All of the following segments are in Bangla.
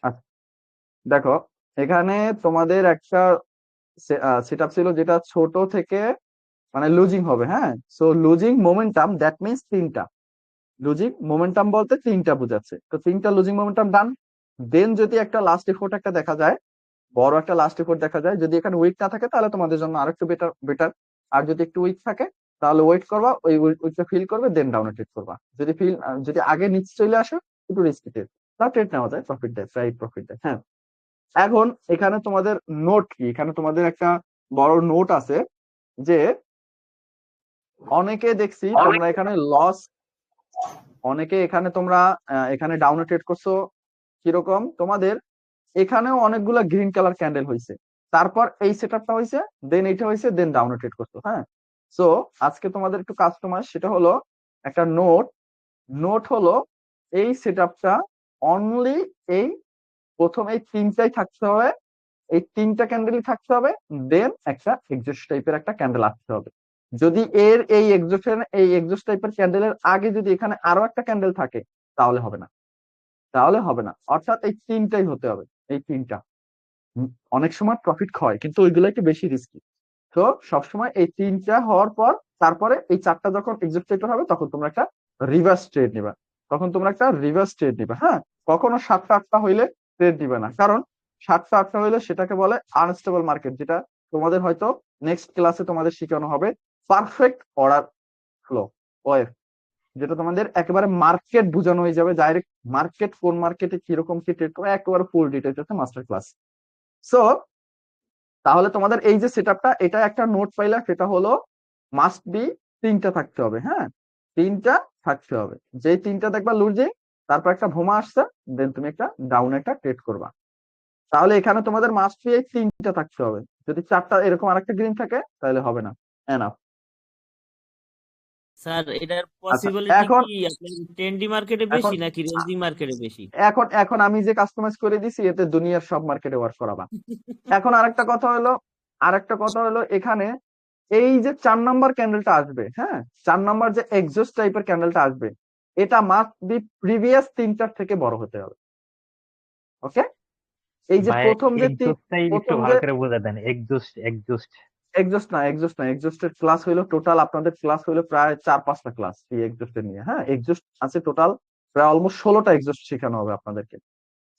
আচ্ছা, দেখো এখানে তোমাদের একটা সেট আপ ছিল যেটা ছোট থেকে মানে লুজিং হবে, হ্যাঁ। So losing momentum, that means তিনটা লুজিং মোমেন্টাম বলতে তিনটা বোঝাচ্ছে, তো তিনটা লুজিং মোমেন্টাম ডান। দেন যদি একটা লাস্ট এফোর্ট একটা দেখা যায়, বড় একটা লাস্ট এফোর্ট দেখা যায়, যদি এখানে উইক না থাকে তাহলে তোমাদের জন্য আরেকটু বেটার বেটার। আর যদি একটু উইক থাকে তাহলে ওয়েট করবা, ওই উইকটা ফিল করবে, দেন ডাউনে ট্রেড করবা। যদি যদি আগে নিচে চলে আসো, একটু রিস্কি ট্রেড, তা ট্রেড নেওয়া যায়, প্রফিট দেয়, প্রায় প্রফিট দেয়, হ্যাঁ। এখন এখানে তোমাদের নোট কি, এখানে তোমাদের একটা বড় নোট আছে যে অনেকে দেখছি তোমরা এখানে লস, অনেকে এখানে তোমরা এখানে ডাউনে ট্রেড করছো। কিরকম তোমাদের এখানেও অনেকগুলা গ্রিন কালার ক্যান্ডেল হয়েছে, তারপর এই সেটআপটা হয়েছে, দেন এইটা হয়েছে, দেন ডাউনে ট্রেড করছো, হ্যাঁ। সো আজকে তোমাদের একটু কাস্টমাইজ, সেটা হলো একটা নোট। নোট হলো এই সেটআপটা অনলি এই প্রথম এই তিনটাই থাকতে হবে, এই তিনটা ক্যান্ডেলই থাকতে হবে, দেন একটা এক্সস্ট টাইপের একটা ক্যান্ডেল আসতে হবে। যদি এর এই এক্সস্ট টাইপের ক্যান্ডেলের আগে যদি এখানে আরো একটা ক্যান্ডেল থাকে তাহলে হবে না, তাহলে হবে না, অর্থাৎ এই তিনটাই হতে হবে, এই তিনটা। উম, অনেক সময় প্রফিট হয় কিন্তু ওইগুলো একটু বেশি রিস্কি। তো সবসময় এই তিনটা হওয়ার পর তারপরে এই চারটা যখন এক্সিকিউট হবে তখন তোমরা একটা রিভার্স ট্রেড নিবা, তখন তোমরা একটা রিভার্স ট্রেড নিবা, হ্যাঁ। কখনো সাতটা আটটা হইলে ট্রেড নিবে না, কারণ সাতটা আটটা হইলে সেটাকে বলে আনস্টেবল মার্কেট, যেটা তোমাদের হয়তো নেক্সট ক্লাসে তোমাদের শেখানো হবে পারফেক্ট অর্ডার ফ্লো ওয়েভ, যেটা তোমাদের একেবারে মার্কেট বোঝানো হয়ে যাবে, ডাইরেক্ট মার্কেট কোন মার্কেটে কিরকম কি ট্রেড করে একেবারে ফুল ডিটেলস আছে মাস্টার ক্লাস। সো তাহলে তোমাদের এই যে সেটআপটা, এটা একটা নোট পাইলা, সেটা হলো মাস্ট বি তিনটা থাকতে হবে, হ্যাঁ। তিনটা থাকতে হবে, যেই তিনটা দেখবা লুজিং, তারপর একটা ভোমা আসছে, দেন তুমি একটা ডাউন একটা ট্রেড করবা। তাহলে এখানে তোমাদের মাস্ট বি এই তিনটা থাকতে হবে, যদি চারটা এরকম আরেকটা গ্রিন থাকে তাহলে হবে না, এনাফ। স্যার এটার আচ্ছা, পসিবিলিটি এখন কি আপনার ট্রেন্ডি মার্কেটে এখন বেশি নাকি রেঞ্জি মার্কেটে বেশি? এখন এখন আমি যে কাস্টমাইজ করে দিছি এতে দুনিয়ার সব মার্কেটে ওয়ার্ক করাবা। এখন আরেকটা কথা হলো এখানে এই যে 4 নাম্বার ক্যান্ডেলটা আসবে, হ্যাঁ, 4 নাম্বার যে এক্সস্ট টাইপের ক্যান্ডেলটা আসবে, এটা মাস্ট বি প্রিভিয়াস তিনটার থেকে বড় হতে হবে, ওকে। এই যে ভাই, প্রথম যে এক্সজস্টটাই একটু প্রথম যে ভালো করে বোঝা দেন। এক্সজস্ট এক্সজস্ট এক্সস্ট না এক্সস্টের ক্লাস হইলো টোটাল, আপনাদের ক্লাস হইলো প্রায় 4-5টা ক্লাস এই এক্সস্টের নিয়ে, হ্যাঁ। এক্সস্ট আছে টোটাল প্রায় অলমোস্ট 16টা এক্সস্ট শেখানো হবে আপনাদেরকে।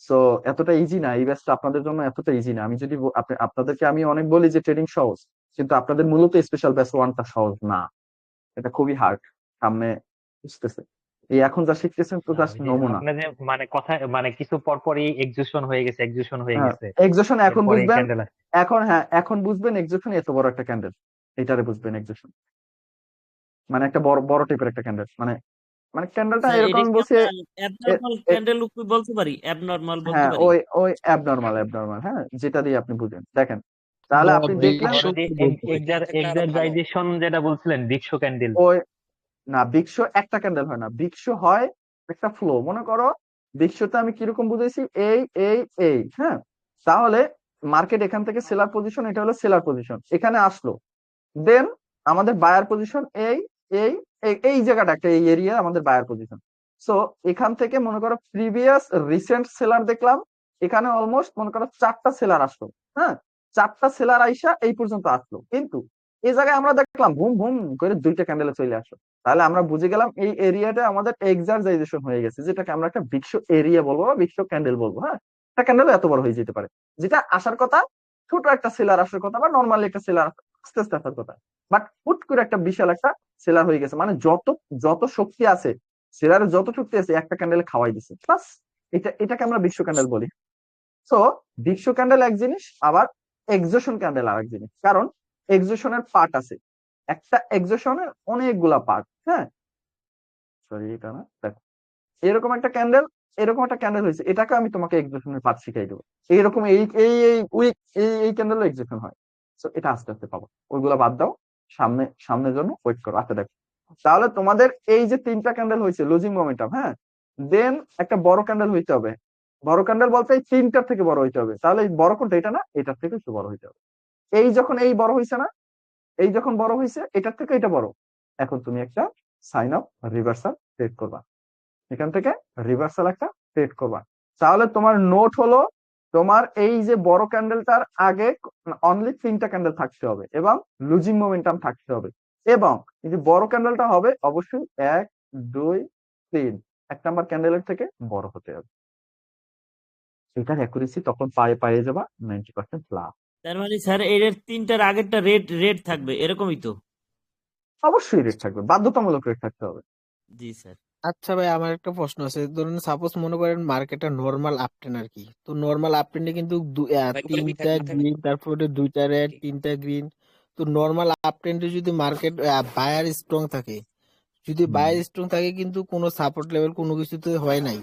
সো এতটা ইজি না, এই ব্যাচটা আপনাদের জন্য এতটা ইজি না। আমি যদি আপনাদেরকে আমি অনেক বলি যে ট্রেডিং সহজ, কিন্তু আপনাদের মূলত স্পেশাল ব্যাচ ওয়ানটা সহজ না, এটা খুবই হার্ড। সামনে বুঝতেছে, এই এখন যা শিখতেছেন তো না, জাস্ট ওই যে নমুনা। আপনার যে মানে কথা মানে কিছু পর পরই এক্সিকিউশন হয়ে গেছে, এক্সিকিউশন হয়ে হ্যাঁ, গেছে, এক্সেশন এখন এরপরে বুঝবেন। ক্যান্ডেল আসছে। এখন হ্যাঁ, এখন বুঝবেন এক্সেশন এত বড় একটা ক্যান্ডেল, এটারে বুঝবেন এক্সেশন মানে একটা বড় বড় টাইপের একটা ক্যান্ডেল, মানে মানে ক্যান্ডেলটা স্যার এরকম এটা আমি কি বলছি আমরা এ- অ্যাবনর্মাল এ- ক্যান্ডেল বলতে পারি, অ্যাবনর্মাল বলতে হ্যাঁ, পারি? ওই ওই অ্যাবনর্মাল অ্যাবনর্মাল, হ্যাঁ, যেটা দিয়ে আপনি বুঝেন দেখেন, তাহলে বা আপনি দেখলেন। বিগ আবার ওই যে বলতে পারি। এক্সারজাইজেশন যেটা বলছিলেন, বিক্স ক্যান্ডেল। ওই না, বিগ শো একটা ক্যান্ডেল হয় না, বিগ শো হয় একটা ফ্লো, মনে করো বিগ শোতে আমি কিরকম বুঝেছি, এই এই এই, হ্যাঁ। তাহলে মার্কেট এখান থেকে সেলার পজিশন, এটা হলো সেলার পজিশন, এখানে আসলো, দেন আমাদের বায়ার পজিশন এই এই এই জায়গাটা একটা, এই এরিয়া আমাদের বায়ার পজিশন। সো এখান থেকে মনে করো প্রিভিয়াস রিসেন্ট সেলার দেখলাম, এখানে অলমোস্ট মনে করো চারটা সেলার আসলো, হ্যাঁ। চারটা সেলার আইসা এই পর্যন্ত আসলো, কিন্তু এই জায়গায় আমরা দেখলাম ভুম ভুম করে দুইটা ক্যান্ডেলে চলে আসলো। তাহলে আমরা বুঝে গেলাম এই এরিয়াটা আমাদের এক্সারজাইজেশন হয়ে গেছে, যেটাকে আমরা একটা বিশ্ব এরিয়া বলবো বা বিশ্ব ক্যান্ডেল বলবো, হ্যাঁ। একটা ক্যান্ডেল এত বড় হয়ে যেতে পারে, যেটা আসার কথা ছোট একটা সেলার আসার কথা বা নর্মালি একটা সেলার আস্তে আস্তে আসার কথা, বাট হুট করে একটা বিশাল একটা সেলার হয়ে গেছে, মানে যত যত শক্তি আছে, সেলারের যত শক্তি আছে একটা ক্যান্ডেলে খাওয়াই দিছে প্লাস। এটাকে আমরা বিশ্ব ক্যান্ডেল বলি। সো বিশ্ব ক্যান্ডেল এক জিনিস, আবার এক্সোশন ক্যান্ডেল আর এক জিনিস, কারণ এক্সোশনের পার্ট আছে, একটা এক্সোশনের অনেকগুলা পার্ট, হ্যাঁ। সরি, এটা না, দেখো এরকম একটা ক্যান্ডেল, এরকম একটা ক্যান্ডেল হয়েছে, এটাকে আমি তোমাকে এক্সোশনের পার্ট শিখাই দেবো। এইরকম এই এই এই উইক এই ক্যান্ডেল এক্সোশন হয়। তো এটা আস্তে আস্তে পাবো, ওইগুলা বাদ দাও, সামনের জন্য ওয়েট করো। আচ্ছা দেখো, তাহলে তোমাদের এই যে তিনটা ক্যান্ডেল হয়েছে লুজিং মোমেন্টাম, হ্যাঁ। দেন একটা বড় ক্যান্ডেল হইতে হবে, বড় ক্যান্ডেল বলতে এই তিনটার থেকে বড় হইতে হবে, তাহলে এই বড় কোনটা, এটা না, এটার থেকে একটু বড় হইতে হবে। এই যখন এই বড় হইছে না, এই যখন বড় হইছে এটার থেকে এটা বড়, এখন তুমি একটা সাইন অফ রিভার্সাল ট্রেড করবা, এখান থেকে রিভার্সাল একটা ট্রেড করবা। তাহলে তোমার নোট হলো তোমার এই যে বড় ক্যান্ডেলটার আগে অনলি 3টা ক্যান্ডেল থাকতে হবে এবং লুজিং মোমেন্টাম থাকতে হবে, এবং এই যে বড় ক্যান্ডেলটা হবে অবশ্যই 1 2 3 1 নাম্বার ক্যান্ডেলের থেকে বড় হতে হবে। এটার অ্যাকুরেসি তখন পায়ে পায়ে যাবা 90% লাভ। তার মানে স্যার এর তিনটার আগেরটা রেড রেড থাকবে এরকমই তো? অবশ্যই রেট থাকবে, বাধ্যতামূলক রেট থাকতে হবে। জি স্যার। আচ্ছা ভাই, আমার একটা প্রশ্ন আছে। ধরুন সাপোজ মনে করেন মার্কেটটা নর্মাল আপট্রেন্ড আর কি, তো নর্মাল আপট্রেন্ডে কিন্তু তিনটা গ্রিন, তারপরে দুইটা রেড, তিনটা গ্রিন। তো নর্মাল আপট্রেন্ডে যদি মার্কেট বায়ার স্ট্রং থাকে, যদি হুম, বায়ার স্ট্রং থাকে কিন্তু কোনো সাপোর্ট লেভেল কোনো কিছুতে হয় নাই,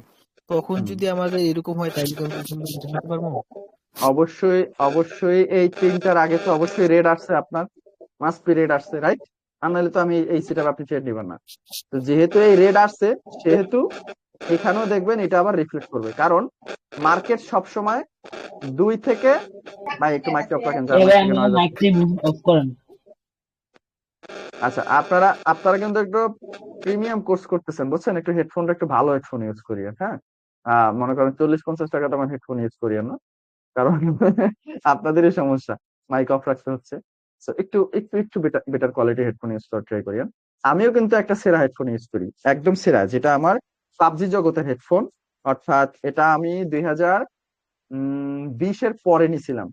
তখন হুম। যদি আমাদের এরকম হয় তাহলে কি আমরা সুন্দর কিছু করতে পারবো? অবশ্যই অবশ্যই এই 3টার আগে তো অবশ্যই রেড আসছে, আপনার মাস্ট বি রেড আসছে, রাইট? আর নাহলে তো আমি এই সেটআপ আপনি ট্রেড নেবেন না। তো যেহেতু এই রেড আসছে সেহেতু এখানেও দেখবেন এটা আবার রিফ্লেক্ট করবে, কারণ মার্কেট সব সময় 2 থেকে, ভাই একটু মাইকটা অফ রাখেন, যার মাইক থেকে নয়েজ আসছে। আচ্ছা, আপনারা আপনারা কিন্তু একটু প্রিমিয়াম কোর্স করতেছেন বুঝছেন, একটু হেডফোনটা একটু ভালো হেডফোন ইউজ করিয়েন, হ্যাঁ? মনে করেন 40-50 টাকা দামের হেডফোন ইউজ করিয়েন না, কারণ আপনাদেরই সমস্যা, মাইক অফ রাখতে হচ্ছে। So, একটু একটু একটু better better quality headphone use করার ট্রাই করিয়েন। আমিও কিন্তু একটা সেরা হেডফোন ইউজ করি, একদম সেরা, যেটা আমার পাবজি জগতের হেডফোন। অর্থাৎ এটা আমি 2020-এর পরে নিছিলাম।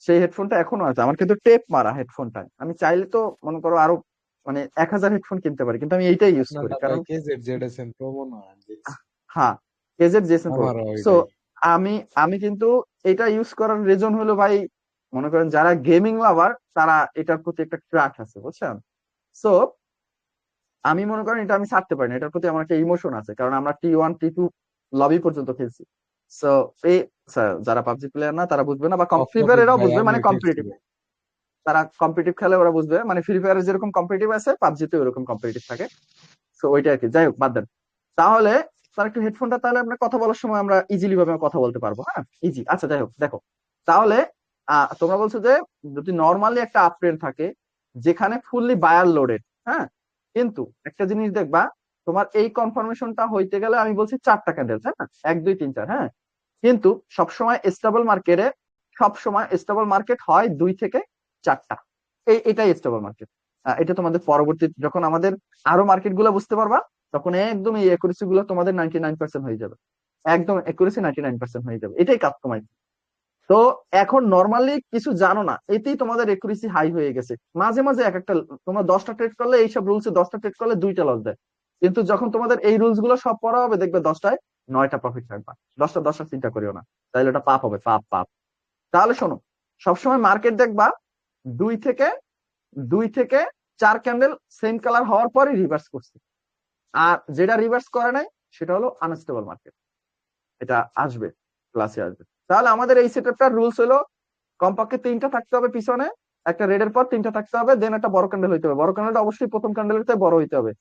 সেই হেডফোনটা এখনো আছে আমার, কিন্তু টেপ মারা হেডফোনটা। আমি চাইলে তো মনে করো আরো মানে 1000 হেডফোন কিনতে পারি, কিন্তু আমি এইটাই ইউজ না করি, না ভাই, কারণ জেডএসএন প্রো মনে হয় দেখছি। হ্যাঁ, কেজেড জেসন প্রো। আমারও সো ওইটাই। আমি আমি কিন্তু এটা ইউজ করার রিজন হলো ভাই, মনে করেন যারা গেমিং লাভার তারা এটার প্রতি একটা ক্রাশ আছে বুঝছেন। সো আমি মনে করেন এটা আমি ছাড়তে পারি না, এটার প্রতি আমার একটা ইমোশন আছে, কারণ আমরা T1 T2 লবি পর্যন্ত খেলছি। সো এই স্যার, যারা পাবজি প্লেয়ার না তারা বুঝবে না, বা অফ ফ্রি ফায়ার টপিক এরাও ভাই, বুঝবে, মানে আমিও খেলছি কম্পিটিটিভ, ভাই। তারা কম্পিটিটিভ খেলে ওরা বুঝবে, মানে ফ্রি ফায়ারে যেরকম কম্পিটিটিভ আছে পাবজিতে ওরকম কম্পিটিটিভ থাকে। সো ওইটা আর কি, যাই হোক বাদ দেন। তাহলে তার একটু হেডফোনটা, তাহলে আমরা কথা বলার সময় আমরা ইজিলি ভাবে কথা বলতে পারবো, হ্যাঁ ইজি। আচ্ছা যাই হোক, দেখো তাহলে তোমরা বলছো যে যদি নর্মালি একটা আপ ট্রেন্ড থাকে যেখানে ফুললি বায়ার লোডেড, হ্যাঁ, কিন্তু একটা জিনিস দেখবা, তোমার এই কনফার্মেশনটা হইতে গেলে আমি বলছি 4টা ক্যান্ডেল, তাই না? 1 2 3 4, হ্যাঁ। কিন্তু সবসময় স্টেবল মার্কেট হয় 2 থেকে 4টা। এটাই স্টেবল মার্কেট। এটা তোমাদের পরবর্তী যখন আমাদের আরো মার্কেট গুলো বুঝতে পারবা, তখন একদম এই একুরেসি গুলো তোমাদের 99% হয়ে যাবে, একদম একুরেসি 99% হয়ে যাবে, এটাই কাস্টমাইজ। তো এখন নর্মালি কিছু জানো না, এতেই তোমাদের একুরেসি হাই হয়ে গেছে। মাঝে মাঝে এক একটা, তোমরা 10টা ট্রেড করলে, এইসব রুলসে 10টা ট্রেড করলে 2টা লস দেয়, কিন্তু যখন তোমাদের এই রুলস গুলো সব পড়া হবে দেখবে 10টায় 9টা প্রফিট থাকবা। 10টা চিন্তা করিও না, তাহলে ওটা পাপ হবে, পাপ পাপ। তাহলে শোনো, সবসময় মার্কেট দেখবা দুই থেকে 4 ক্যান্ডেল সেম কালার হওয়ার পরে রিভার্স করছে, আর যেটা রিভার্স করে নাই সেটা হলো আনস্টেবল মার্কেট। এটা আসবে, ক্লাসে আসবে। তাহলে আমাদের এই সেটআপটার রুলস হলো কমপক্ষে 3টা থাকতে হবে পিছনে, একটা রেডের পর 3টা থাকতে হবে, দেন একটা বড় ক্যান্ডেল হইতে হবে, বড় ক্যান্ডেলটা অবশ্যই প্রথম ক্যান্ডেলের থেকে বড় হইতে হবে।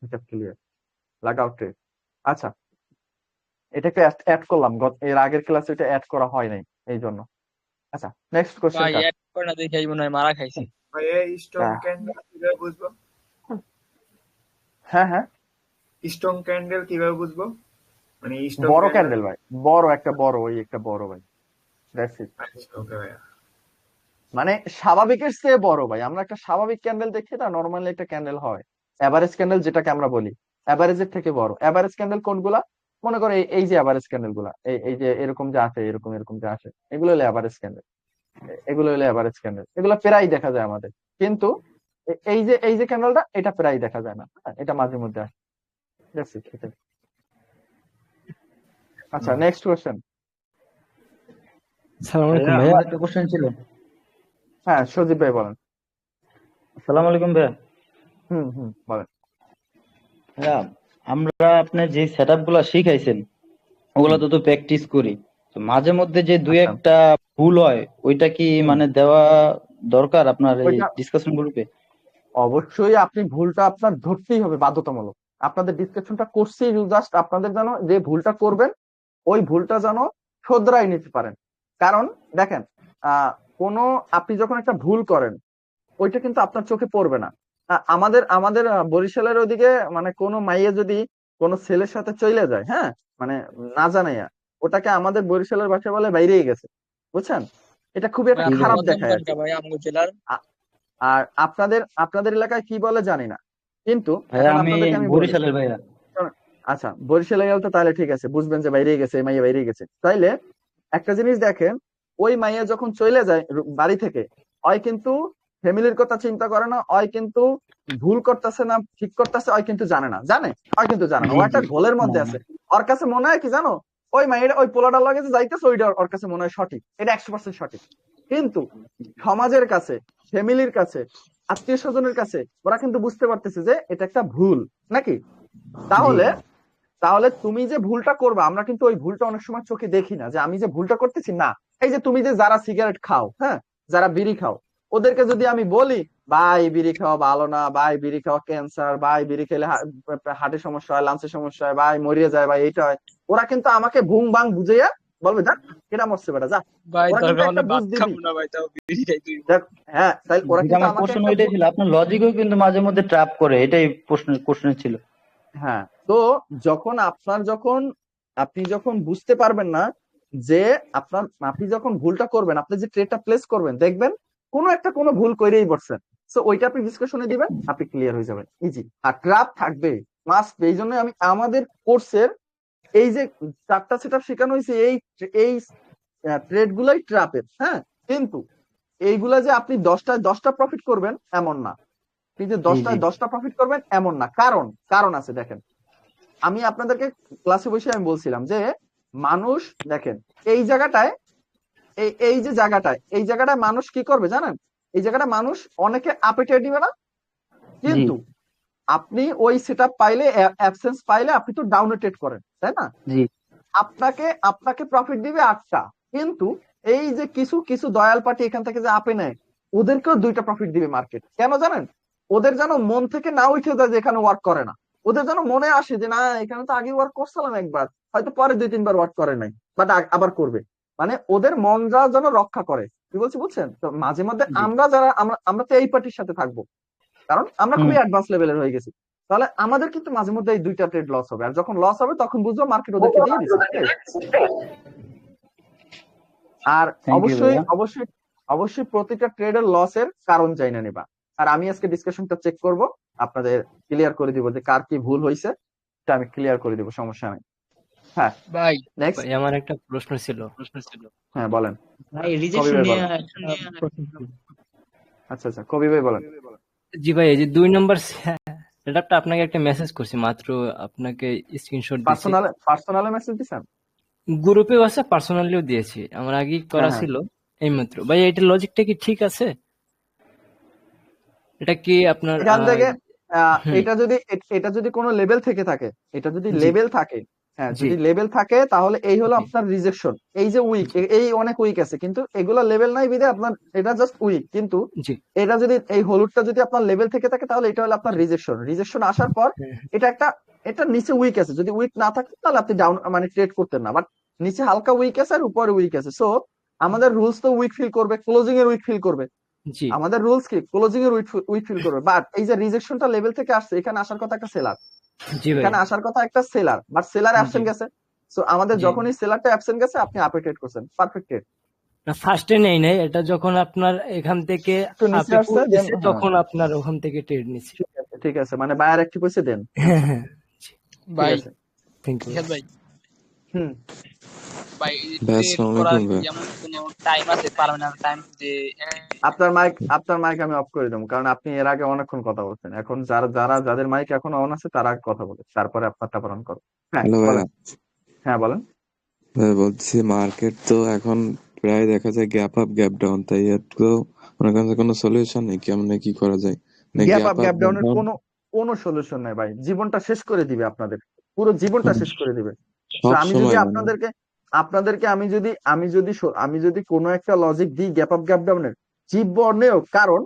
এটা ক্লিয়ার, লাগ আউট ট্রেড। আচ্ছা, এটাকে অ্যাড করলাম, এর আগের ক্লাসে এটা অ্যাড করা হয় নাই এই জন্য। আচ্ছা, নেক্সট ভাই কোশ্চেনটা। এক করে না দেখে মনে হয় মারা খাইছি। ভাইয়া স্ট্রং ক্যান্ডেল কিভাবে বুঝবো? হ্যাঁ হ্যাঁ, স্ট্রং ক্যান্ডেল কিভাবে বুঝবো? মানে স্ট্রং বড় ক্যান্ডেল। ক্যান্ডেল ভাই, বড় একটা বড়, ওই একটা বড় ভাই, দ্যাটস ইট। আচ্ছা ওকে ভাইয়া। মানে স্বাভাবিকের চেয়ে বড় ভাই, আমরা একটা স্বাভাবিক ক্যান্ডেল দেখি না, নর্মালি একটা ক্যান্ডেল হয় এভারেজ ক্যান্ডেল যেটাকে আমরা বলি, এভারেজের থেকে বড়। এভারেজ ক্যান্ডেল কোনগুলা? মনে করো এই যে এভারেজ ক্যান্ডেল গুলা, এই যে এরকম যে আছে, এরকম এরকম যে আসে, এগুলো হলো এভারেজ ক্যান্ডেল, এগুলো হলো এভারেজ ক্যান্ডেল, এগুলো প্রায় দেখা যায় আমাদের। কিন্তু এই যে ক্যান্ডেলটা, এটা প্রায় দেখা যায় না, হ্যাঁ, এটা মাঝে মধ্যে আসে। That's it, এটাই। আচ্ছা, নেক্সট কোশ্চেন। আসসালামু আলাইকুম ভাইয়া, আমার একটা কোশ্চেন ছিল। হ্যাঁ, সজীব ভাই বলেন। আসসালামু আলাইকুম ভাইয়া। হুম হুম, বলেন। ভাইয়া, আমরা আপনি যে সেটআপ গুলা শিখাইছেন ওগুলা হুম, তো প্র্যাকটিস করি, তো মাঝে মধ্যে যে দুই আচ্ছা, একটা ভুল হয় ওইটা কি হুম, মানে দেওয়া দরকার আপনার এই ওইটা ডিসকাশন গ্রুপে? অবশ্যই আপনি ভুলটা আপনার ধরতেই হবে, বাধ্যতামূলক। আপনাদের ডিসকাশনটা করছি জাস্ট আপনাদের যেন যে ভুলটা করবেন ওই ভুলটা যেন শোধরাই নিতে পারেন। কারণ দেখেন, আহ কোনো, আপনি যখন একটা ভুল করেন ওইটা কিন্তু আপনার চোখে পড়বে না। আমাদের আমাদের বরিশালের ওদিকে মানে কোনো মাইয়া যদি কোনো ছেলের সাথে চলে যায়, হ্যাঁ, মানে না জানাইয়া, ওটাকে আমাদের বরিশালের ভাষায় বলে বাইরেই গেছে, বুঝছেন? এটা খুবই একটা ভাই আপনি খারাপ কোন দেখায় আর কি। কোনটা ভাই আমগো জেলার? আ- আর আপনাদের আপনাদের এলাকায় কি বলে জানি না, কিন্তু ভাইয়া এখন আমি আপনাদেরকে আমি বলি। বরিশালের ভাইয়া। শোনেন, আচ্ছা বরিশালে গেলে তো তাহলে ঠিক আছে, বুঝবেন যে বাইরেই গেছে, এই মাইয়া বাইরেই গেছে। তাইলে একটা জিনিস দেখেন, ওই মাইয়া যখন চলে যায় বাড়ি থেকে, ওই কিন্তু ফ্যামিলির কথা চিন্তা করে না, ওই কিন্তু ভুল করতেছে না ঠিক করতেছে, ওই কিন্তু জানে না, ওই কিন্তু জানে না, জি ও জি। একটা ঘোলের না মধ্যে না। আছে। ওর কাছে মনে হয় কি জানো, ওই মাইয়ের ওই পোলাটার লাগে যে যাইতেছে, ওইটা ওর কাছে মনে হয় সঠিক, এটা 100% সঠিক। কিন্তু সমাজের কাছে, ফ্যামিলির কাছে, আত্মীয় স্বজনের কাছে ওরা কিন্তু বুঝতে পারতেছে যে এটা একটা ভুল, নাকি? জি তাহলে তাহলে তুমি যে ভুলটা করবা, আমরা কিন্তু ওই ভুলটা অনেক সময় চোখে দেখি না যে আমি যে ভুলটা করতেছি না। এই যে তুমি যে যারা সিগারেট খাও, হ্যাঁ, যারা বিড়ি খাও, ওদেরকে যদি আমি বলি ভাই বিড়ি খাওয়া ভালো না, ভাই বিড়ি খাওয়া ক্যান্সার, ভাই বিড়ি খেলে হার্টের সমস্যা হয়, লাঞ্চের সমস্যা হয়, ভাই মরিয়ে যায়, ভাই এইটা হয়, ওরা কিন্তু আমাকে ভুং ভাং বুঝাইয়া বলবে যা কেনা মরছে বেটা যা। ভাই ওরা কিন্তু দরকার হলে একটা বুঝ ভাত দিবি। খাবো না ভাই, তাও বিড়ি খাই তুই। দেখ, হ্যাঁ, তাই ওরা যেটা কিন্তু আমার আমাকে কোশ্চেন একটা ওইটাই ছিল, আপনার লজিকও কিন্তু মাঝে মধ্যে ট্র্যাপ করে, এটাই প্রশ্ন ছিল। হ্যাঁ, তো যখন আপনি যখন বুঝতে পারবেন না যে আপনি যখন ভুলটা করবেন, আপনি যে ট্রেডটা প্লেস করবেন, দেখবেন কোনো ভুল করেই বসছেন। সো ওইটা আপনি ডিসকাশনে দিবেন, আপনি ক্লিয়ার হয়ে যাবেন ইজি। আর ট্র্যাপ থাকবে মাস্ট, এই জন্য আমি আমাদের কোর্সের এই যে 4টা সেটআপ শেখানো হয়েছে, এই ট্রেড গুলাই ট্র্যাপের, হ্যাঁ। কিন্তু এইগুলা যে আপনি 10টা প্রফিট করবেন এমন না, আপনি যে জি জি 10টা প্রফিট করবেন এমন না, কারণ আছে দেখেন। আমি আপনাদেরকে ক্লাসে বসে আমি বলছিলাম যে মানুষ দেখেন এই জায়গাটায়, এই জায়গাটায় মানুষ কি করবে জানেন? এই জায়গাটা মানুষ অনেকে আপেটে দিবে না, জি কিন্তু আপনি ওই সেটআপ পাইলে, অ্যাবসেন্স পাইলে আপনি তো ডাউনে ট্রেড করেন, তাই না? জি আপনাকে প্রফিট দিবে 8টা, কিন্তু এই যে কিছু কিছু দয়াল পার্টি এখান থেকে যে আপে নেয়, ওদেরকেও 2টা প্রফিট দিবে মার্কেট। কেন জানেন? ওদের যেন মন থেকে না উঠে যায় যে এখানে ওয়ার্ক করে না, ওদের যেন মনে আসে যে না এখানে তো আগে ওয়ার্ক করছিলাম একবার, হয়তো পরে 2-3 বার ওয়ার্ক করে নাই, বাট আবার করবে। মানে ওদের মনটা যেন রক্ষা করে, কি বলছি বুঝছেন? তো মাঝে মধ্যে জি। আমরা তো এই পার্টির সাথে থাকবো, কারণ আমরা হুম। খুবই অ্যাডভান্স লেভেলের হয়ে গেছি। তাহলে আমাদের কিন্তু মাঝে মধ্যে এই 2টা ট্রেড লস হবে, আর যখন লস হবে তখন বুঝবো মার্কেট ওদেরকে দিয়ে দিচ্ছে, ঠিক আছে? আর থ্যাংক ইউ অবশ্যই ভাইয়া। অবশ্যই অবশ্যই প্রতিটা ট্রেডের লসের কারণ জানা নিবা। আর আমি আজকে ডিসকাশনটা চেক করব, আপনাদের ক্লিয়ার করে দিব যে কার কি ভুল হয়েছে, এটা আমি ক্লিয়ার করে দিব, সমস্যা নাই। হ্যাঁ, ভাই নেক্সট। ভাই আমার একটা প্রশ্ন ছিল। হ্যাঁ বলেন, ভাই কবি রিজেকশন ভাই নিয়ে বলেন। প্রশ্ন ছিল। আচ্ছা আচ্ছা, কবি ভাই বলেন। জি ভাই, এই যে 2 নম্বর সেটআপটা আপনাকে একটা মেসেজ করছি মাত্র, আপনাকে স্ক্রিনশট দিছি। পার্সোনালে মেসেজ দিছেন? গ্রুপেও আছে, পার্সোনালিও দিয়েছি, আমার আগেই হ্যাঁ করা হ্যাঁ, ছিল এইমাত্র। ভাই এটার লজিকটা কি ঠিক আছে? এটা কি আপনার এখান থেকে হুম, এটা যদি কোনো লেভেল থেকে থাকে, এটা যদি জি লেভেল থাকে, হ্যাঁ জি যদি লেভেল থাকে তাহলে এই হলো জি আপনার রিজেকশন। এই যে উইক, জি এই অনেক উইক আছে, কিন্তু এগুলো লেভেল নাই বিধে আপনার এটা জাস্ট উইক। কিন্তু জি এটা যদি এই হলুদটা যদি আপনার লেভেল থেকে থাকে তাহলে এটা হলো আপনার জি, রিজেকশন আসার পর হ্যাঁ, এটা এটা নিচে উইক আছে, যদি উইক না থাকতো তাহলে আপনি ডাউন মানে ট্রেড করতেন না, বাট নিচে হালকা উইক আছে আর উপরে উইক আছে। সো আমাদের রুলস তো উইক ফিল করবে, ক্লোজিং এর উইক ফিল করবে, জি আমাদের রুলস কি ক্লোজিং এর উইক ফিল করবে। বাট এই যে রিজেকশনটা লেভেল থেকে আসছে, এখানে আসার কথা একটা সেলার, জি ভাই, এখানে আসার কথা একটা seller, but seller G absent গেছে। সো আমাদের জি। যখনই সেলারটা অ্যাবসেন্ট গেছে আপনি আপে ট্রেড করছেন, পারফেক্ট ট্রেড। না, ফার্স্টে নেই নাই, এটা যখন আপনার এখান থেকে একটু নিচে আপে আসছে দেন, দিছে হ্যাঁ তখন আপনার ওখান থেকে ট্রেড নিছি। ঠিক আছে, মানে বায়ার অ্যাক্টিভ হয়েছে দেন, হ্যাঁ হ্যাঁ, জি, ঠিক ভাই আছে। Thank you. নিহাদ ভাই হুম, ভাই ভাই ট্রেড আসসালামু করার আলাইকুম কি ভাই। এমন কোনো টাইম আছে, পার্মানেন্ট টাইম যে আপনার মাইক আমি অফ করে দেবো, কারণ আপনি এর আগে অনেকক্ষণ কথা বলছেন। এখন যাদের মাইক এখন অন আছে তারা আগে কথা বলে, তারপরে আপনারটা পালন করো। হ্যাঁ হ্যালো ভাইয়া। বলেন, হ্যাঁ বলেন। ভাই বলছি মার্কেট তো এখন প্রায় দেখা যায় গ্যাপ আপ গ্যাপ ডাউন, তাই এর তো মনে করেন যে কোনো সলিউশন নেই, কেমনে কি করা যায়? না gap gap up up gap gap ডাউনের ডাউন কোনো সলিউশন নাই ভাই, জীবনটা শেষ করে দিবে আপনাদের, পুরো জীবনটা শেষ করে দিবে। তো সব আমি যদি সময় মানে আপনাদেরকে আমি যদি কোনো একটা লজিক দিই গ্যাপ আপ গ্যাপ ডাউনের, জীবনেও, কারণ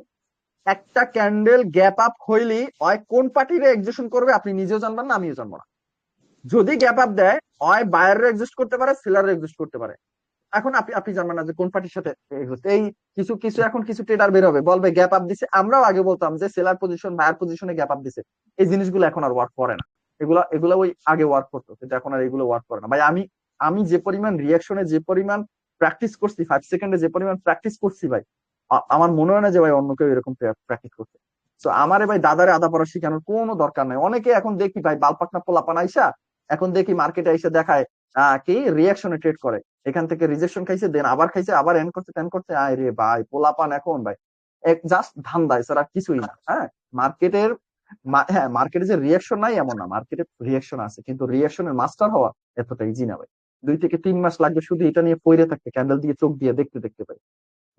একটা ক্যান্ডেল গ্যাপ আপ হইলেই হয় কোন পার্টিরে এক্সিস্ট করবে আপনি নিজেও জানবেন না, আমিও জানবো না। যদি গ্যাপ আপ দেয় হয় বায়ার এক্সিস্ট করতে পারে, সেলার এক্সিস্ট করতে পারে। এখন আপনি জানবেন না যে কোন পার্টির সাথে এই হচ্ছে। এই কিছু কিছু এখন কিছু ট্রেডার বের হবে বলবে গ্যাপ আপ দিছে, আমরাও আগে বলতাম যে সেলার পজিশন বায়ার পজিশনে গ্যাপ আপ দিছে। এই জিনিসগুলো এখন আর ওয়ার্ক করে না, এগুলা এগুলা ওই আগে ওয়ার্ক করতো, কিন্তু এখন আর এগুলো ওয়ার্ক করে না ভাই। আমি যে পরিমাণ রিয়াকশনে যে পরিমাণ প্র্যাকটিস করছি 5 সেকেন্ডে যে পরিমাণ প্র্যাকটিস করছি ভাই, আমার মনে হয় না যে ভাই অন্য কেউ এরকম প্র্যাকটিস করছে। তো আমারে ভাই দাদারে আদা পড়া শেখানোর কোনো দরকার নাই। অনেকে এখন দেখি ভাই বালপাকনা পোলাপান আইসা এখন দেখি মার্কেটে আইসা দেখায় কি রিয়াকশনে ট্রেড করে, এখান থেকে রিজেকশন খাইছে দেন আবার খাইছে আবার এন্ড করছে টেন করছে। আয় রে ভাই পোলাপান এখন ভাই জাস্ট ধান্দা এছাড়া কিছুই না। হ্যাঁ মার্কেটের হ্যাঁ মার্কেটে যে রিয়াকশন নাই এমন না, মার্কেটে রিয়াকশন আছে, কিন্তু রিয়াকশনের মাস্টার হওয়া এতটা ইজি না ভাই। 2 থেকে 3 মাস লাগবে শুধু এটা নিয়ে পড়ে থাকতে, ক্যান্ডেল দিয়ে চোখ দিয়ে দেখতে দেখতে ভাই।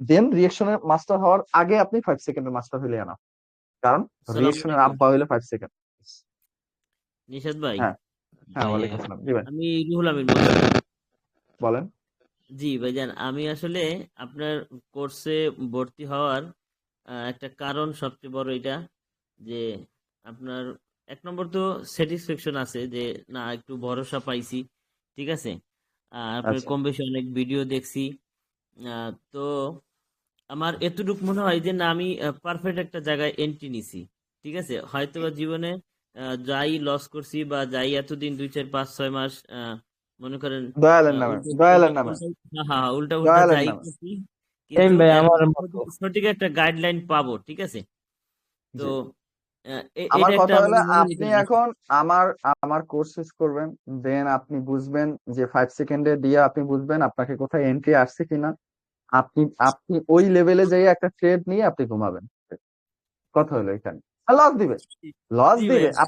দেন রিয়াকশনের মাস্টার হওয়ার আগে আপনি 5 সেকেন্ডের মাস্টার হইলে না, কারণ আসসালামু রিয়াকশনের আলাইকুম আব্বা হইলে 5 সেকেন্ড। নিশাদ ভাই। হ্যাঁ হ্যাঁ ওয়ালাইকুম আসসালাম। জি ভাই আমি রুহুল আমিন বলছি। বলেন। জি ভাইজান, আমি আসলে আপনার কোর্সে ভর্তি হওয়ার একটা কারণ সবচেয়ে বড় এটা যে আপনার এক নম্বর তো স্যাটিসফ্যাকশন আছে যে না একটু ভরসা পাইছি, ঠিক আছে। আপনার আচ্ছা কম বেশি অনেক ভিডিও দেখছি। তো আমার এতটুকু মনে হয় যে না আমি পারফেক্ট একটা জায়গায় এন্ট্রি নিছি, ঠিক আছে। হয়তো বা জীবনে যাই লস করছি বা যাই এতদিন 2 4 5 6 মাস মনে করেন দয়ালের নামে উল্টো দয়ালের উল্টা নামে উল্টা দয়ালের যাই নামে করছি, সেম কিন্তু ভাই এখন আমার মতো। সঠিক একটা গাইডলাইন পাবো, ঠিক আছে। তো জি আমার এটা একটা কথা হলো আমাদের মনে আপনি এটা এখন আমার আমার কোর্স শেষ করবেন, দেন আপনি বুঝবেন যে 5 সেকেন্ডে দিয়ে আপনি বুঝবেন আপনাকে কোথায় এন্ট্রি আসছে কিনা। আপনি আপনি ওই লেভেলে যেয়ে একটা ট্রেড নিয়ে আপনি ঘুমাবেন। কথা হলো এখানে লস দিবে, লস জি দিবে, ভাইয়া।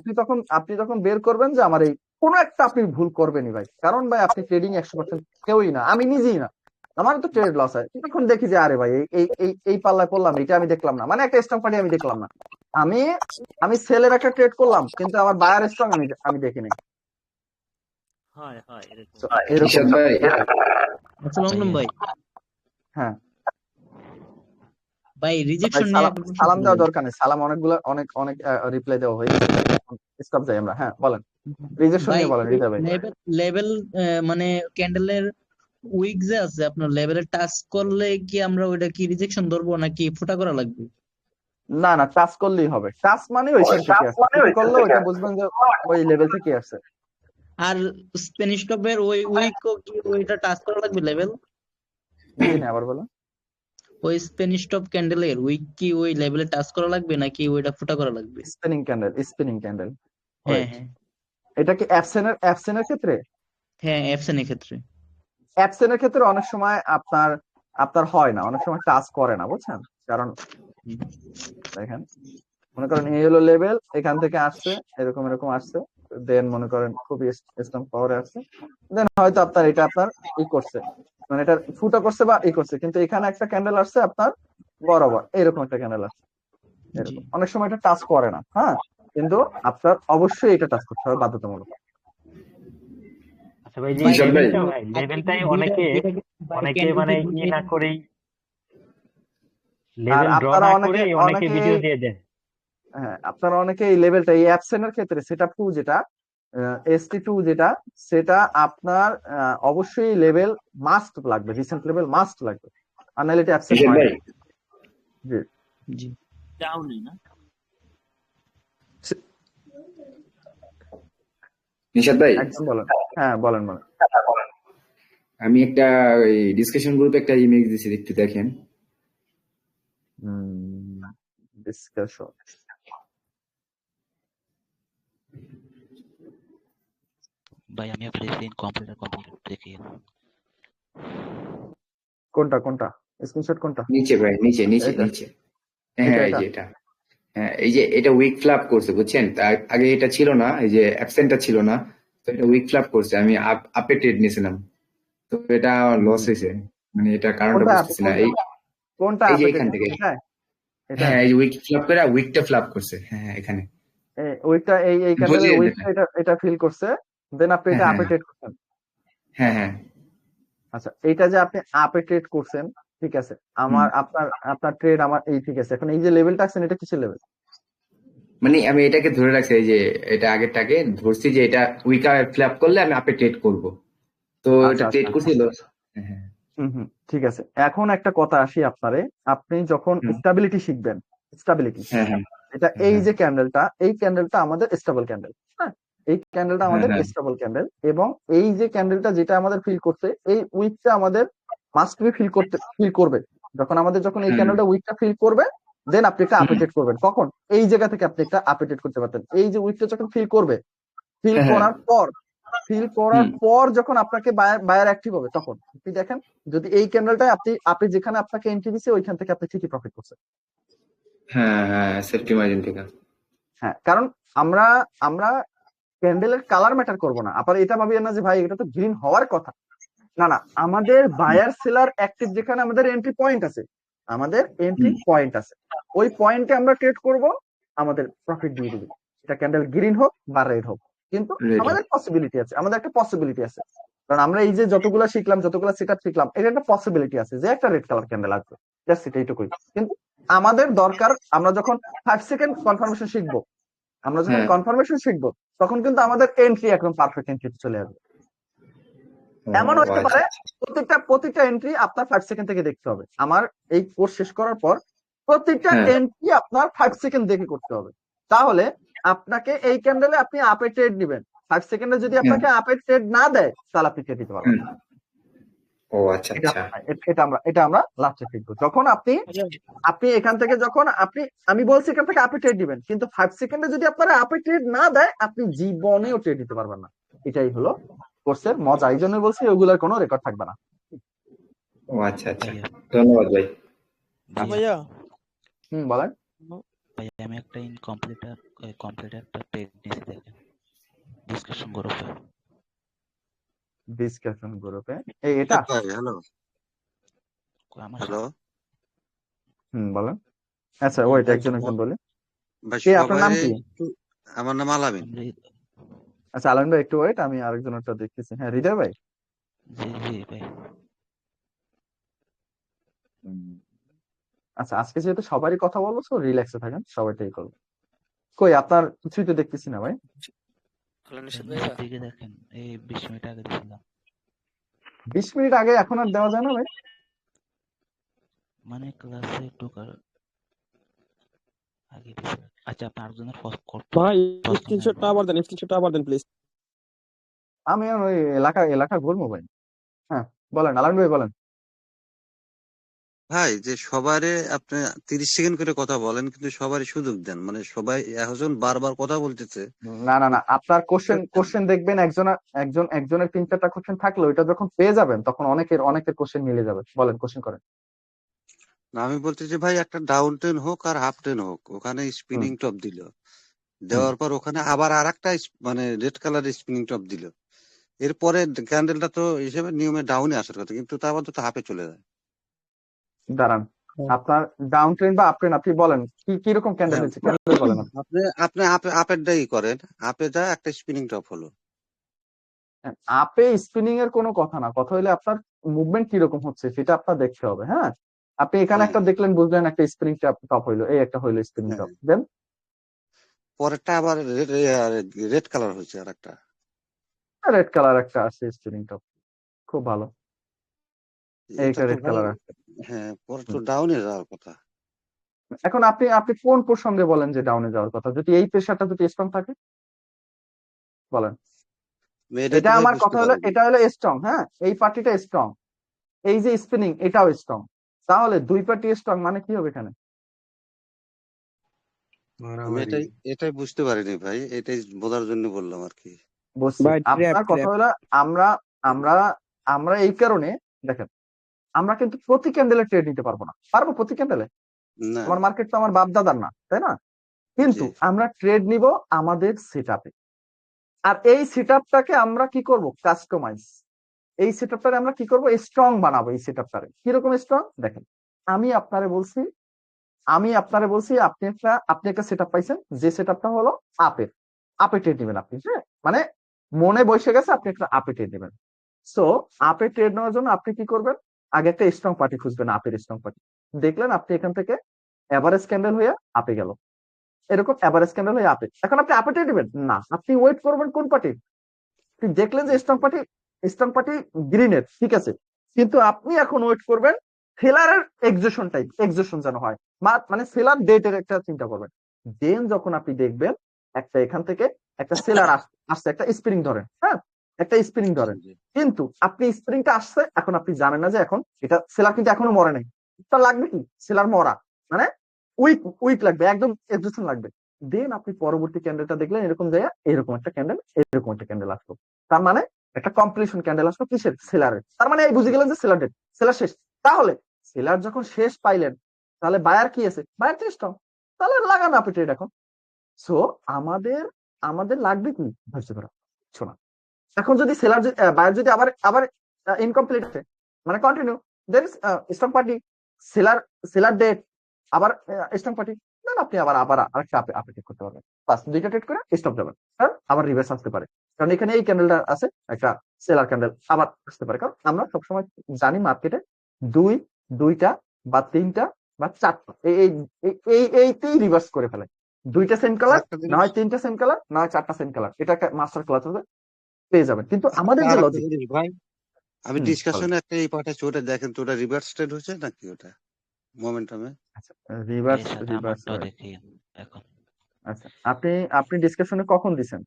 আপনি তখন বের করবেন যে আমার এই কোনো একটা আপনি ভুল করবেনই ভাই, কারণ ভাই আপনি ট্রেডিং 100% কেউই না, আমি নিজেই না, আমার তো ট্রেড লস হয় তখন দেখি যে আরে ভাই এই পাল্লায় পড়লাম, এটা আমি দেখলাম না, মানে একটা স্টক পার্টি আমি দেখলাম না, আমি আমি সেলের একটা ট্রেড করলাম কিন্তু আমার বায়ার স্ট্রং আমি দেখিনি। হয় হয় এরকম। So, এরকম নিশাদ ভাই আসসালামু আলাইকুম ভাই। হ্যাঁ ভাই ভাই রিজেকশন নিয়ে একটা প্রশ্ন সালাম ছিল দেওয়ার ভাই। দরকার নেই, সালাম অনেকগুলো অনেক রিপ্লাই দেওয়া হয়ে গেছে, স্টপ যাই আমরা। হ্যাঁ বলেন, রিজেকশন ভাই নিয়ে বলেন হৃদয় ভাই। লেভেল লেভেল মানে ক্যান্ডেলের উইক যে আছে আপনার লেভেলে টাচ করলে কি আমরা ওইটা কি রিজেকশন ধরবো নাকি ফুটা করা লাগবে? না না টাচ করলেই হবে, টাচ মানে ওইখান থেকে আসছে, ফুটো করলে ওইটা বুঝবেন যে ওই লেভেল থেকে আসছে। আর স্প্যানিশ টপের ওই উইক কি ওইটা টাচ করা লাগবে লেভেল? বুঝি না আবার বলেন। ওই স্প্যানিশ টপ ক্যান্ডেলের উইক কি ওই লেভেলে টাচ করা লাগবে নাকি ওইটা ফুটা করা লাগবে? স্পিনিং ক্যান্ডেল হ্যাঁ ওয়েট, হ্যাঁ এটা কি অ্যাপসেনের ক্ষেত্রে? হ্যাঁ এফসেন এর ক্ষেত্রে। অ্যাপসেনের ক্ষেত্রে অনেক সময় আপনার আপনার হয় না, অনেক সময় টাচ করে না বুঝছেন, কারণ দেখেন মনে করেন এই হলো লেভেল, এখান থেকে আসছে এরকম এরকম আসছে, দেন মনে করেন খুবই স্ট্রং পাওয়ারে আসছে, দেন হয়তো আপনার এটা আপনার করছে, মানে এটা ফুটা করছে বা করছে, কিন্তু এখানে একটা ক্যান্ডেল আসছে আপনার বরাবর এরকম একটা ক্যান্ডেল আসছে জি এরকম, অনেক সময় এটা টাচ করে না। হ্যাঁ কিন্তু আপনার অবশ্যই এটা টাচ করতে হবে বাধ্যতামূলক। আচ্ছা ভাই যে ভাই নিশাদ ভাই লেভেলটা ভাই লেভেলটাই অনেকে অনেকে মানে না করেই আর লেভেল ড্র আপনারা না অনেকে করেই অনেকে অনেকে ভিডিও দিয়ে দেন। হ্যাঁ আপনারা অনেকে এই লেভেলটা এই অ্যাপসেনের ক্ষেত্রে সেটআপ 2 যেটা ST2 যেটা, সেটা আপনার অবশ্যই লেভেল মাস্ট লাগবে, রিসেন্ট লেভেল মাস্ট লাগবে, আর নাহলে এটা অ্যাপসেন্ট নিশাদ হয় ভাই না। জি জি ডাউনে না। নিশাদ ভাই একদম বলেন। হ্যাঁ বলেন বলেন। আমি একটা ডিসকাশন গ্রুপে একটা ইমেজ দিয়েছি, একটু দেখেন। ডিসকাশন भाई আমি ফ্রি কম্পিউটার দেখি কোনটা কোনটা স্ক্রিনশট কোনটা? নিচে ভাই নিচে নিচে এটা নিচে হ্যাঁ এটা এই এটা যে এটা, হ্যাঁ এই যে এটা উইক ফ্ল্যাপ করছে বুঝছেন, তার আগে এটা ছিল না, এই যে অ্যাবসেন্টটা ছিল না, তো এটা উইক ফ্ল্যাপ করছে, আমি আপে ট্রেড নিয়েছিলাম, তো এটা লস হয়েছে, মানে এটা কারণটা কোনটা বুঝতেছি না। এই কোনটা এই যে আপডেট এখান থেকে এটা এটা হ্যাঁ এই উইক ফ্ল্যাপ করে উইকটা ফ্ল্যাপ করছে, হ্যাঁ হ্যাঁ এখানে ওইটা এই ক্যান্ডেলের বুঝিয়ে উইক দেন। এটা ফিল করছে, দেন আপনি হ্যাঁ এটা হ্যাঁ আপডেট করছেন। হ্যাঁ হ্যাঁ আচ্ছা এইটা যে আপনি আপে ট্রেড করছেন, ঠিক আছে, আমার আপনার আপনার ট্রেড আমার এই ঠিক আছে, এখন এই যে লেভেলটা আছেন এটা কিসের লেভেল? মানে আমি এটাকে ধরে রাখছি, এই যে এটা আগেরটাকে ধরছি যে এটা উইকা ফ্ল্যাপ করলে আমি আপে ট্রেড করব, তো আচ্ছা এটা ট্রেড আচ্ছা করছিল। হ্যাঁ ঠিক আছে, এখন একটা কথা আসি আপনারে, আপনি যখন স্টেবিলিটি শিখবেন, স্টেবিলিটি হ্যাঁ হ্যাঁ এটা এই যে ক্যান্ডেলটা, এই ক্যান্ডেলটা আমাদের স্টেবল ক্যান্ডেল, হ্যাঁ এই ক্যান্ডেলটা হ্যাঁ আমাদের হ্যাঁ স্টেবল ক্যান্ডেল, এবং এই যে ক্যান্ডেলটা যেটা আমাদের ফিল করছে, এই উইকটা আমাদের মাস্ট বি ফিল করবে। যখন এই হুম ক্যান্ডেলটা উইকটা ফিল করবে, দেন আপনি একটা হুম, আপডেট করবেন। কখন? এই জায়গা থেকে আপনি একটা আপডেট করতে পারতেন। এই যে উইকটা যখন ফিল করবে, ফিল হ্যাঁ হ্যাঁ করার হুম পর যখন আপনাকে বায়ার অ্যাক্টিভ হবে, তখন আপনি দেখেন, যদি এই ক্যান্ডেলটায় আপনি যেখানে আপনাকে এন্ট্রি দিছে ওইখান থেকে আপনি ঠিকই প্রফিট করছেন। হ্যাঁ হ্যাঁ সেফটি মার্জিন থেকে। হ্যাঁ, কারণ আমরা আমরা ক্যান্ডেলের কালার ম্যাটার করব না। আবার এটা ভাবিয়েন না যে ভাই এটা তো গ্রিন হওয়ার কথা। না না, আমাদের বায়ার সেলার অ্যাক্টিভ যেখানে আমাদের এন্ট্রি পয়েন্ট আছে, ওই পয়েন্টে আমরা ট্রেড করব, আমাদের প্রফিট দিয়ে দিবে। এটা ক্যান্ডেল গ্রিন হোক বা রেড হোক, কিন্তু রেডি। আমাদের একটা পসিবিলিটি আছে। কারণ আমরা এই যে যতগুলা সেটআপ শিখলাম, এটা একটা পসিবিলিটি আছে যে একটা রেড কালার ক্যান্ডেল আসবে, জাস্ট এটাইটুকুই। কিন্তু আমাদের দরকার, আমরা যখন 5 সেকেন্ড কনফার্মেশন শিখবো, তখন কিন্তু আমাদের এন্ট্রি একদম পারফেক্ট এন্ট্রি চলে আসবে। এমন হতে পারে প্রতিটা এন্ট্রি আপনার 5 সেকেন্ড থেকে দেখতে হবে। আমার এই কোর্স শেষ করার পর প্রতিটা এন্ট্রি আপনার 5 সেকেন্ড দেখে করতে হবে। তাহলে আপনাকে এই ক্যান্ডেলে আপনি আপে ট্রেড দিবেন, 5 সেকেন্ডে যদি আপনাকে আপে ট্রেড না দেয়, তাহলে আপনি ট্রেড দিতে পারবেন না। ও আচ্ছা আচ্ছা। এটা আমরা লাস্টে শিখবো। যখন আপনি এখান থেকে আমি বলছি এখান থেকে আপে ট্রেড দিবেন, কিন্তু 5 সেকেন্ডে যদি আপনারা আপে ট্রেড না দেয়, আপনি জীবনেও ট্রেড দিতে পারবেন না। এটাই হলো কোর্সের মজা। এই জন্য বলছি ওগুলোর কোনো রেকর্ড থাকবে না। ও আচ্ছা আচ্ছা, ধন্যবাদ ভাই। ভাইয়া বলেন। ভাই আমি একটা কমপ্লিট একটা পেজ নিয়েছি, দেখেন ডিসকাশন গ্রুপে এটা হ্যালো আমার হ্যালো বলেন। আচ্ছা ওয়েট, একজন বলি। ভাই কে আপনার নাম কি? আমার নাম আলামিন। আচ্ছা আলামিন ভাই একটু ওয়েট, আমি আরেকজনটা দেখতেছি। হ্যাঁ হৃদয় ভাই। জি জি ভাই। আচ্ছা, আজকে যেহেতু সবারই কথা বলবো, সো রিল্যাক্সে থাকেন, সবাইটাই করবো। কই আপনার কিছুই তো দেখতেছি না ভাই। দেখেন এই 20 মিনিট আগে দিছিলাম। 20 মিনিট আগে এখন আর দেওয়া যায় না ভাই? মানে ক্লাসে ঢোকার আগে দিছিলাম। আচ্ছা আপনি আরেকজনের ভাই স্ক্রিনশটটা আবার দেন প্লিজ। আমি ওই এলাকা ঘুরবো ভাই। হ্যাঁ বলেন আলামিন ভাই, বলেন। ভাই যে সবারে আপনি 30 সেকেন্ড করে কথা বলেন, কিন্তু সবারই সুযোগ দেন, মানে সবাই এখন বারবার কথা বলতেছে। না না না, আপনার কোশ্চেন দেখবেন, একজনের 3-4টা কোশ্চেন থাকলে ওইটা যখন পেয়ে যাবেন, তখন অনেকের কোশ্চেন মিলে যাবে। বলেন, কোশ্চেন করেন। না আমি বলতেছি ভাই, একটা ডাউন টেন হোক আর হাফ টেন হোক, ওখানে স্পিনিং টপ দিল, দেওয়ার পর ওখানে আবার আরেকটা মানে রেড কালার স্পিনিং টপ দিল, এরপরে ক্যান্ডেলটা তো হিসেবে নিয়মে ডাউনে আসার কথা, কিন্তু তা আবার তো হাফে চলে যায়। দাঁড়ান, আপনার ডাউন ট্রেন বা আপ ট্রেন আপনি বলেন, কি রকম ক্যান্ডেল হচ্ছে, ক্যান্ডেল বলেন। আপনি আপেরটাই করেন, আপেটা একটা স্পিনিং টপ হলো। আপে স্পিনিং এর কোনো কথা না, কথা হইলে আপনার মুভমেন্ট কিরকম হচ্ছে সেটা আপনার দেখতে হবে। হ্যাঁ, আপনি এখানে একটা দেখলেন, বুঝলেন একটা স্পিনিং টপ হইলো, এই একটা হইলো স্পিনিং টপ, দেন পরেরটা আবার রেড কালার হয়েছে, আর একটা রেড কালার একটা আছে স্পিনিং টপ, খুব ভালো। এইটা রেড কালার আছে। হ্যাঁ, পরে তো ডাউনে যাওয়ার কথা। এখন আপনি কোন প্রসঙ্গে বলেন যে ডাউনে যাওয়ার কথা? যদি এই প্রেসারটা যদি স্ট্রং থাকে, বলেন। এটা আমার কথা হলো, এটা হলো স্ট্রং। হ্যাঁ, এই পার্টিটা স্ট্রং, এই যে স্পিনিং এটাও স্ট্রং, তাহলে দুই পার্টি স্ট্রং মানে কি হবে এখানে? আমি এটাই বুঝতে পারিনি ভাই, এটাই বোঝার জন্য বললাম আর কি। আপনার কথা হলো, আমরা এই কারণে দেখেন, আমরা কিন্তু প্রতি ক্যান্ডেলে ট্রেড নিতে পারবো না। পারবো প্রতি ক্যান্ডেলে? আমার মার্কেট তো আমার বাপ দাদার না, তাই না? কিন্তু আমরা ট্রেড নিব আমাদের সেটআপে, আর এই সেটআপটাকে আমরা কি করব? কাস্টমাইজ। এই সেটআপটারে আমরা কি করব? স্ট্রং বানাবো। এই সেটআপটারে কিরকম স্ট্রং দেখেন, আমি আপনারে বলছি আপনি একটা সেটআপ পাইছেন, যে সেটআপটা হলো আপে ট্রেড নেবেন আপনি। হ্যাঁ, মানে মনে বসে গেছে আপনি একটা আপে ট্রেড নেবেন। সো আপে ট্রেড নেওয়ার জন্য আপনি কি করবেন? আগে একটা স্ট্রং পার্টি খুঁজবেন, আপের স্ট্রং পার্টি। দেখলেন আপনি এখান থেকে এভারেজ ক্যান্ডেল হয়ে আপে গেল, এরকম এভারেজ ক্যান্ডেল হয়ে আপে। এখন আপনি আপে ট্রেড নেবেন না, আপনি ওয়েট করবেন কোন পার্টি? আপনি দেখলেন যে স্ট্রং পার্টি গ্রিনের, ঠিক আছে, কিন্তু আপনি এখন ওয়েট করবেন সেলারের এক্সিশন যেন হয়, মানে সেলার ডেটের একটা চিন্তা করবেন। দেন যখন আপনি দেখবেন একটা এখান থেকে একটা সেলার আসছে, একটা স্প্রিং ধরেন, হ্যাঁ, একটা স্প্রিং ধরেন, কিন্তু আপনি স্প্রিংটা আসছে, এখন আপনি জানেন না যে এখন এটা সেলার কিন্তু এখনো মরে নাই, তার লাগবে কি সেলার মরা, মানে উইক উইক লাগবে, একদম এক্সিস্টেন্স লাগবে। দেন আপনি পরবর্তী ক্যান্ডেলটা দেখলেন এরকম জায়গা, এরকম একটা ক্যান্ডেল, এরকম একটা ক্যান্ডেল আসলো, তার মানে একটা কমপ্লিশন ক্যান্ডেল আসলো কিসের, সেলারের। তার মানে এই বুঝে গেলেন যে সেলার ডেট, সেলার শেষ। তাহলে সেলার যখন শেষ পাইলেন, তাহলে বায়ার কি আছে, বায়ার তো স্ট্রং, তাহলে লাগানো আপনি ট্রেড এখন। সো আমাদের আমাদের লাগবে কি, ধৈর্য ধরা, শোনা। এখন যদি সেলার বায়ার যদি আবার আবার ইনকমপ্লিট আছে, মানে continue, there is strong party, seller seller date, আবার স্ট্রং পার্টি, দেন আপনি আবার আবার আরেকটা আপনি টেক করতে পারবেন, বাস দুইটা ট্রেড করে স্টপ যাবেন, কারণ আবার রিভার্স আসতে পারে, কারণ এখানে এই ক্যান্ডেলটা আছে একটা সেলার ক্যান্ডেল আবার আসতে পারে, কারণ আমরা সবসময় জানি মার্কেটে দুইটা বা তিনটা বা চারটা এইতেই রিভার্স করে ফেলে, দুইটা সেম কালার, একটা না জিনিস, হয় তিনটা সেম কালার, না হয় চারটা সেম কালার, এটা একটা মাস্টার ক্লাস আছে, পেয়ে যাবেন। কিন্তু আমাদের যে আর একটা লজিক, জিনিস ভাই, আমি বলেন, ডিসকাশনে একটা এই পাঠাচ্ছি, ওটা দেখেন তো, ওটা রিভার্স ট্রেড হচ্ছে নাকি ওটা মোমেন্টামে? আচ্ছা ভাই রিভার্স এর সাথে রিভার্স আমারটাও দেখি এখন। আচ্ছা আপনি আপনি ডিসকাশনে কখন দিছেন?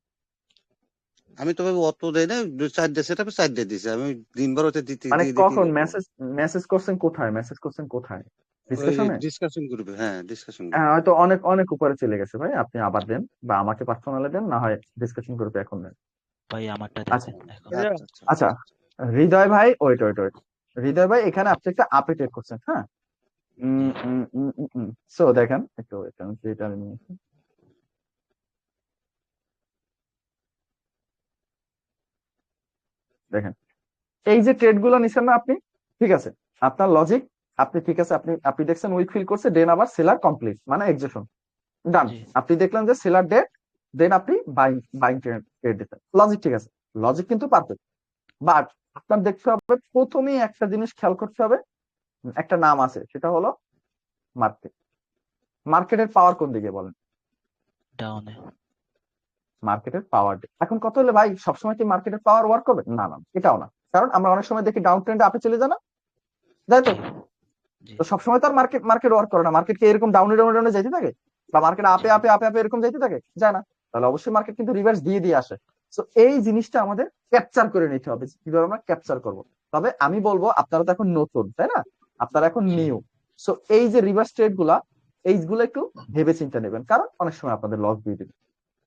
আমি তো ভাই অত দেয় না, 4 ডে সেট আপে 4 ডে দিছে, আমি দিনভর হতে দিতে মানে দিয়ে দেখি কখন মেসেজ মেসেজ করছেন কোথায়, মেসেজ করছেন কোথায়, ওই ডিসকাশনে? ডিসকাশন গ্রুপে, হ্যাঁ ডিসকাশন হ্যাঁ গ্রুপে। হয়তো অনেক অনেক উপরে চলে গেছে ভাই, আপনি আবার দেন বা আমাকে পার্সোনালে দেন, না হয় ডিসকাশন গ্রুপে এখন দেন। ভাই আমারটা আচ্ছা দেখেন এখন। ভাইয়া আচ্ছা আচ্ছা আচ্ছা, হৃদয় ভাই, ওয়েট ওয়েট ওয়েট, হৃদয় ভাই এখানে আপনি একটা আপডেট করছেন, হ্যাঁ। জি সো দেখেন একটু wait, আমি এটা নিয়ে আসি। দেখেন এই যে ট্রেড গুলো নিছেন না আপনি, ঠিক আছে, আপনার লজিক, আপনি ঠিক আছে, আপনি আপনি দেখছেন উইক ফিল করছে, দেন আবার সেলার কমপ্লিট মানে এক্সিকিউশন ডান, জি আপনি দেখলেন যে সেলার ডেট, দেন আপনি বাইং বাইং ট্রেড দিতেন, লজিক ঠিক আছে, লজিক কিন্তু পারফেক্ট, বাট আপনার দেখতে হবে প্রথমেই একটা জিনিস খেয়াল করতে হবে, একটা নাম আছে, সেটা হলো মার্কেট। মার্কেটের পাওয়ার কোন দিকে বলেন, ডাউনে। মার্কেটের পাওয়ার। এখন কত হলে ভাই সবসময় কি মার্কেটের পাওয়ার ওয়ার্ক করবে, না না এটাও না, কারণ আমরা অনেক সময় দেখি ডাউন ট্রেন্ডে আপে চলে যায় না, তাই তো? জি জি তো সবসময় তো আর মার্কেট মার্কেট ওয়ার্ক করে না, মার্কেট কি এরকম ডাউনে ডাউনে ডাউনে যাইতে থাকে, বা মার্কেট জি আপে আপে আপে আপে এরকম যাইতে থাকে, যায় না, তাহলে অবশ্যই মার্কেট কিন্তু রিভার্স দিয়ে দিয়ে আসে। তো এই জিনিসটা আমাদের ক্যাপচার করে নিতে হবে, কিভাবে আমরা ক্যাপচার করব। তবে আমি বলবো আপনারা তো এখন নতুন, তাই না, আপনারা এখন জি নিউ, সো এই যে রিভার্স ট্রেড গুলা, এইগুলো একটু ভেবে চিন্তা নেবেন, কারণ অনেক সময় আপনাদের লস দিয়ে দিবে।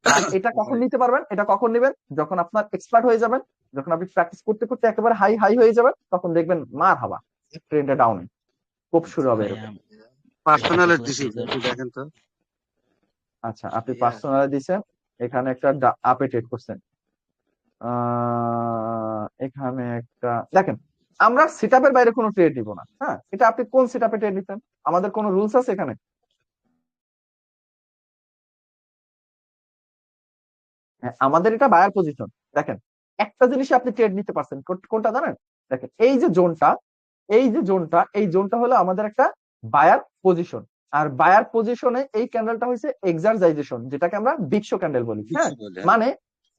আর এটা কখন নিতে পারবেন, এটা কখন নেবেন, যখন আপনার এক্সপার্ট হয়ে যাবেন, যখন আপনি প্র্যাকটিস করতে করতে একেবারে হাই হাই হয়ে যাবেন, তখন দেখবেন মার হাবা ট্রেন্ডে ডাউনে খুব শুরু হবে ভাই এরকম। পার্সোনালে রেগুলার দিছি, ট্রেজার। একটু দেখেন তো। আচ্ছা আপনি পার্সোনাল দিচ্ছেন, এখানে একটা আপে ট্রেড করছেন, এখানে একটা দেখেন, আমরা সেটআপের বাইরে কোনো ট্রেড দিব না, হ্যাঁ, এটা আপনি কোন সেটআপে ট্রেড দিচ্ছেন, আমাদের কোনো রুলস আছে এখানে? হ্যাঁ, আমাদের এটা বায়ার পজিশন। দেখেন একটা জিনিসে আপনি ট্রেড নিতে পারছেন, কোনটা জানেন, দেখেন এই যে জোনটা, এই জোনটা হলো আমাদের একটা বায়ার পজিশন, আর বায়ার পজিশনে এই ক্যান্ডেলটা হয়েছে এক্সারসাইজেশন, যেটাকে আমরা বিগশো ক্যান্ডেল বলি, হ্যাঁ, কিছু বলে, হ্যাঁ। মানে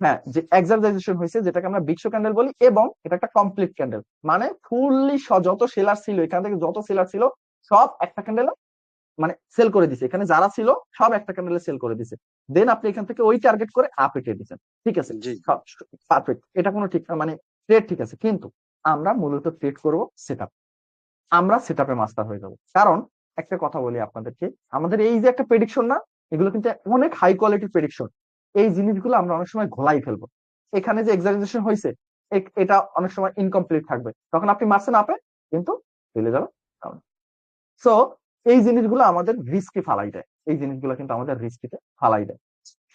হ্যাঁ যে এক্সারসাইজেশন হয়েছে যেটাকে আমরা বিগশো ক্যান্ডেল বলি, এবং এটা একটা কমপ্লিট ক্যান্ডেল, মানে ফুললি যত সেলার ছিল এখান থেকে, যত সেলার ছিল সব একটা ক্যান্ডেল মানে সেল করে দিছে, এখানে যারা ছিল সব একটা ক্যান্ডেলে সেল করে দিছে, দেন আপনি এখান থেকে ওই টার্গেট করে আপ এটে দিচ্ছেন, ঠিক আছে, জি সব পারফেক্ট, এটা কোনো ঠিক মানে ট্রেড ঠিক আছে, কিন্তু আমরা মূলত ট্রেড করব সেটআপ, আমরা সেটআপে মাস্টার হয়ে যাব, কারণ একটা কথা বলি আপনাদেরকে, আমাদের এই যে একটা প্রেডিকশন না, এগুলো কিন্তু অনেক হাই কোয়ালিটির প্রেডিকশন, এই জিনিসগুলো আমরা অনেক সময় ঘোলাই ফেলবো, এখানে যে এক্সাজারেশন হয়েছে এটা অনেক সময় ইনকমপ্লিট থাকবে, তখন আপনি মারছেন আপে কিন্তু ফেলে যাবে ডাউন। সো এই জিনিসগুলো আমাদের রিস্কে ফালাই দেয়, এই জিনিসগুলো কিন্তু আমাদের রিস্কিতে ফালাই দেয়,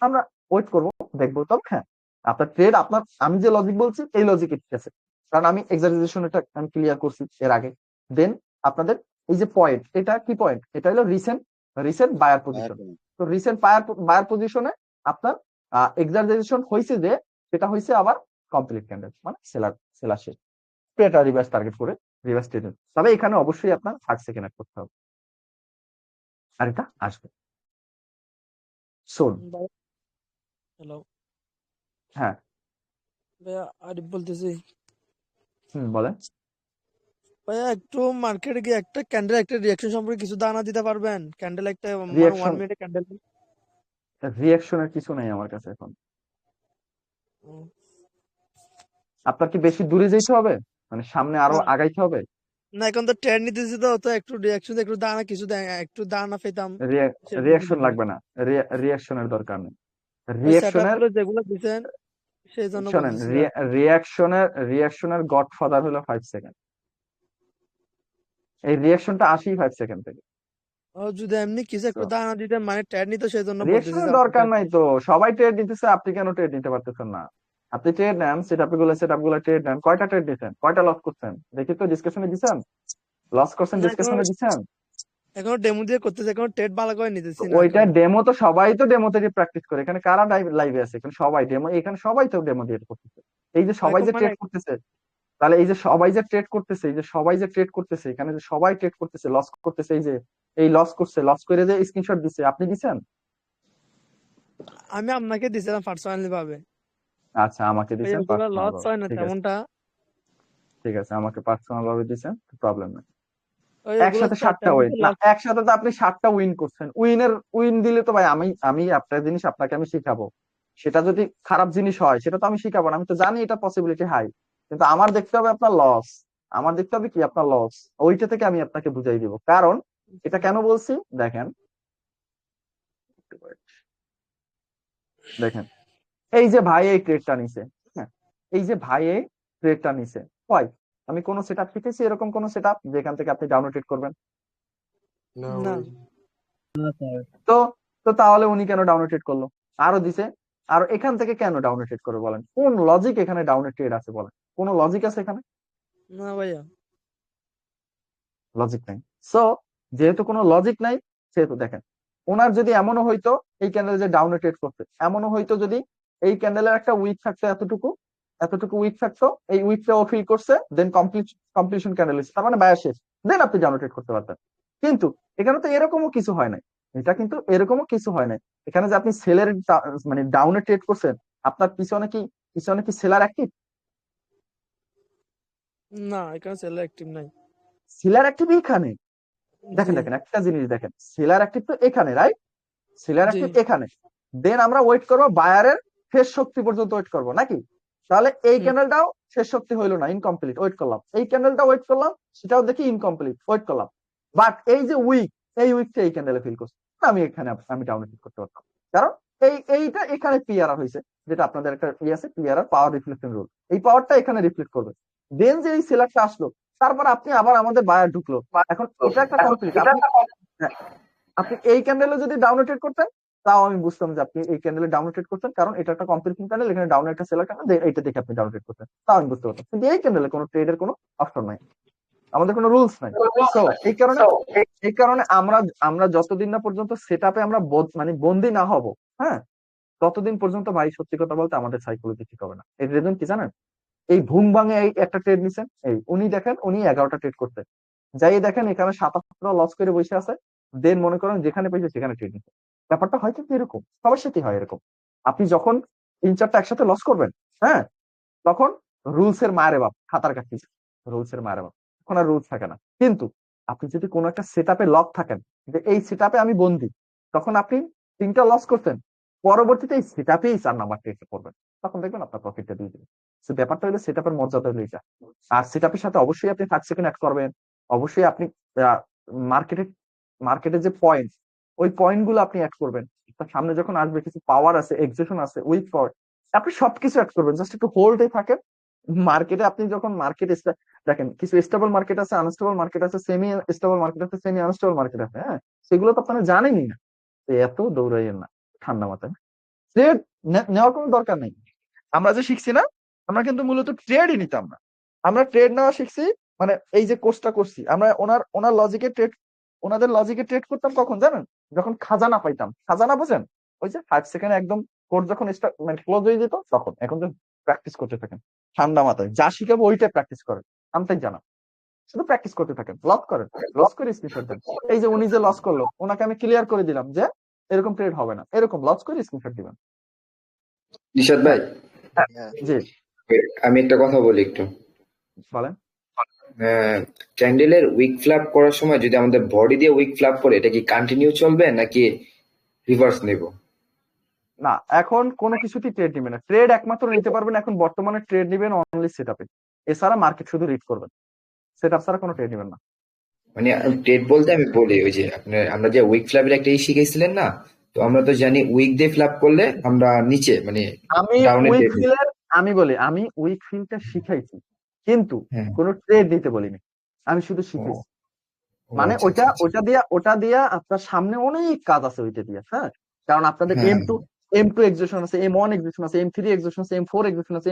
আমরা ওয়েট করবো, দেখবো। তবে হ্যাঁ, আপনার ট্রেড, আপনার আমি যে লজিক বলছি এই লজিক ঠিক আছে, কারণ আমি এক্সারসাইজেশন এটা আমি ক্লিয়ার করছি এর আগে। দেন আপনাদের এই যে পয়েন্ট, এটা কি পয়েন্ট, এটা হলো রিসেন্ট রিসেন্ট বায়ার পজিশন, তো রিসেন্ট বায়ার পজিশনে আপনার এক্সারসাইজেশন হয়েছে যে, সেটা হয়েছে আবার কমপ্লিট ক্যান্ডেল, মানে সেলার সেলার শেষ, এটা রিভার্স টার্গেট করে রিভার্স ট্রেড, তবে এখানে অবশ্যই আপনার 60 সেকেন্ড অ্যাড করতে হবে, আর এটা আসবে শোন। হ্যালো হ্যাঁ, ভাইয়া, আরিফ বলতেছি। বলেন। ভাইয়া একটু মার্কেটে গিয়ে একটা ক্যান্ডেল একটা রিয়াকশন সম্পর্কে কিছু ধারণা দিতে পারবেন? ক্যান্ডেল একটা মানে 1 রিয়াকশন মিনিটের ক্যান্ডেল। রিয়াকশনের কিছু নেই আমার কাছে এখন, উম, আপনার কি বেশি দূরে যেতে হবে, মানে সামনে আরো না আগাইতে হবে? না এখন তো ট্রেড নিতেছি, তো তো একটু রিয়াকশন একটু দানা কিছু একটু দানা পেতাম সেরকম কিছু রিয়াকশন নাই। লাগবে না, রিয়াকশনের দরকার নেই। ওই সেটআপ রিয়াকশনের, গুলো যেগুলো দিছেন সেই জন্য শোনেন, বলতেছি আর কি। রিয়াকশনের গডফাদার হলো 5 সেকেন্ড। এই রিয়াকশনটা আসি 5 সেকেন্ড থেকে। ও যদি এমনি কিছু একটু So, দানা দিতেন মানে ট্রেড নিত সেই জন্য বলতেছি রিয়াকশনের যে দরকার আপনাকে। নাই তো, সবাই ট্রেড নিতেছে, আপনি কেন ট্রেড নিতে পারতেছেন না? আপনি ট্রেড নেন, সেট আপ গুলো ট্রেড নেন। কয়টা ট্রেড দিচ্ছেন, কয়টা লস করছেন দেখি তো, ডিসকাশনে দিচ্ছেন? লস করছেন না এখনো ডিসকাশনে দিচ্ছেন? এখনো ডেমো দিয়ে করতেছি, এখনো ট্রেড ভালো করে তো নিতেছি না ওইটা এখনো। ডেমো তো সবাই তো ডেমো থেকে প্র্যাকটিস করে, এখানে কারা লাইভে আছে? এখানে সবাই ডেমো, এখানে সবাই তো ডেমো দিয়ে করতেছে। এই যে সবাই এখন যে মানে ট্রেড করতেছে, তাহলে এই যে সবাই যে ট্রেড করতেছে, এই যে সবাই যে ট্রেড করতেছে, এখানে যে সবাই ট্রেড করতেছে, লস করতেছে, এই যে এই লস করছে, লস করে যে স্ক্রিনশট দিছে, আপনি দিছেন? আমি আপনাকে দিছিলাম পার্সোনালি ভাবে, আচ্ছা, আমাকে ওই দিছেন ওগুলো পার্সোনাল লস ভাবে, হয় না ঠিক আছে, তেমনটা। ঠিক আছে, আমাকে পার্সোনাল ভাবে দিছেন, প্রবলেম নেই। ওই ওগুলো একসাথে 7টা তেমন উইন তো না, লস। একসাথে তো আপনি 7টা উইন করছেন, উইন দিলে তো ভাই, আমি আপনার জিনিস আপনাকে আমি শিখাবো। সেটা যদি খারাপ জিনিস হয় সেটা তো আমি শিখাবো না, আমি তো জানি এটা পসিবিলিটি হাই, কিন্তু আমার দেখতে হবে আপনার লস, আমার দেখতে হবে কি আপনার লস, ওইটা থেকে আমি আপনাকে বুঝাই দিব। কারণ এটা কেন বলছি দেখেন, দেখেন, এই যে ভাই এই ট্রেডটা নিছে, হ্যাঁ, এই যে ভাই এই ট্রেডটা নিছে, হয় আমি কোন সেটআপ শিখেছি এরকম কোন সেটআপ যেখান থেকে আপনি ডাউনলোড করবেন? না তো তো তাহলে উনি কেন ডাউনলোড করলো? আরো দিছে, আর এখান থেকে কেন ডাউনলোড করবে বলেন? কোন লজিক এখানে ডাউনলোড আছে বলেন? কোন লজিক আছে এখানে? না ভাইয়া। লজিক নাই। সো যেহেতু কোনো লজিক নাই, সেহেতু দেখেন, ওনার যদি এমনও হইতো এই ক্যান্ডেল যে ডাউনলোড করতে, এমনও হইতো যদি এই ক্যান্ডেলের একটা উইক থাকতো, এতটুকু এতটুকু উইক থাকতো, এই উইকটা ও ফিল করছে, দেন কমপ্লিশন ক্যান্ডেল, তার মানে বায়ার শেষ, দেন আপনি ডাউনলোড করতে পারতেন। কিন্তু এখানে তো এরকমও কিছু হয় নাই, এটা কিন্তু এরকমও কিছু হয় নাই। এখানে যে আপনি সেলের মানে ডাউনে ট্রেড করছেন, আপনার পিছনে কি সেলার অ্যাক্টিভ? না এখানে সেল অ্যাক্টিভ নাই। সেলার অ্যাক্টিভ এখানে, দেখেন জি দেখেন একটা জিনিস দেখেন, সেলার অ্যাক্টিভ তো এখানে, রাইট? সেলার জি অ্যাক্টিভ এখানে, দেন আমরা ওয়েট করবো বায়ারের শেষ শক্তি পর্যন্ত ওয়েট করবো নাকি? তাহলে এই হুম, ক্যান্ডেলটাও শেষ শক্তি হইলো না, ইনকমপ্লিট, ওয়েট করলাম। এই ক্যান্ডেলটা ওয়েট করলাম, সেটাও দেখি ইনকমপ্লিট, ওয়েট করলাম। বাট এই যে উইক, এই উইকটা এই ক্যান্ডেলে ফিল করছে, আমি ডাউনলোড করতে পারতাম। কারণ এইটা এখানে পিআরআর হয়েছে, যেটা আপনাদের একটা ইয়ে আছে, পিআরআর, পাওয়ার রিফ্লেকশন রুল, এই পাওয়ারটা এখানে রিফ্লেক্ট করবে। দেন যে এই সেলারটা আসলো, তারপর আপনি আবার আমাদের বায়ার ঢুকলো, এখন এটা একটা কমপ্লিট। হ্যাঁ, আপনি এই ক্যান্ডেলে যদি ডাউনলোড করতেন, তাও আমি বুঝতাম যে আপনি এই ক্যান্ডেলে ডাউনলোড করতেন, কারণ এটা একটা কম্পিটিশন ক্যান্ডেল, এখানে ডাউন একটা সেলার ক্যান্ডেল, এইটা দেখে আপনি ডাউনলোড করতেন, তাও আমি বুঝতে পারতাম। কিন্তু এই ক্যান্ডেলে কোনো ট্রেডের কোনো অপশন নাই, আমাদের কোনো রুলস নাই। সো এই কারণে আমরা আমরা যতদিন না পর্যন্ত সেটআপে আমরা মানে বন্দি না হব, হ্যাঁ, ততদিন পর্যন্ত ভাই সত্যি কথা বলতে আমাদের সাইকোলজি ঠিক হবে না। এর রিজন কি জানেন? এই ঘুম ভাঙে এই একটা ট্রেড নিছেন, এই উনি দেখেন উনি 11টা ট্রেড করতে যাই, দেখেন এখানে 77টা লস করে বসে আছে, দেন মনে করেন যেখানে পেয়েছে সেখানে ট্রেড নিচ্ছে। ব্যাপারটা হয় কিন্তু এরকম, সবার সাথে হয় এরকম। আপনি যখন 3-4টা একসাথে লস করবেন, হ্যাঁ, তখন রুলস এর মায়ের বাপ খাতার কাটতে, রুলস এর মায়ের বাপ, তখন আর রুলস থাকে না। কিন্তু আপনি যদি কোনো একটা সেটআপে লক থাকেন, যে এই সেটআপে আমি বন্দি, তখন আপনি 3টা লস করতেন, পরবর্তীতে এই সেটআপেই 4 নাম্বার ট্রেড করবেন, তখন দেখবেন আপনার প্রফিটটা দিয়ে দেবে। তো ব্যাপারটা হলো সেটআপের মর্যাদা হলো এটা। আর সেটআপের সাথে অবশ্যই আপনি 5 সেকেন্ড অ্যাড করবেন, অবশ্যই আপনি মার্কেটে মার্কেটের যে পয়েন্ট, ওই পয়েন্ট গুলো আপনি অ্যাড করবেন। তার সামনে যখন আসবে কিছু পাওয়ার আছে, এক্সেশন আছে, উইক পাওয়ার, আপনি সবকিছু অ্যাড করবেন, জাস্ট একটু হোল্ডে থাকেন। মার্কেটে আপনি যখন দেখেন, কিছু স্টেবল মার্কেট আছে, আনস্টেবল মার্কেট আছে, সেমি স্টেবল মার্কেট আছে, সেমি আনস্টেবল মার্কেট আছে, হ্যাঁ, সেগুলো তো আপনারা জানেনই না। তো এত দৌড়াইয়েন না, ঠান্ডা মাথায় ট্রেড নেওয়ার কোনো দরকার নেই। আমরা যে শিখছি না, আমরা কিন্তু মূলত ট্রেডই নিতাম না, আমরা ট্রেড নেওয়া শিখছি, মানে এই যে কোর্সটা করছি আমরা, ওনার লজিকে ট্রেড, ওনাদের লজিকে ট্রেড করতাম কখন জানেন? যখন খাজানা পাইতাম, খাজানা বুঝেন, ওই যে 5 সেকেন্ড একদম কোর্স যখন মানে ক্লোজ হয়ে যেত তখন। এখন তো প্র্যাকটিস করতে থাকেন ঠান্ডা মাথায়, যা শিখাবো ওইটাই প্র্যাকটিস করেন, আমতাই জানা, শুধু প্র্যাকটিস করতে থাকেন, লস করেন, লস করে স্ক্রিনশট দেন। এই যে উনি যে লস করলো, ওনাকে আমি ক্লিয়ার করে দিলাম যে এরকম ট্রেড হবে না, এরকম লস করে স্ক্রিনশট দিবেন। নিশাদ ভাই, জি আমি একটা কথা বলি একটু। বলেন। ক্যান্ডেলের উইক ফ্ল্যাপ করার সময় যদি আমাদের বডি দিয়ে উইক ফ্ল্যাপ করে, এটা কি কন্টিনিউ চলবে নাকি রিভার্স নেব? না, এখন কোনো কিছুতেই ট্রেড নিবেন না। ট্রেড একমাত্র নিতে পারবেন এখন বর্তমানে, ট্রেড নিবেন অনলি সেটআপে। এছাড়া মার্কেট শুধু রিড করবেন, সেটআপ ছাড়া কোনো ট্রেড নিবেন না। মানে ট্রেড বলতে আমি বলি ওই যে আপনার আমরা যে উইক ফ্ল্যাপের একটা শিখাইছিলেন না, তো আমরা তো জানি উইক দিয়ে ফ্ল্যাপ করলে আমরা নিচে মানে আমি ডাউনে উইক ট্রেড নিই। ফিলের আমি উইক ফিলটা শিখাইছি, কিন্তু হ্যাঁ। কোনো ট্রেড নিতে বলিনি, আমি শুধু শিখাইছি। ও মানে আচ্ছা আচ্ছা আচ্ছা। ওটা দিয়া আপনার সামনে অনেক কাজ আছে ওইটা দিয়া, হ্যাঁ। কারণ আপনাদের হ্যাঁ M2 এক্সিকিউশন আছে, M1 এক্সিকিউশন আছে, M3 এক্সিকিউশন আছে, M4 এক্সিকিউশন আছে,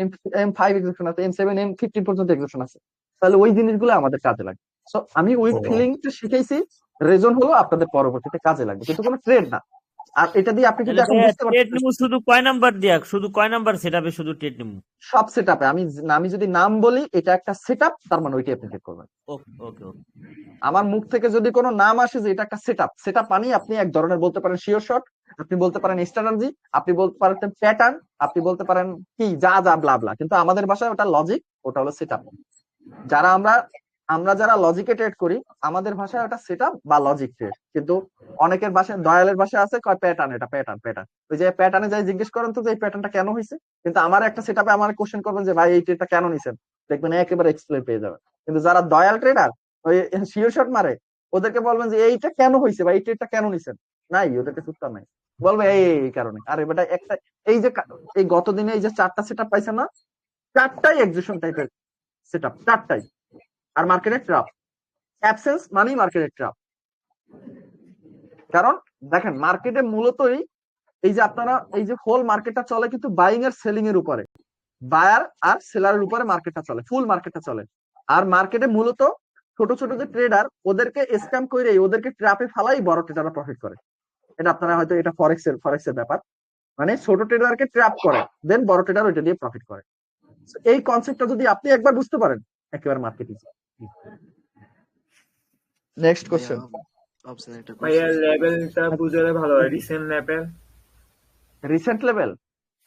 M5 এক্সিকিউশন আছে, M7 M15 পর্যন্ত এক্সিকিউশন আছে। তাহলে ওই জিনিসগুলো আমাদের কাজে লাগে। সো আমি উইক ও ফিলিংটা শিখাইছি, রেজন হলো আপনাদের পরবর্তীতে কাজে লাগবে, কিন্তু কোনো ট্রেড না। আর এটা দিয়ে আপনি কিন্তু তাহলে এখন ভাইয়া বুঝতে ট্রেড পারছেন নিবো শুধু কয় নাম্বার দিয়া, শুধু কয় নাম্বার সেটআপে শুধু ট্রেড নিবো? সব সেটআপে। আমি যদি নাম বলি এটা একটা সেটআপ, তার মানে ওইটাই আপনি ট্রেড করবেন। ওকে ওকে ওকে। আমার মুখ থেকে যদি কোনো নাম আসে যে এটা একটা সেটআপ মানে আপনি এক ধরনের বলতে পারেন শিওর শট, আপনি বলতে পারেন স্ট্র্যাটেজি, আপনি বলতে পারেন প্যাটার্ন, আপনি বলতে পারেন কি যা যা ব্লা ব্লা, কিন্তু আমাদের ভাষায় ওটা লজিক, ওটা হলো সেটআপ। যারা আমরা যারা লজিকে ট্রেড করি, আমাদের ভাষায় ওটা সেটআপ বা লজিক ট্রেড। কিন্তু অনেকের ভাষায়, দয়ালের ভাষায় আছে কয় প্যাটার্ন, এটা প্যাটার্ন। ওই যে প্যাটার্নে যাই জিজ্ঞেস করেন তো যে এই প্যাটার্নটা কেন হয়েছে, কিন্তু আমার একটা সেটআপে আমার কোশ্চেন করবেন যে ভাই এই ট্রেডটা কেন নিছেন, দেখবেন একেবারে এক্সপ্লেন পেয়ে যাবেন। কিন্তু যারা দয়াল ট্রেডার ওই শিওর শট মারে, ওদেরকে বলবেন যে এইটা কেন হয়েছে বা এই ট্রেডটা কেন নিছেন, নাই, ওদেরকে উত্তর নাই। বলবে এই কারণে। আরে বেটা একটা, এই যে এই গত দিনে এই যে 4টা সেটআপ পাইছেন না, 4টাই এক্সিকিউশন টাইপের সেটআপ, 4টাই। আর মার্কেটের ট্রাপ, অ্যাবসেন্স মানেই মার্কেটের ট্রাপ। কারণ দেখেন মার্কেটে মূলতই এই যে আপনারা এই যে হোল মার্কেটটা চলে কিন্তু বাইং আর সেলিং এর উপরে, বায়ার আর সেলারের উপরে মার্কেটটা চলে, ফুল মার্কেটটা চলে। আর মার্কেটে মূলত ছোট ছোট যে ট্রেডার, ওদেরকে স্ক্যাম করে ওদেরকে ট্র্যাপে ফালাই বড় ট্রেডাররা প্রফিট করে। এটা আপনারা হয়তো, এটা ফরেক্সের ব্যাপার, মানে ছোট ট্রেডারকে ট্র্যাপ করে, দেন বড় ট্রেডার ওইটা দিয়ে প্রফিট করে। So, এই কনসেপ্টটা যদি আপনি একবার বুঝতে পারেন, একেবারে মার্কেট ইজি। Next question. ভাইয়া লেভেলটা বুঝলে ভালো হয়, রিসেন্ট লেভেল। রিসেন্ট লেভেল,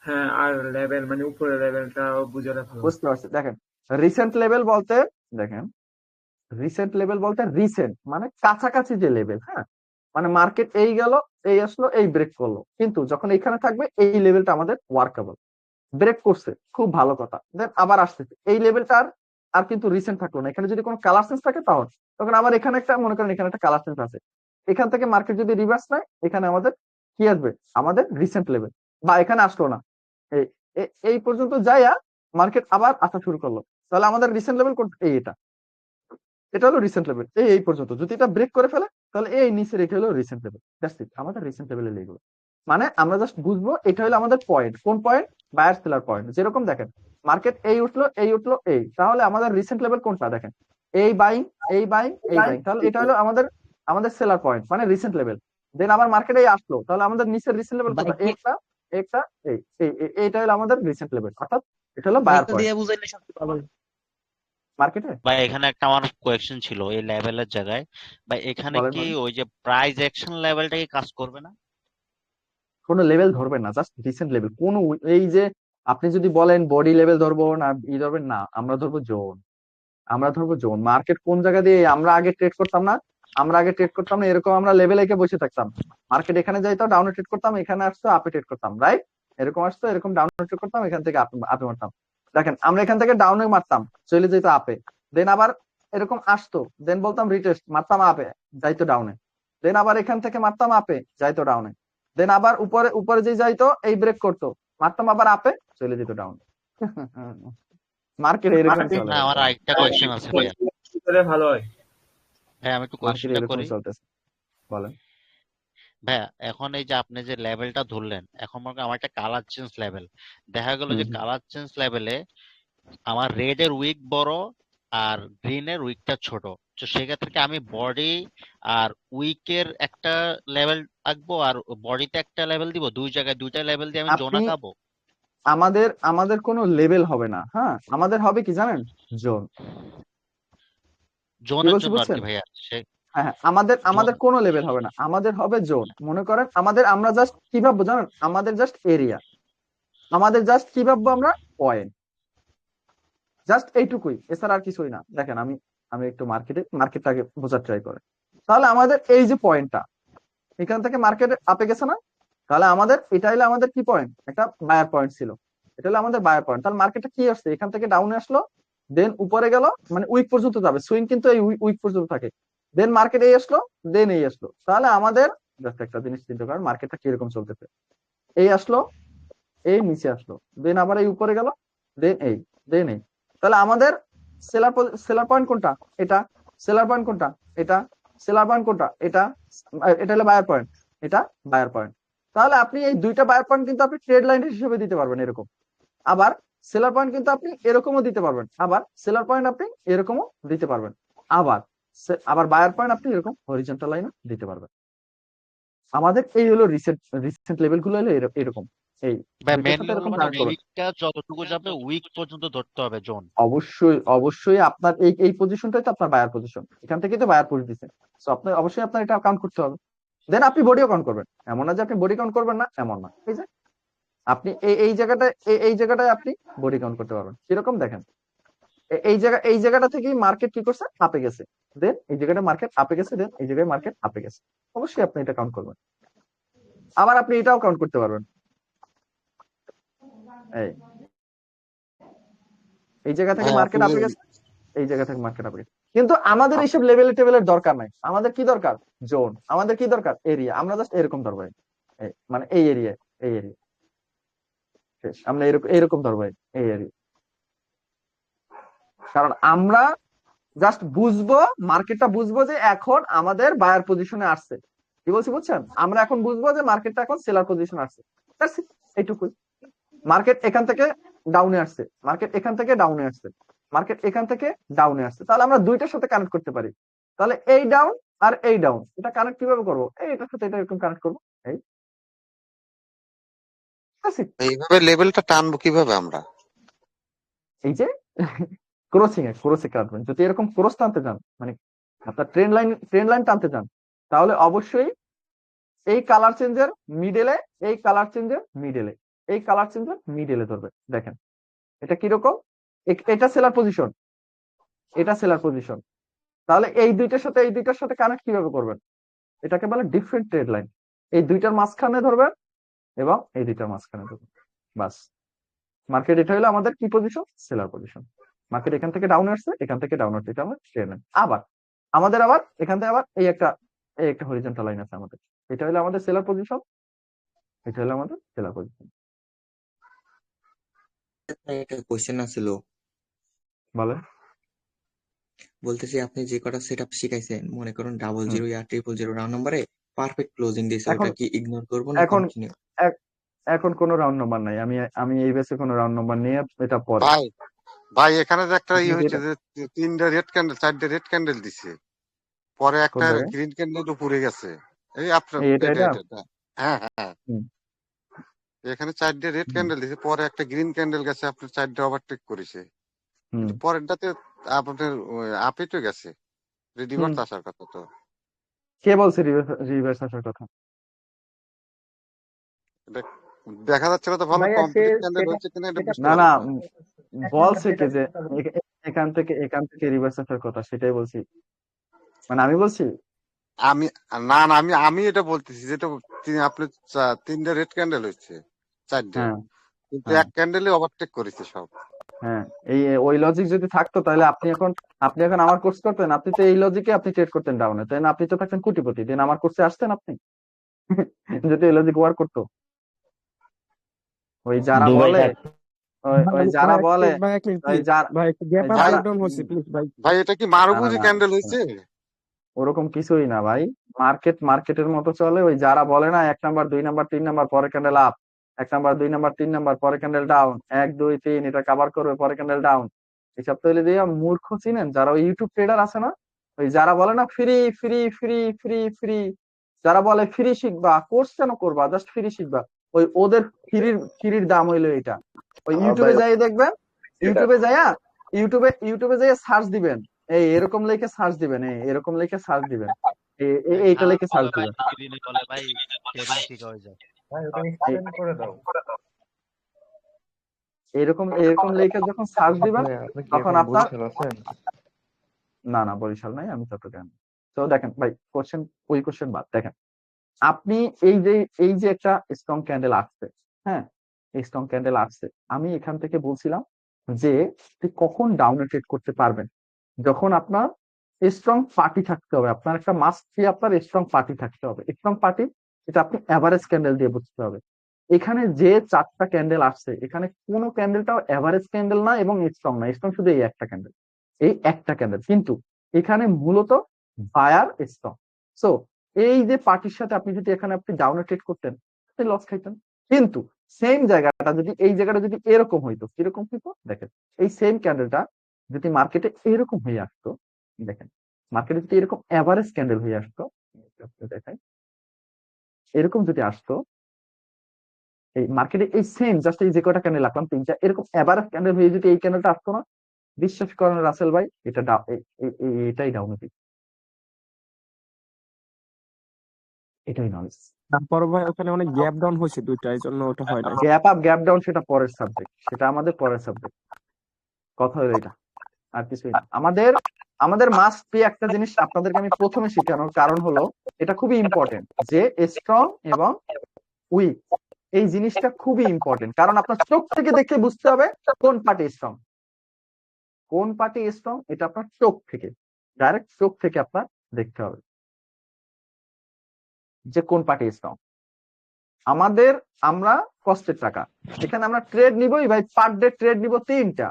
হ্যাঁ, আর লেভেল মানে উপরের লেভেলটা বুঝলে ভালো হয়। বুঝতে পারছি। দেখেন রিসেন্ট লেভেল বলতে, দেখেন রিসেন্ট লেভেল বলতে রিসেন্ট মানে কাছাকাছি যে লেভেল, হ্যাঁ। মানে মার্কেট এই গেল, এই আসলো, এই ব্রেক করলো, কিন্তু যখন এখানে থাকবে এই লেভেলটা আমাদের ওয়ার্কেবল। ব্রেক করছে, খুব ভালো কথা, দেন আবার আসতেছে এই লেভেলটা আর কিন্তু রিসেন্ট থাকলো না। এখানে যদি কোনো কালার চেঞ্জ থাকে তাহলে তখন আবার এখানে একটা, মনে করেন এখানে একটা কালার চেঞ্জ আছে, এখান থেকে মার্কেট যদি রিভার্স নেয়, এখানে আমাদের কি আসবে, আমাদের রিসেন্ট লেভেল। বা এখানে আসলো না, এই এই পর্যন্ত যাইয়া মার্কেট আবার আসা শুরু করলো, তাহলে আমাদের রিসেন্ট লেভেল এটা হলো রিসেন্ট লেভেল। এই পর্যন্ত যদি এটা ব্রেক করে ফেলে, তাহলে এই নিচে রেখে হলো রিসেন্ট লেভেল। দ্যাটস ইট, আমাদের রিসেন্ট লেভেলে এগুলো। মানে আমরা জাস্ট বুঝবো এটা হলো আমাদের পয়েন্ট। কোন পয়েন্ট? Buyer seller point. যেরকম দেখেন মার্কেট এই উঠলো, এই, তাহলে আমাদের রিসেন্ট লেভেল কোনটা দেখেন, এই বাইং, এই বাইং, এই বাইং, তাহলে এটা হলো আমাদের সেলার পয়েন্ট মানে রিসেন্ট লেভেল। দেন আবার মার্কেট এই আসলো, তাহলে আমাদের নিচের রিসেন্ট লেভেল কোনটা, একটা এইটা হলো আমাদের রিসেন্ট লেভেল, অর্থাৎ এটা হলো বায়ার পয়েন্ট দিয়ে বুঝাইলে সবচেয়ে ভালো হয়। মার্কেটে। ভাই এখানে একটা আমার কোয়েশ্চেন ছিল এই লেভেলের জায়গায়, ভাই এখানে বলেন কি বলেন। ওই যে প্রাইস অ্যাকশন লেভেলটা কি কাজ করবে না? কোনো লেভেল ধরবেন না, জাস্ট রিসেন্ট লেভেল। কোন এই যে আপনি যদি বলেন বডি লেভেল ধরবো না ধরবেন না, আমরা ধরবো জোন। মার্কেট কোন জায়গা দিয়ে আমরা আগে ট্রেড করতাম না, এরকম আমরা লেভেল একে বসে থাকতাম। মার্কেট এখানে যাইতো, ডাউনে ট্রেড করতাম, এখানে আসতো, আপে ট্রেড করতাম, রাইট? এরকম আসতো, এরকম ডাউনে ট্রেড করতাম, এখান থেকে আপে মারতাম। দেখেন আমরা এখান থেকে ডাউনে মারতাম, চলে যেত আপে, দেন আবার এরকম আসতো, দেন বলতাম রিটেস্ট, মারতাম আপে, যাইতো ডাউনে, দেন আবার এখান থেকে মারতাম আপে, যাইতো ডাউনে, দেন আবার উপরে যে যাইতো এই ব্রেক করতো, মারতাম আবার আপে, চলে যেত ডাউনে। মার্কেট এরকম চলে, না আমার আরেকটা কোয়েশ্চেন আছে ভাইয়া। ভালো হয় হ্যাঁ আমি একটু মার্কেট কোয়েশ্চেনটা এরকম করি চলতেছে, বলেন। ভাইয়া। এখন এই যে আপনি যে লেভেলটা ধরলেন, এখন মনে করেন আমার একটা কালার চেঞ্জ লেভেল দেখা গেল, যে কালার চেঞ্জ লেভেলে আমার রেড এর উইক বড় আর গ্রিন এর উইকটা ছোট, তো সেক্ষেত্রে কি আমি বডি আর উইকের একটা লেভেল আঁকবো আর বডিতে একটা লেভেল দিব, দুই জায়গায় দুইটা লেভেল দিয়ে আমি জোন আপনি আঁকাবো? আমাদের কোনো লেভেল হবে না, হ্যাঁ, আমাদের হবে কি জানেন, জোন। কি জোনের বলছি জন্য আর বুঝছেন? কি ভাইয়া হ্যাঁ, আমাদের কোনো লেভেল হবে না, আমাদের হবে জোন। মনে করেন আমরা জাস্ট কি ভাববো জানেন, আমাদের জাস্ট এরিয়া, আমাদের জাস্ট কি ভাববো আমরা, পয়েন্ট, জাস্ট এইটুকুই, এছাড়া আর কিছুই না। দেখেন আমি একটু মার্কেটটাকে বোঝার ট্রাই করে, তাহলে আমাদের এই যে পয়েন্টটা, এখান থেকে মার্কেট আপে গেছে না, তাহলে আমাদের এটা হলো আমাদের কি পয়েন্ট, একটা বায়ার পয়েন্ট ছিল, এটা হলো আমাদের বায়ার পয়েন্ট। তাহলে মার্কেটটা কি আসছে, এখান থেকে ডাউনে আসলো, দেন উপরে গেল, মানে উইক পর্যন্ত যাবে, সুইং কিন্তু এই উইক পর্যন্ত থাকে, দেন মার্কেট এই আসলো, দেন এই আসলো। তাহলে আমাদের জাস্ট একটা জিনিস চিন্তা করেন, মার্কেটটা কিরকম চলতেছে, এই আসলো, এই নিচে আসলো, দেন আবার এই উপরে গেল, দেন এই, দেন এই। তাহলে আমাদের সেলার পয়েন্ট কোনটা, এটা সেলার পয়েন্ট কোনটা, এটা সেলার পয়েন্ট কোনটা, এটা এটা হলো বায়ার পয়েন্ট, এটা বায়ার পয়েন্ট। তাহলে আপনি এই দুইটা বায়ার পয়েন্ট কিন্তু আপনি ট্রেড লাইন হিসেবে দিতে পারবেন এরকম, আবার সেলার পয়েন্ট কিন্তু আপনি এরকমও দিতে পারবেন, আবার সেলার পয়েন্ট আপনি এরকমও দিতে পারবেন, আবার আবার বায়ার পয়েন্ট আপনি এরকম হরিজন্টাল লাইনও দিতে পারবেন। আমাদের এই হলো রিসেন্ট লেভেল গুলো হলো এরকম, এই ভাই দুইটার মেনলি সাথে হলো এরকম মানে কানেক্ট করবেন। উইকটা যতটুকু যাবে উইক পর্যন্ত ধরতে হবে জোন। অবশ্যই অবশ্যই আপনার এই পজিশনটাই তো আপনার বায়ার পজিশন, এখান থেকে তো বায়ার পুশ দিচ্ছে, সো আপনার অবশ্যই আপনার এটা কাউন্ট করতে হবে। দেন আপনি বডিও কাউন্ট করবেন, এমন না যে আপনি বডি কাউন্ট করবেন না, এমন না। এই যে আপনি এই জায়গাটায় এই জায়গাটায় আপনি বডি কাউন্ট করতে পারবেন। কিরকম দেখেন, এই জায়গাটা থেকেই মার্কেট কি করছে, আপে গেছে, দেন এই জায়গাটা মার্কেট আপে গেছে, দেন এই জায়গায় মার্কেট আপে গেছে, অবশ্যই আপনি এটা কাউন্ট করবেন। আবার আপনি এটাও কাউন্ট করতে পারবেন, এই জায়গা থেকে ভাই মার্কেট আপনি আপে গেছে, এই জায়গা থেকে মার্কেট আপে গেছে। কিন্তু আমাদের এইসব লেভেল টেবিলের দরকার নাই, আমাদের কি দরকার, জোন, আমাদের কি দরকার, এরিয়া। আমরা জাস্ট এরকম ধরবো, মানে এই এরিয়া, এই এরিয়া শেষ, আমরা এরকম ধরবো, এই এরিয়া। কারণ আমরা জাস্ট বুঝবো, মার্কেটটা বুঝবো যে এখন আমাদের বায়ার পজিশনে আসছে, কি বলছি বুঝছেন, আমরা এখন বুঝবো যে মার্কেটটা এখন সেলার পজিশনে আসছে, এইটুকুই। মার্কেট এখান থেকে ডাউনে আসছে, মার্কেট এখান থেকে ডাউনে আসছে, মার্কেট এখান থেকে ডাউনে আসছে, তাহলে আমরা দুইটার সাথে কানেক্ট করতে পারি। তাহলে এই ডাউন আর এই ডাউন, এটা কানেক্ট কিভাবে করবো, এটার সাথে এটা এরকম কানেক্ট করবো, এই এইভাবে লেভেলটা টানবো কিভাবে আমরা? এই যে ক্রসে কাটবেন। যদি এরকম ক্রস টানতে চান, মানে আপনার ট্রেন লাইন টানতে চান, তাহলে অবশ্যই এই কালার চেঞ্জের মিডলে, এই কালার চেঞ্জের মিডলে, এই কালার চেঞ্জের মিডলে ধরবে। দেখেন এটা কিরকম, এটা সেলার পজিশন, এটা সেলার পজিশন। তাহলে এই দুইটার সাথে কানেক্ট কিভাবে করবেন, এটাকে বলে ডিফারেন্ট ট্রেড লাইন। এই দুইটার মাঝখানে ধরবেন এবং এই দুইটার মাঝখানে ধরবেন, বাস। মার্কেট এটা হলো আমাদের কি পজিশন, সেলার পজিশন। মার্কেট এখান থেকে ডাউন আসছে, এখান থেকে ডাউন আসছে, এটা আমাদের ট্রেড লাইন। আবার আমাদের আবার এখান থেকে আবার এই একটা হরিজন্টাল লাইন আছে আমাদের, এটা হলো আমাদের সেলার পজিশন, এটা হলো আমাদের সেলার পজিশন। একটা কোশ্চেন আছিল, বলে বলতেছি আপনি যে কটা সেটআপ শিখাইছেন, মনে করুন 00 या 000 রাউন্ড নম্বরে পারফেক্ট ক্লোজিং দিয়েছে, এখন ওটা কি ইগনোর করব না এখন কন্টিনিউ? এখন কোনো রাউন্ড নাম্বার নাই, আমি এই বেসে কোনো রাউন্ড নাম্বার নিয়ে এটা পরে। ভাই ভাই এখানে যে একটা আপনি হয়েছে যেটা যে তিনটা রেড ক্যান্ডেল, চারটে রেড ক্যান্ডেল দিছে, পরে কোন একটা জায়গায়, গ্রিন ক্যান্ডেল উপরে গেছে। এই আপনার এটা এটা এটা এটা এটা। হ্যাঁ হ্যাঁ, হুম, এখানে চারটে রেড হুম, ক্যান্ডেল দিছে, পরে একটা গ্রিন ক্যান্ডেল গেছে, আপনার চারটে ওভারটেক করেছে, হুম, কিন্তু পরেরটাতে আপনার আপে তো গেছে, হুম। রিভার্স আসার কথা তো। কে বলছে রিভার্স আসার কথা? এটা দেখা যাচ্ছে না তো ভালো ভাইয়া কমপ্লিট ক্যান্ডেল হচ্ছে কিনা এটা বুঝতে না না, পারলাম না। বলছে কে যে এখান থেকে রিভার্স আসার কথা, সেটাই বলছি, মানে আমি বলছি। আমি না না, আমি এটা বলতেছি যেটা আপনি তিনটা রেড ক্যান্ডেল হচ্ছে, চারটে, হ্যাঁ কিন্তু হ্যাঁ এক ক্যান্ডেলে ওভারটেক করেছে সব। হ্যাঁ, ওই লজিক যদি থাকতো তাহলে আপনি এখন আমার কোর্স করতেন, আপনি তো এই লজিকে আপনি ট্রেড করতেন ডাউনে, তাই না? আপনি তো থাকতেন কোটিপতি, দেন আমার কোর্সে আসতেন আপনি। যদি এই লজিক ওয়ার্ক করতো, ওই যারা দুবাই বলে, থাক ওই যারা বলে, ভাই এক ওই মিনিট যারা ভাই, একটু গ্যাপ ওই আপ ভাই যারা ব্রেকডাউন হচ্ছে প্লিজ ভাই। ভাই এটা কি না না মারুবুজি না, ক্যান্ডেল হয়েছে? ওরকম কিছুই না ভাই। মার্কেটের মতো চলে। ওই যারা বলে না 1 নাম্বার 2 নাম্বার 3 নাম্বার পরে candle up, 1 number 2 number 3 number পরে ক্যান্ডেল ডাউন, 1 2 3 এটা কভার করবে পরে ক্যান্ডেল ডাউন, এসব তৈরি দিয়ে মূর্খ চিনেন যারা ওই ইউটিউব ট্রেডার আছে না, ওই যারা বলে না free free free free free, যারা বলে ফ্রি শিখবা, কোর্স কেন করবা, জাস্ট ফ্রি শিখবা, ওদের ফ্রির দাম হইলো এটা। ওই ইউটিউবে যাই দেখবেন, ইউটিউবে যাইয়া ইউটিউবে যাইয়া সার্চ দিবেন, এরকম লিখে সার্চ দিবেন, এরকম লিখে সার্চ দিবেন, ভাই এইটা খারাপ লিখে সার্চ বলে ভাই, দিবেন, দিনে বলে ভাই ট্রেডিং ঠিক হয়ে যায়। ভাই ওটা এই- এক্সপ্লেন করে দাও। এরকম লিখে যখন সার্চ দিবেন, আপনি কি তখন এখন আপনার, বরিশাল আছেন? না না বরিশাল নাই, আমি চট্টগ্রাম। তো দেখেন ভাই, ওই কোশ্চেন বাদ, দেখেন আপনি এই যে একটা স্ট্রং ক্যান্ডেল আসছে, হ্যাঁ, এই স্ট্রং ক্যান্ডেল আসছে, আমি এখান থেকে বলছিলাম যে আপনি কখন ডাউনে ট্রেড করতে পারবেন, যখন আপনার স্ট্রং পার্টি থাকতে হবে, আপনার একটা মাস্ট বি, আপনার স্ট্রং পার্টি থাকতে হবে। স্ট্রং পার্টি এটা আপনি এভারেজ ক্যান্ডেল দিয়ে বুঝতে হবে। এখানে যে 4টা ক্যান্ডেল আসছে, এখানে কোনো ক্যান্ডেলটাও এভারেজ ক্যান্ডেল না এবং স্ট্রং না, স্ট্রং শুধু এই একটা ক্যান্ডেল, এই একটা ক্যান্ডেল, কিন্তু এখানে মূলত বায়ার স্ট্রং। সো এই যে পার্টির সাথে আপনি যদি এখানে আপনি ডাউনে ট্রেড করতেন, আপনি লস খাইতেন। কিন্তু সেম জায়গাটা যদি, এই জায়গাটা যদি এরকম হইতো, কিরকম হইতো দেখেন, এই সেম ক্যান্ডেলটা যদি মার্কেটে এরকম হয়ে আসতো, দেখেন মার্কেটে যদি এরকম এভারেজ ক্যান্ডেল হয়ে আসতো, দেখেন এরকম যদি আসতো, এই মার্কেটে এই সেম জাস্ট এই যে কটা ক্যান্ডেল রাখলাম 3টা, এরকম এভারেজ ক্যান্ডেল হয়ে যদি এই ক্যান্ডেলটা আসতো না, বিশ্বাস করেন রাসেল ভাই, এটা এটাই ডাউন হতো, এটাই নলেজ। তারপর ভাই ওখানে অনেক গ্যাপ ডাউন হয়েছে দুইটা, এই জন্য ওটা হয় নাই। গ্যাপ আপ গ্যাপ ডাউন সেটা পরের সাবজেক্ট, সেটা আমাদের পরের সাবজেক্ট, কথা হলো এটা, আর কিছুই না। আমাদের মাস্ট বি একটা জিনিস আপনাদেরকে আমি প্রথমে শেখানোর কারণ হলো, এটা খুবই ইম্পর্টেন্ট যে স্ট্রং এবং উইক, এই জিনিসটা খুবই ইম্পর্টেন্ট, কারণ আপনার চোখ থেকে দেখে বুঝতে হবে কোন পার্টি স্ট্রং, কোন পার্টি স্ট্রং, এটা আপনার চোখ থেকে, ডাইরেক্ট চোখ থেকে আপনার দেখতে হবে যে কোন পার্টি স্ট্রং। আমরা কষ্টের টাকা, এখানে আমরা ট্রেড নিবই ভাই, পার ডে ট্রেড নিব 3টা,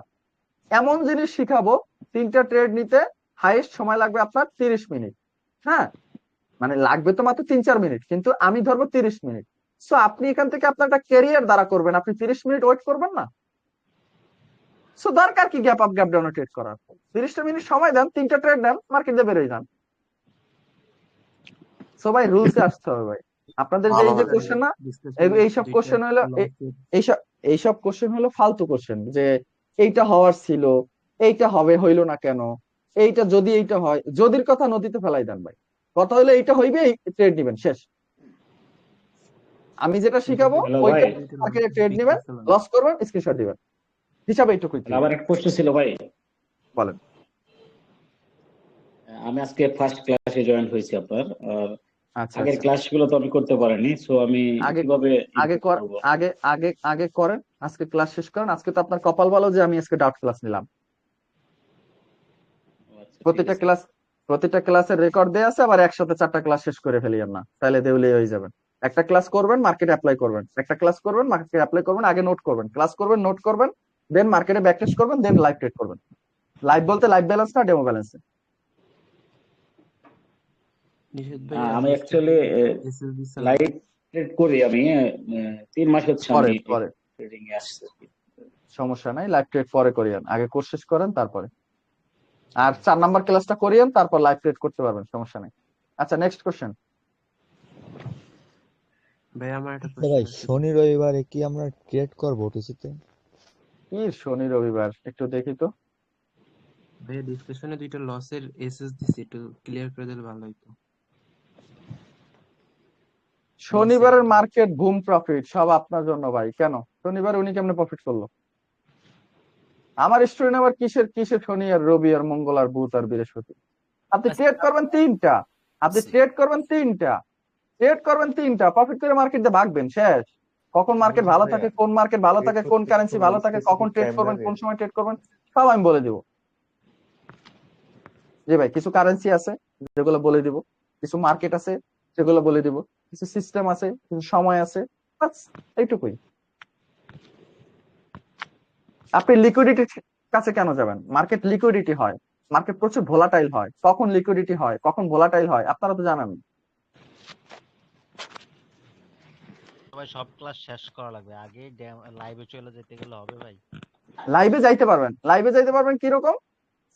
এমন জিনিস শিখাবো 3টা ট্রেড নিতে হাইয়েস্ট সময় লাগবে আপনার 30 মিনিট, হ্যাঁ, মানে লাগবে তো মাত্র 3-4 মিনিট, কিন্তু আমি ধরবো 30 মিনিট। সো আপনি এখান থেকে আপনার একটা ক্যারিয়ার দ্বারা করবেন, আপনি 30 মিনিট ওয়েট করবেন না। সো দরকার কি gap up gap down trade করার, 30টা মিনিট সময় দেন, 3টা ট্রেড দেন, মার্কেটে বেরোয় যান। সো ভাই রুলসে আসতে হবে ভাই, আপনাদের যে এই যে কোশ্চেন না, এইসব কোশ্চেন হলো, এইসব কোশ্চেন হলো ফালতু কোশ্চেন, যে এইটা হওয়ার ছিল, এইটা হবে, হইলো না কেন, এইটা যদি এইটা হয়, যদির কথা নদীতে ফেলাই দেন ভাই, কথা হলো এইটা হইবে, ট্রেড নিবেন, শেষ। আমি যেটা শিখাবো ওইটা মার্কেটে ট্রেড নিবেন, লস করবেন, স্ক্রিনশট দিবেন, হিসাবে এইটুকুই। আবার একটা প্রশ্ন ছিল ভাই, বলেন। আমি আজকে ফার্স্ট ক্লাসে জয়েন হয়েছি আপনার, আর আচ্ছা আগের আচ্ছা, ক্লাসগুলো তো আমি করতে পারিনি, সো আমি কিভাবে আগে করেন, আজকে ক্লাস শেষ করেন। আজকে তো আপনার কপাল ভালো যে আমি আজকে ডাউট ক্লাস নিলাম, প্রতিটা ক্লাসের রেকর্ড দেয়া আছে, আবার একসাথে 4টা ক্লাস শেষ করে ফেলি না, তাহলে দেউলিয়া হয়ে যাবেন। একটা ক্লাস করবেন, মার্কেটে অ্যাপ্লাই করবেন, একটা ক্লাস করবেন, মার্কেটে অ্যাপ্লাই করবেন, আগে নোট করবেন, ক্লাস করবেন, নোট করবেন, দেন মার্কেটে ব্যাক টেস্ট করবেন, দেন লাইভ ট্রেড করবেন। লাইভ বলতে লাইভ ব্যালেন্স না, ডেমো ব্যালেন্স। আমি অ্যাকচুয়ালি লাইভ ট্রেড করি, আমি 3 মাস হচ্ছে আমি ট্রেডিং এ আসছি। সমস্যা নাই, লাইভ ট্রেড পরে করিয়েন, আগে কোর্স শেষ করেন তারপরে, আর 4 নাম্বার ক্লাসটা করিয়েন, তারপর লাইভ ট্রেড করতে পারবেন, সমস্যা নেই। আচ্ছা, নেক্সট কোশ্চেন। ভাই আমার একটা ভাই শনি রবিবারে কি আমরা ট্রেড করব ওটিসিতে? কি শনি রবিবার, একটু দেখি তো ভাই, ডিসকাশনে দুইটা লসের এসএস দিছি, একটু ক্লিয়ার করে দিলে ভালো হতো। শনিবারের মার্কেট বুম প্রফিট সব আপনার জন্য ভাই। কেন শনিবার উনি কেমনে প্রফিট করলো? আমার স্টুডেন্ট আবার কিসের শনি আর রবি আর মঙ্গল আর বুধ আর বৃহস্পতি? আপনি ট্রেড করবেন 3টা, আপনি ট্রেড করবেন 3টা, প্রফিট করে মার্কেটে ভাগবেন, শেষ। কখন মার্কেট ভালো থাকে, কোন মার্কেট ভালো থাকে, কোন কারেন্সি ভালো থাকে, কখন ট্রেড করবেন, কোন সময় ট্রেড করবেন, সব আমি বলে দিব। জি ভাই, কিছু কারেন্সি আছে যেগুলো বলে দিব, কিছু মার্কেট আছে সেগুলো বলে দিব, কিছু সিস্টেম আছে, কিছু সময় আছে, এইটুকুই। আপনি লিকুইডিটির কাছে কেন যাবেন? মার্কেট লিকুইডিটি হয়, মার্কেট প্রচুর ভোলাটাইল হয়, কখন লিকুইডিটি হয়, কখন ভোলাটাইল হয় আপনারা তো জানেন। ভাই সব ক্লাস শেষ করা লাগবে, আগে লাইভে চলে যেতে গেলে হবে ভাই? লাইভে যাইতে পারবেন কিরকম?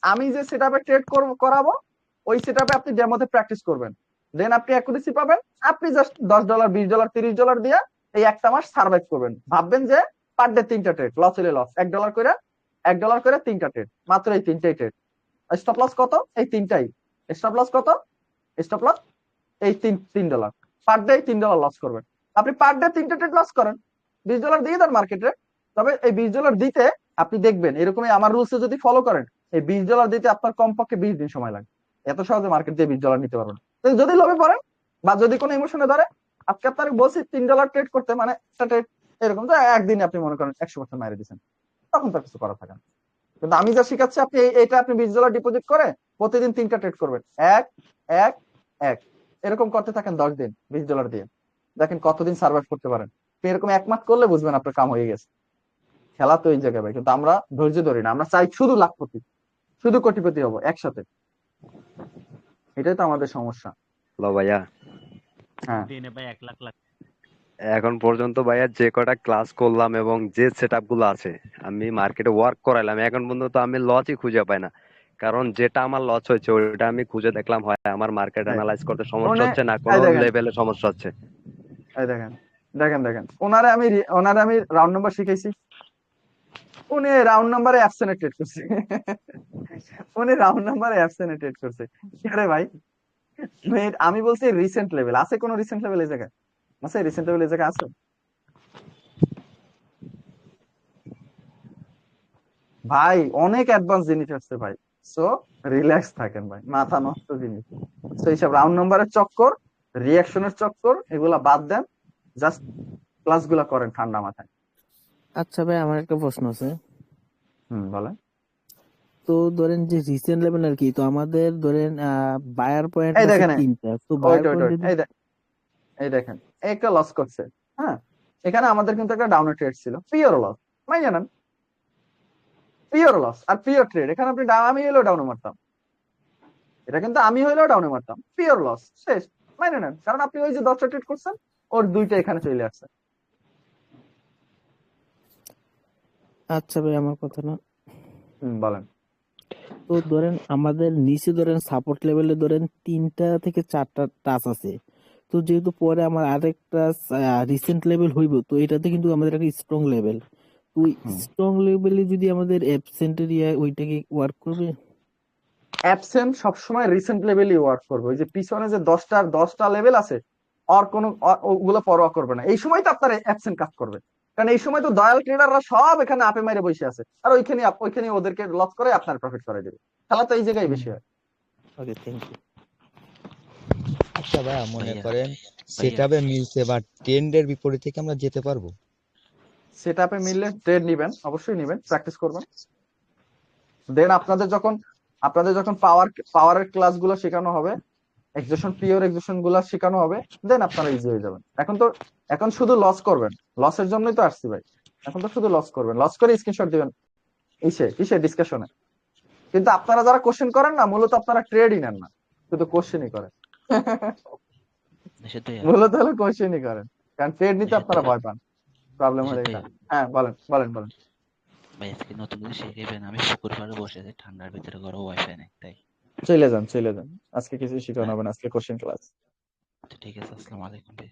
আমি যে সেটআপে ট্রেড করাবো, ওই সেটআপে আপনি ডেমোতে প্র্যাকটিস করবেন, দেন আপনি অ্যাকুরেসি পাবেন। আপনি জাস্ট $10, $20, $30 দিয়ে এই একটা মাস সার্ভাইভ করবেন। ভাববেন যে পার ডে 3টা ট্রেড, লস হলে লস, $1 করে 3টা ট্রেড, মাত্র এই 3টাই ট্রেড। স্টপ লস কত? এই 3টাই। স্টপ লস কত? স্টপ লস এই $3 পার ডে, $3 লস করবেন। আপনি পার ডে 3টা ট্রেড লস করেন, $20 দিয়ে দেন মার্কেটে। তবে এই $20 দিতে আপনি দেখবেন, এরকমই আমার রুলসে যদি ফলো করেন, এই $20 দিতে আপনার কমপক্ষে 20 দিন সময় লাগে। এত সহজে মার্কেট দিয়ে $20 নিতে পারবেন। যদি লোভে পড়েন বা যদি কোনো ইমোশনে ধরে, আজকে আপনাকে বলছি $3 ট্রেড করতে, মানে একটা ট্রেড এরকম যে একদিনে আপনি মনে করেন 100% মাইরে দিচ্ছেন, তখন তার কিছু করার থাকে না। কিন্তু আমি যা শিখাচ্ছি আপনি এটা আপনি $20 ডিপোজিট করে প্রতিদিন 3টা ট্রেড করবেন, 1 1 1 এরকম করতে থাকেন 10 দিন $20 দিয়ে, দেখেন কতদিন সার্ভাইভ করতে পারেন। আপনি এরকম 1 মাস করলে বুঝবেন আপনার কাম হয়ে গেছে। খেলা তো এই জায়গায় ভাই, কিন্তু আমরা ধৈর্য ধরি না, আমরা চাই শুধু লাখপতি, শুধু কোটিপতি হবো একসাথে, এটাই তো আমাদের সমস্যা। হ্যালো ভাইয়া, হ্যাঁ দিনে ভাই 1 লাখ লাখ এখন পর্যন্ত ভাইয়া যে কটা ক্লাস করলাম এবং যে সেটআপ গুলো আছে আমি মার্কেটে ওয়ার্ক করাইলাম, এখন পর্যন্ত আমি লসই খুঁজে পাই না। কারণ যেটা আমার লস হয়েছে ওইটা আমি খুঁজে দেখলাম, হয় আমার মার্কেট অ্যানালাইজ করতে সমস্যা হচ্ছে, না কোনো দেখেন লেভেলে সমস্যা হচ্ছে। এই দেখেন দেখেন দেখেন ওনারে আমি রাউন্ড নাম্বার শিখাইছি, উনি রাউন্ড নাম্বারে অ্যাবসেন্ট ট্রেড করছে। উনি রাউন্ড নাম্বারে অ্যাবসেন্ট ট্রেড করছে। আরে ভাই আমি বলছি রিসেন্ট লেভেল আছে, কোন রিসেন্ট লেভেল এই জায়গায় আছে? রিসেন্ট লেভেল এই জায়গায় আছে? ভাই অনেক অ্যাডভান্স জিনিস আসছে ভাই, সো রিল্যাক্স থাকেন ভাই, মাথা নষ্ট জিনিস। তো এইসব রাউন্ড নাম্বারের চক্কর, রিয়াকশনের চক্কর এগুলা বাদ দেন, জাস্ট ক্লাস গুলা করেন ঠান্ডা মাথায়। আচ্ছা ভাই, আমার একটা প্রশ্ন আছে। বলেন। তো ধরেন যে রিসেন্ট লেভেল আর কি, তো আমাদের ধরেন বায়ার পয়েন্ট এই আছে দেখেন 3টা, তো বায়ার পয়েন্ট যদি এই দেখেন একটা লস করছে, হ্যাঁ এখানে আমাদের কিন্তু একটা ডাউন ট্রেড ছিল, পিওর লস, মানে জানেন পিওর লস আর পিওর ট্রেড। এখানে আপনি আমি হইলেও ডাউনে মারতাম, এটা কিন্তু আমি হইলেও ডাউনে মারতাম, পিওর লস শেষ, মানে নেন। কারণ আপনি ওই যে 10টা ট্রেড করছেন, ওর 2টা এখানে চলে আসছে। আচ্ছা ভাই, আমার কথা না, বলেন। তো ধরেন আমাদের নিচে ধরেন সাপোর্ট লেভেলে ধরেন 3টা থেকে 4টা টাচ আছে, তো যেহেতু পরে আমার আরেকটা রিসেন্ট লেভেল হইব, তো এটাতে কিন্তু আমাদের একটা স্ট্রং লেভেল, তো ওই স্ট্রং লেভেলে যদি আমাদের অ্যাবসেন্ট এরিয়া ওইটাকে ওয়ার্ক করবে। অ্যাবসেন্ট সবসময় রিসেন্ট লেভেলই ওয়ার্ক করবে, ওই যে পিছনে যে 10টা লেভেল আছে আর কোন ওগুলো পরোয়া করবে না, এই সময় তো আপনার অ্যাবসেন্ট কাজ করবে। কারণ এই সময় তো দয়াল ট্রেডাররা সব এখানে আপে মাইরে বসে আছে, আর ওইখানে ওদেরকে লস করে আপনার প্রফিট করে দেবে। খেলা তো এই জায়গায় বেশি হয়। ওকে, থ্যাংক ইউ। আচ্ছা ভাইয়া, মনে করেন সেটআপে মিলছে বা ট্রেন্ডের বিপরীতে কি আমরা যেতে পারবো? সেটআপে মিললে ট্রেড নিবেন, অবশ্যই নিবেন, প্র্যাকটিস করবেন। দেন আপনাদের যখন পাওয়ারের ক্লাস গুলো শেখানো হবে, পিওর এক্সেশন গুলা শেখানো হবে, দেন আপনারা ইজি হয়ে যাবেন। এখন শুধু লস করবেন, লসের জন্যই তো আসছি ভাই। এখন তো শুধু লস করবেন, লস করে স্ক্রিনশট দিবেন কিসে ডিসকাশনে। কিন্তু আপনারা যারা কোশ্চেন করেন না, মূলত আপনারা ট্রেডই নেন না, শুধু কোশ্চেনই করেন। মূলত হলো কোশ্চেনই করেন, কারণ ট্রেড নিতে আপনারা ভয় পান। প্রবলেম হলো এটা। হ্যাঁ বলেন বলেন বলেন। ভাই আজকে নতুন কিছু শিখাইবেন? আমি পুকুর পাড়ে বসে আছি, ঠান্ডার ভিতরে, ঘরে ওয়াইফাই নেই, তাই। চলে যান, আজকে কিছু শেখানো হবে না, আজকে কোশ্চেন ক্লাস। ঠিক আছে, আসসালামু আলাইকুম ভাই।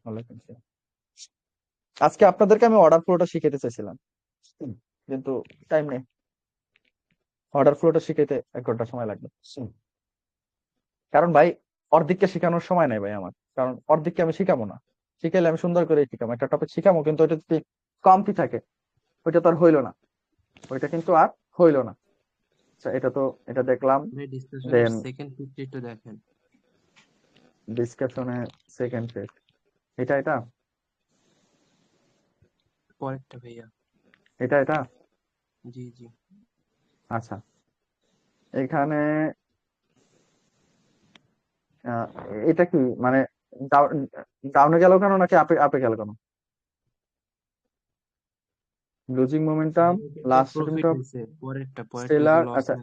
ওয়ালাইকুম আসসালাম। আজকে আপনাদেরকে আমি অর্ডার ফ্লোটা শিখাতে চাইছিলাম, কিন্তু টাইম নেই। অর্ডার ফ্লোটা শিখাইতে 1 ঘন্টা সময় লাগবে, কারণ ভাই অর্ধেককে শেখানোর সময় নাই ভাই আমার। কারণ অর্ধেককে আমি শিখাবো না, শিখাইলে আমি সুন্দর করে শিখাবো, একটা টপিক শিখাবো, কিন্তু ওইটা যদি কমতি থাকে ওইটা তো আর হইলো না, ওইটা কিন্তু আর হইলো না। আচ্ছা, এটা দেখলাম। দেন সেকেন্ড ফিফটি একটু দেখেন, ডিসকাশনে সেকেন্ড পেজ, এটা পরেরটা ভাইয়া। এটা জি জি। আচ্ছা, এখানে এটা কি মানে ডাউনে গেল কেন নাকি আপে গেল কেন? Losing momentum, last second of seller. আচ্ছা,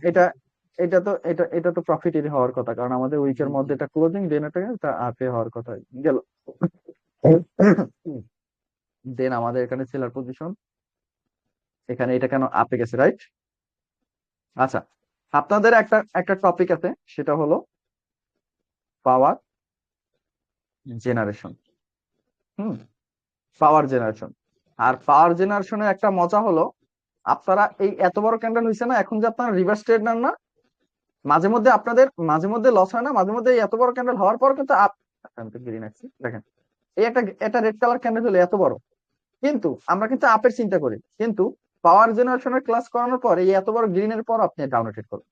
এটা তো প্রফিটেরই হওয়ার কথা, কারণ আমাদের উইকের মধ্যে এটা ক্লোজিং, দেন এটা আপে হওয়ার কথা গেল। দেন আমাদের এখানে সেলার পজিশন, এখানে এটা কেন আপে গেছে, রাইট? আচ্ছা, আপনাদের একটা টপিক আছে, সেটা হলো পাওয়ার জেনারেশন। পাওয়ার জেনারেশন। আর পাওয়ার জেনারেশনের একটা মজা হলো, আপনারা এই এত বড় ক্যান্ডেল হয়েছে না, এখন যে আপনারা রিভার্স ট্রেড নেন না, মাঝে মধ্যে লস হয় না, মাঝে মধ্যে এত বড় ক্যান্ডেল হওয়ার পর কিন্তু গ্রিন আছে, দেখেন এই একটা রেড কালার ক্যান্ডেল হলো এত বড়, কিন্তু আমরা কিন্তু আপের চিন্তা করি, কিন্তু পাওয়ার জেনারেশনের ক্লাস করানোর পর এই এত বড় গ্রিনের পর আপনি ডাউন ট্রেড করবেন।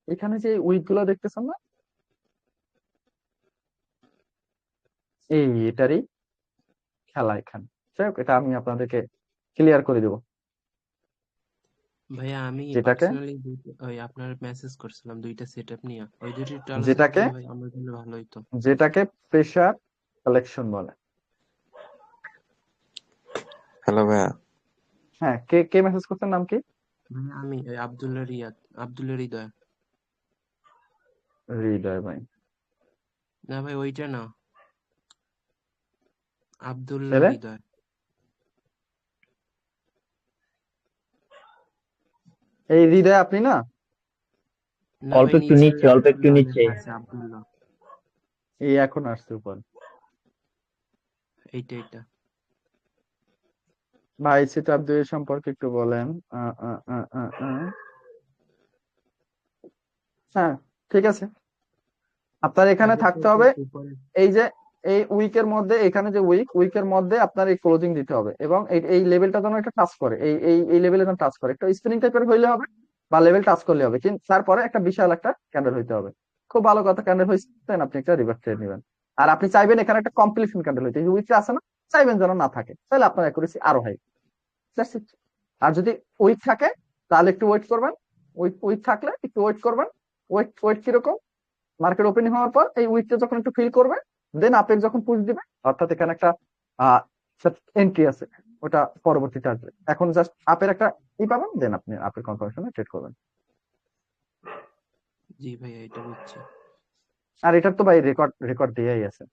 এখানে যে উইক গুলো দেখতেছেন না, এটারই খেলা এখানে। যাই হোক, এটা আমি আপনাদেরকে ক্লিয়ার করে দেবো। ভাইয়া আমি যেটাকে পার্সোনালি ওই আপনার মেসেজ করছিলাম দুইটা সেটআপ নিয়ে, ওই দুটো একটু আলোচনা যেটাকে করলে ভাই আমার জন্য ভালো হইতো। যেটাকে প্রেসার কালেকশন বলে। হ্যালো ভাইয়া। হ্যাঁ, কে কে মেসেজ করছেন, নাম কি? ভাইয়া আমি ওই আব্দুল্লাহ হৃদয়। হৃদয় ভাই। না ভাই ওইটা না, আব্দুল্লাহ তাহলে হৃদয়। এই হৃদয় আপনি না? না অল্প ভাই একটু নিচে নিচে, অল্প একটু নামে নিচে। লেখা আছে আব্দুল্লাহ। এই এখন আসছে উপর। এইটা ভাই সেটআপ 2 এর সম্পর্কে একটু বলেন। হ্যাঁ, ঠিক আছে। আপনার এখানে আগে তো থাকতে হবে উপরে এই যে এই উইকের মধ্যে, এখানে যে উইকের মধ্যে আপনার এই ক্লোজিং দিতে হবে, এবং এই লেভেলটা যেন একটা টাচ করে, এই লেভেলে যেন টাচ করে, একটা স্পিনিং টাইপের হইলে হবে বা লেভেল টাচ করলে হবে, কিন্তু তারপরে একটা বিশাল একটা ক্যান্ডেল হইতে হবে। খুব ভালো কথা, ক্যান্ডেল হইছেন, আপনি একটা রিভার্স ট্রেড নেবেন। আর আপনি চাইবেন এখানে একটা কমপ্লিশন ক্যান্ডেল হইতে, এই উইকটা আছে না, চাইবেন যেন না থাকে, তাহলে আপনার অ্যাকুরেসি আরো হাই। আর যদি উইক থাকে তাহলে একটু ওয়েট করবেন, উইক থাকলে একটু ওয়েট করবেন। ওয়েট কিরকম? মার্কেট ওপেনিং হওয়ার পর এই উইকটা যখন একটু ফিল করবে, দেন আপের যখন পুশ দিবে, অর্থাৎ এখানে একটা এন্ট্রি আছে, ওটা পরবর্তীতে আসবে। এখন জাস্ট আপের একটা পাবেন, দেন আপনি আপের কনফার্মেশনে ট্রেড করবেন। জি ভাইয়া এটা বুঝছি। আর এটার তো ভাই রেকর্ড দিয়েই আছে।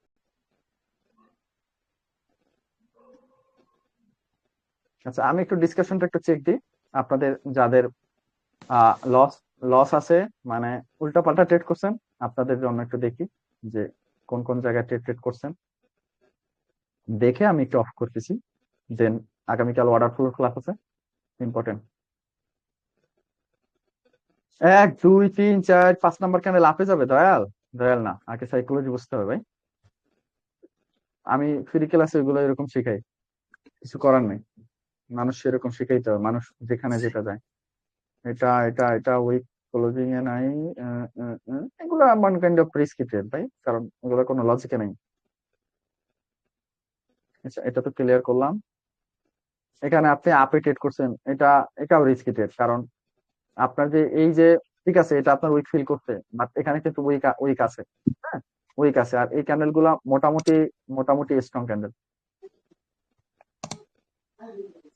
আচ্ছা, আমি একটু ডিসকাশনটা একটু চেক দিই। আপনাদের যাদের লস লস আছে, মানে উল্টাপাল্টা ট্রেড করছেন, আপনাদের জন্য একটু দেখি যে কোন কোন জায়গায় ট্রেড করছেন। দেখে আমি একটু অফ করতেছি, দেন আগামীকাল অর্ডার ফ্লো ক্লাস আছে, ইম্পর্টেন্ট। 1 2 3 4 5 নাম্বার ক্যান্ডেল আপে যাবে। দয়াল না, আগে সাইকোলজি বুঝতে হবে ভাই। আমি ফ্রি ক্লাসে ওইগুলো এরকম শেখাই, কিছু করার নেই, মানুষ এরকম শিখাইতে হবে, মানুষ যেখানে যেটা যায়। এটা এটা এটা উইক ক্লোজিং এ নাই। এগুলো one kind of risky trade ভাই, কারণ এগুলো কোনো লজিকে নেই। আচ্ছা, এটা তো ক্লিয়ার করলাম। এখানে আপনি আপে ট্রেড করছেন, এটাও রিস্কি ট্রেড, কারণ আপনার যে এই যে, ঠিক আছে, এটা আপনার উইক ফিল করছে, বাট এখানে কিন্তু উইক আছে। হ্যাঁ, উইক আছে, আর এই ক্যান্ডেল গুলা মোটামুটি মোটামুটি স্ট্রং ক্যান্ডেল।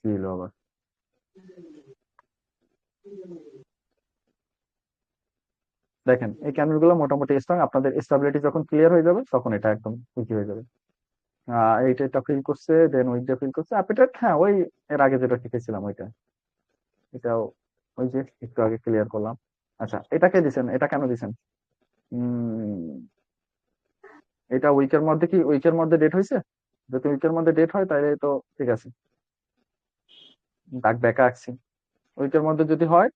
কি হলো আবার? দেখেন, এই ক্যান্ডেল গুলো মোটামুটি স্ট্রং, আপনাদের স্টেবিলিটি যখন ক্লিয়ার হয়ে যাবে তখন এটা একদম উইকি হয়ে যাবে। এইটা ফিল করছে, দেন ওইটা ফিল করছে আপেটা। হ্যাঁ, ওই এর আগে যেটা শিখেছিলাম ওইটা, এটাও ওই যে একটু আগে ক্লিয়ার করলাম। আচ্ছা, এটাকে দিছেন, এটা কেন দিছেন? এটা উইকের মধ্যে ডেট হয়েছে? যদি উইকের মধ্যে ডেট হয় তাহলে তো ঠিক আছে, দাগ ব্যাকা আঁকছি। উইকের মধ্যে যদি হয়,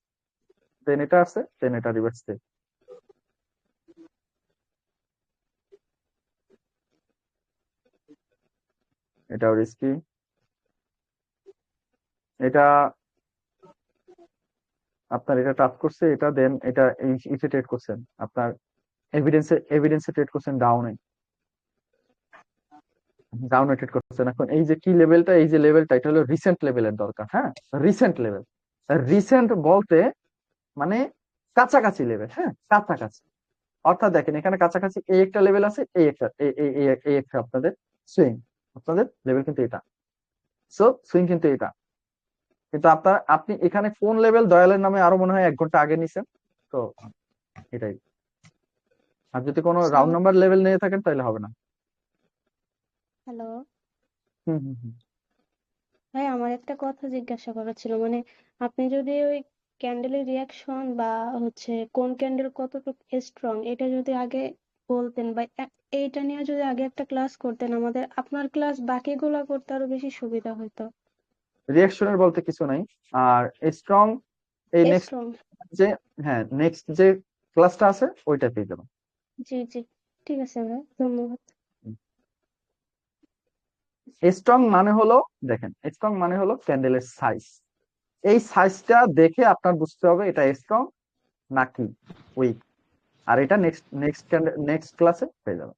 দেন এটা আছে, দেন এটা রিভার্স দেয়। এটাও রিস্কি। এটা আপনার এটা টাচ করছে, এটা দেন এটা ইসে ট্রেড করছেন, আপনার এভিডেন্সে ট্রেড করছেন ডাউনে ট্রেড করছেন। এখন এই যে কি লেভেলটা, এই যে লেভেলটা, এটা হলো রিসেন্ট লেভেলের দরকার। হ্যাঁ, রিসেন্ট লেভেল, রিসেন্ট বলতে মানে কাছাকাছি লেভেল। হ্যাঁ, কাছাকাছি, অর্থাৎ দেখেন এখানে কাছাকাছি এই একটা লেভেল আছে, এই একটা আপনাদের সুইং, আপনাদের লেভেল কিন্তু এটা, সো সুইং কিন্তু এটা। কিন্তু আপনি এখানে কোন লেভেল দয়ালের নামে আরো মনে হয় 1 ঘন্টা আগে নিছেন, তো এটাই। আর যদি কোনো রাউন্ড নাম্বার লেভেল নিয়ে থাকেন তাহলে হবে না। হ্যালো হুম হুম হুম। ভাই, আমার একটা কথা জিজ্ঞাসা করার ছিল, মানে আপনি যদি ওই ক্যান্ডেলের রিয়াকশন বা হচ্ছে কোন ক্যান্ডেল কতটুকু স্ট্রং, এটা যদি আগে বলতেন, বা এইটা নিয়ে যদি আগে একটা ক্লাস করতেন, আমাদের আপনার ক্লাস বাকিগুলা করতে আরো বেশি সুবিধা হতো। রিয়াকশনের বলতে কিছু নাই, আর স্ট্রং এই নেক্সট স্ট্রং, যে, হ্যাঁ নেক্সট যে ক্লাসটা আছে ওইটা পেয়ে যাবেন। জি জি, ঠিক আছে ভাই, ধন্যবাদ। স্ট্রং মানে হলো, দেখেন স্ট্রং মানে হলো ক্যান্ডেলের সাইজ। এই সাইজটা দেখে আপনার বুঝতে হবে এটা স্ট্রং নাকি উইক, আর এটা নেক্সট ক্লাসে পেয়ে যাবেন।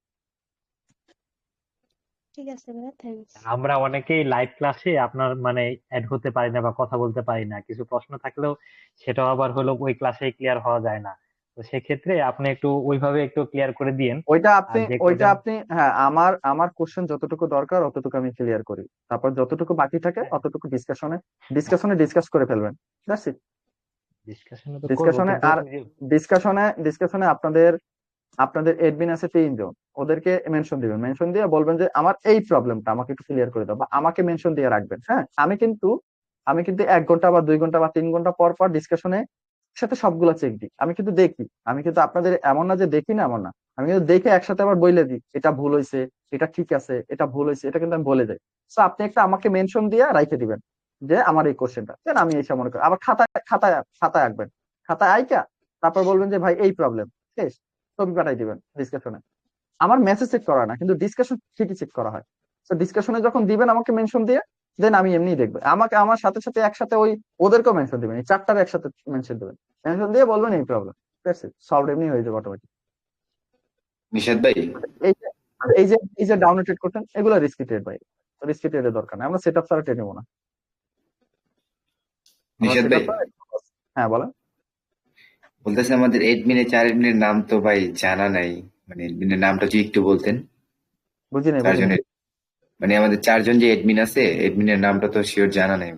ঠিক আছে ভাইয়া, থ্যাঙ্কস। আমরা অনেকেই লাইভ ক্লাসে আপনার মানে অ্যাড হতে পারি না বা কথা বলতে পারি না, কিছু প্রশ্ন থাকলেও সেটাও আবার হলো ওই ক্লাসে ক্লিয়ার হওয়া যায় না। তো সেক্ষেত্রে আপনি একটু ওইভাবে একটু ক্লিয়ার করে দিয়েন। ওইটা আর আপনি যে ওইটা কজন আপনি হ্যাঁ, আমার কোশ্চেন যতটুকু দরকার অতটুকু আমি ক্লিয়ার করি, তারপর যতটুকু বাকি থাকে অতটুকু ডিসকাশনে ডিসকাস করে ফেলবেন। That's it. ডিসকাশনে তো করবো, ডিসকাশনে কিন্তু আর ওই যে ডিসকাশনে আপনাদের এডমিন আছে 3 জন, ওদেরকে মেনশন দিবেন, মেনশন দিয়ে বলবেন যে আমার এই প্রবলেমটা আমাকে একটু ক্লিয়ার করে দাও, বা আমাকে মেনশন দিয়ে রাখবেন। হ্যাঁ, আমি কিন্তু 1 ঘন্টা বা 2 ঘন্টা বা 3 ঘন্টা পর পর ডিসকাশনে সাথে সবগুলা চেক দিই। আমি কিন্তু দেখি, আমি কিন্তু আপনাদের এমন না যে দেখি না, এমন না, আমি কিন্তু দেখে একসাথে আবার বলে দিই এটা ভুল হয়েছে, এটা ঠিক আছে, এটা ভুল হয়েছে, এটা কিন্তু আমি বলে যাই। তো আপনি একটা আমাকে মেনশন দিয়ে রাইখে দিবেন যে আমার এই কোশ্চেনটা দেন, আমি এসে মনে করি আবার খাতায় আঁকবেন, খাতায় আঁকা তারপর বলবেন যে ভাই এই প্রবলেম, শেষ, ছবি পাঠাই দিবেন ডিসকাশনে। আমার মেসেজ চেক করা না, কিন্তু ডিসকাশন ঠিকই চেক করা হয়। তো ডিসকাশনে যখন দিবেন আমাকে মেনশন দিয়ে, দেন আমি এমনি দেখবো, আমাকে আমার সাথে সাথে একসাথে ওদেরকেও মেনশন দিবেন, এই 4টার একসাথে মেনশন দিবেন, মেনশন দিয়ে বলবেন এই প্রবলেম, সলভ এমনি হয়ে যাবে অটোমেটিক। নিশাদ ভাই, এই যে এই যে ডাউন ট্রেড করতেন, এগুলো রিস্কি ট্রেড ভাই, রিস্কি ট্রেডের দরকার নেই, আমরা সেটআপ ছাড়া ট্রেড নেবো না। আমরা নিশাদ ভাই সেটআপ ছাড়া, হ্যাঁ বলেন। বলতেছে আমাদের এডমিনের 4 এডমিনের নাম তো ভাই জানা নাই, মানে এডমিনের নামটা যদি একটু বলতেন। বুঝিনি। 4 জনের, মানে আমাদের 4 জন যে এডমিন আছে, এডমিনের নামটা তো শিওর জানা নাই,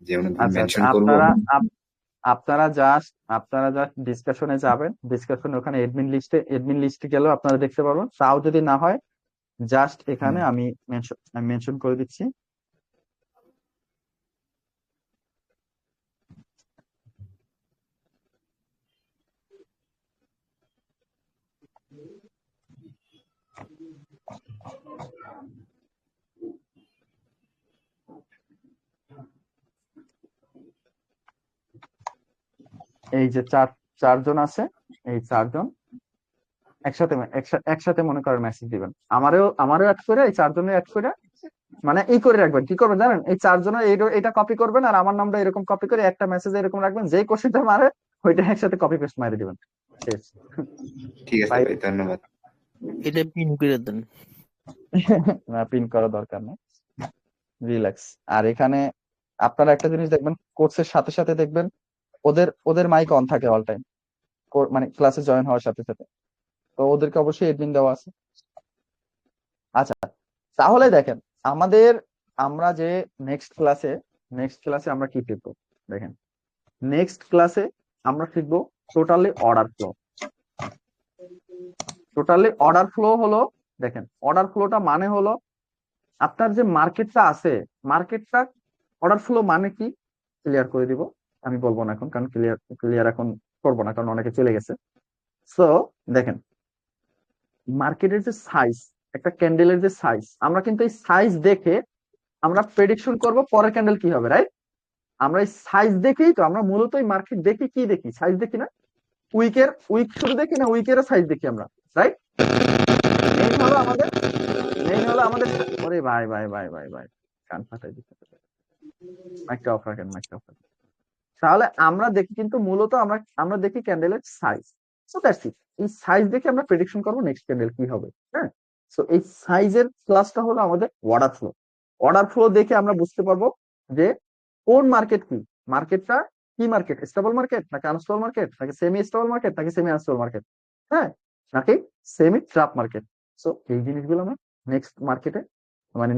যে ওনাদের আচ্ছা আচ্ছা, মেনশন করবো। আপনারা জাস্ট ডিসকাশনে যাবেন, ডিসকাশনে ওখানে এডমিন লিস্টে গেলেও আপনারা দেখতে পারবেন, তাও যদি না হয় জাস্ট এখানে আমি মেনশন করে দিচ্ছি। এই যে চারজন আছে, এই 4 জন একসাথে মনে করেন মেসেজ দিবেন, আমারও অ্যাড করে, এই 4 জনের অ্যাড করে, মানে এই করে রাখবেন। কি করবেন জানেন, এই 4 জনের এটা কপি করবেন আর আমার নামটা এরকম কপি করে একটা মেসেজ এরকম রাখবেন, যেই কোশ্চেনটা মারে ওইটা একসাথে কপি পেস্ট মারি দিবেন, শেষ। ঠিক আছে ভাই, ধন্যবাদ। এটা পিন করে দেন। না, পিন করার দরকার নেই, রিল্যাক্স। আর এখানে আপনারা একটা জিনিস দেখবেন, কোর্সের সাথে সাথে দেখবেন ওদের মাইক অন থাকে অল টাইম, মানে ক্লাসে জয়েন হওয়ার সাথে সাথে, তো ওদেরকে অবশ্যই এডমিন দেওয়া আছে। আচ্ছা, তাহলে দেখেন আমরা যে নেক্সট ক্লাসে আমরা কি শিখবো, দেখেন নেক্সট ক্লাসে আমরা শিখবো টোটালি অর্ডার ফ্লো হলো, দেখেন অর্ডার ফ্লোটা মানে হলো আপনার যে মার্কেটটা আছে, মার্কেটটা অর্ডার ফ্লো মানে কি ক্লিয়ার করে দিব, আমি বলবো না এখন, কারণ ক্লিয়ার এখন করবো না, কারণ অনেকে চলে গেছে। সো দেখেন মার্কেটের যে সাইজ, একটা ক্যান্ডেলের যে সাইজ, আমরা কিন্তু এই সাইজ দেখে আমরা প্রেডিকশন করব পরের ক্যান্ডেল কি হবে, রাইট? আমরা এই সাইজ দেখেই তো, আমরা মূলত এই মার্কেট দেখি, কি দেখি, সাইজ দেখি না, উইক শুরু দেখি না, উইকের সাইজ দেখি আমরা, রাইট? মেইন হলো আমাদের ওরে ভাই কান ফাটাই দিচ্ছে, মাইকটা অফ রাখেন। তাহলে আমরা দেখি কিন্তু মূলত আমরা দেখি ক্যান্ডেলের সাইজ। সো দ্যাটস ইট, এই সাইজ দেখে আমরা প্রেডিকশন করবো নেক্সট ক্যান্ডেল কি হবে। হ্যাঁ, সো এই সাইজের ক্লাসটা হলো আমাদের অর্ডার ফ্লো দেখে আমরা বুঝতে পারবো যে কোন মার্কেট মার্কেটটা কি মার্কেট, স্টেবল মার্কেট নাকি আনস্টেবল মার্কেট, নাকি সেমি স্টেবল মার্কেট, নাকি সেমি আনস্টেবল মার্কেট, হ্যাঁ, নাকি সেমি ট্রাপ মার্কেট। সো এই জিনিসগুলো আমরা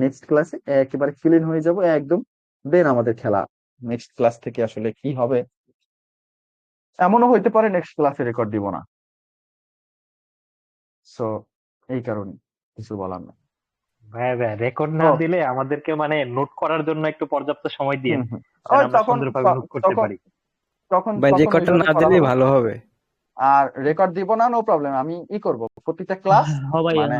নেক্সট ক্লাসে একেবারে ক্লিন হয়ে যাব একদম। দেন আমাদের খেলা নেক্সট ক্লাস থেকে আসলে কি হবে, এমনও হইতে পারে নেক্সট ক্লাসে রেকর্ড দিব না। সো এই কারণে কিছু বলার না। ভাই রেকর্ড না দিলে আমাদেরকে মানে নোট করার জন্য একটু পর্যাপ্ত সময় দিন, আমরা সুন্দরভাবে নোট করতে পারি। তখন রেকর্ডটা না দিলেই ভালো হবে। আর রেকর্ড দিব না, নো প্রবলেম, আমি করব প্রতিটা ক্লাস মানে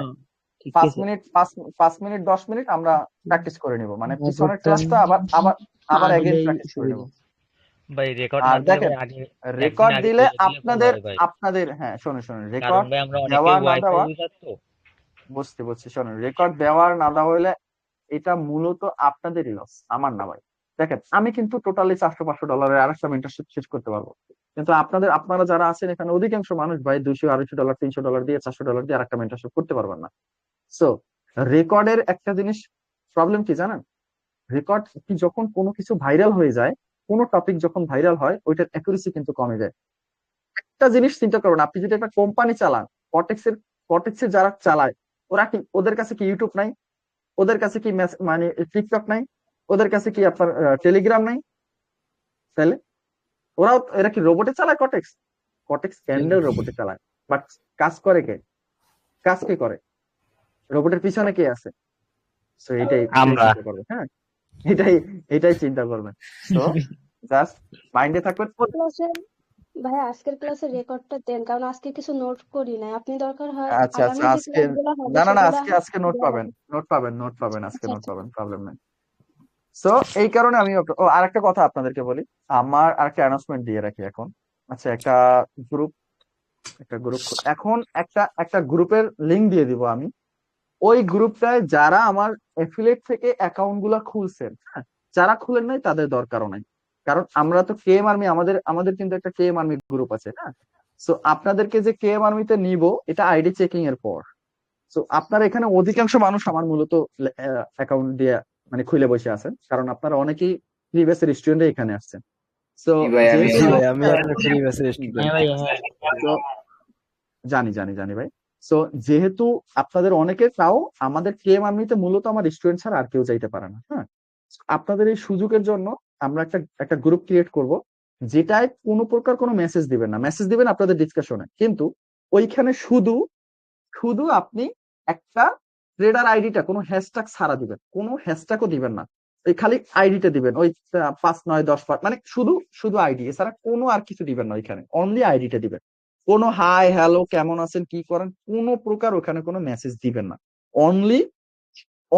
5 মিনিট 10 মিনিট আমরা প্র্যাকটিস করে নিব, মানে পিছনের ক্লাসটা আবার अगेन প্র্যাকটিস করে নিব ভাই। রেকর্ড আর দেখেন, রেকর্ড দিলে আপনাদের হ্যাঁ শুনুন, রেকর্ড দেওয়া না দেওয়া, বুঝছি শুনুন, রেকর্ড দেওয়ার না দেওয়া হইলে এটা মূলত আপনাদেরই লস, আমার না ভাই। দেখেন আমি কিন্তু টোটালি $400-500 আরেকটা মেন্টরশিপ শেষ করতে পারবো, কিন্তু আপনারা যারা আছেন এখানে অধিকাংশ মানুষ ভাই $200-250-300 দিয়ে $400 দিয়ে আরেকটা মেন্টরশিপ করতে পারবেন না। সো রেকর্ডের একটা জিনিস প্রবলেম কি জানেন, রেকর্ড কি যখন কোনো কিছু ভাইরাল হয়ে যায়, কোনো টপিক যখন ভাইরাল হয় ওইটার অ্যাকুরেসি কিন্তু কমে যায়। একটা জিনিস চিন্তা করবেন, আপনি যদি একটা কোম্পানি চালান, কটেক্সের যারা চালায় ওরা কি, ওদের কাছে কি ইউটিউব নাই, ওদের কাছে কি মানে টিকটক নাই, ওদের কাছে কি আপনার টেলিগ্রাম নাই? তাহলে এরা কি রোবটে চালায়? কটেক্স ক্যান্ডেল রোবটে চালায়, বাট কাজ করে কে? কাজ কে করে? রোবটের পিছনে কে আছে? সো এটাই আমরা। চিন্তা করবেন। হ্যাঁ, এটাই এটাই চিন্তা করবেন। তো জাস্ট মাইন্ডে থাকবেন। ক্লাসে ভাইয়া আজকের ক্লাসের রেকর্ডটা দেন, কারণ আজকে কিছু নোট করি নাই। আপনি দরকার হয় আচ্ছা আচ্ছা, আগামী যে আজকে ক্লাসগুলো হবে না না না, সেগুলা আজকে নোট দেওয়া পাবেন, হবে। আজকে আচ্ছা নোট আচ্ছা। পাবেন, প্রবলেম নেই। সো এই কারণে আমি আরেকটা কথা আপনাদেরকে বলি, আমার আরেকটা অ্যানাউন্সমেন্ট দিয়ে রাখি এখন। আচ্ছা, গ্রুপ একটা গ্রুপ এখন একটা একটা গ্রুপের লিংক দিয়ে দিব আমি। ওই গ্রুপটায় যারা আমার এফিলিয়েট থেকে অ্যাকাউন্ট গুলা খুলছেন, হ্যাঁ, যারা খুলেন নাই তাদের দরকারও নাই। কারণ আমরা তো কেএম আর্মি, আমাদের আমাদের কিন্তু একটা কেএম আর্মি গ্রুপ আছে, হ্যাঁ। সো আপনাদেরকে যে কেএম আর্মিতে নিব এটা আইডি চেকিং এর পর। সো আপনার এখানে অধিকাংশ মানুষ আমার মূলত অ্যাকাউন্ট দিয়ে মানে খুলে বসে আছেন, কারণ আপনারা অনেকেই প্রিভিয়াস স্টুডেন্ট এখানে আসছেন। সো জি ভাই, আমি জি যেহেতু ভাই, আমি একটা ফ্রি ব্যাচের হ্যাঁ স্টুডেন্ট। ভাই হ্যাঁ। তো জানি জানি জানি ভাই। সো যেহেতু আপনাদের অনেকে, তাও আমাদের কেএম আর্মিতে মূলত আমার স্টুডেন্ট ছাড়া আর কেউ যাইতে পারে না, হ্যাঁ। আপনাদের এই সুযোগের জন্য আমরা একটা একটা গ্রুপ ক্রিয়েট করব, যেটায় কোনো প্রকার কোনো মেসেজ দিবেন না, মেসেজ দিবেন আপনাদের ডিসকাশনে, কিন্তু ওইখানে শুধু শুধু আপনি একটা ট্রেডার আইডিটা কোনো হ্যাশট্যাগ ছাড়া দিবেন, কোনো হ্যাশট্যাগও দিবেন না, এই খালি আইডিটা দিবেন, ওই 5 9 10 মানে শুধু শুধু আইডি, এছাড়া কোনো আর কিছু দিবেন না, ওইখানে অনলি আইডিটা দিবেন। কোনো হাই হ্যালো কেমন আছেন কি করেন কোনো প্রকার ওখানে কোনো মেসেজ দিবেন না, অনলি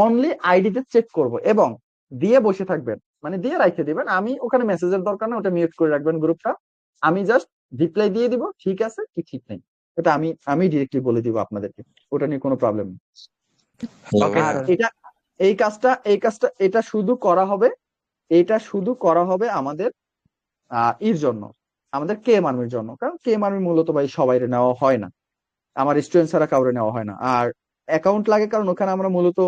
অনলি আইডিতে চেক করব এবং দিয়ে বসে থাকবেন, মানে দিয়ে রাখতে দিবেন। আমি ওখানে মেসেজের দরকার না, ওটা মিউট করে রাখবেন গ্রুপটা। আমি জাস্ট রিপ্লাই দিয়ে দিব ঠিক আছে কি ঠিক নেই, ওটা আমি আমি ডিরেক্টলি বলে দিব আপনাদেরকে, ওটা নিয়ে কোনো প্রবলেম নেই। হ্যালো আর ভাইয়া। এই কাজটা এটা শুধু করা হবে, এটা শুধু করা হবে আমাদের ইর জন্য, আমাদের কেএম আর্মির জন্য, কারণ কেএম আর্মি মূলত ভাই সবাই নেওয়া হয় না, আমার স্টুডেন্ট ছাড়া কাউরে নেওয়া হয় না। আর অ্যাকাউন্ট লাগে কারণ ওখানে আমরা মূলত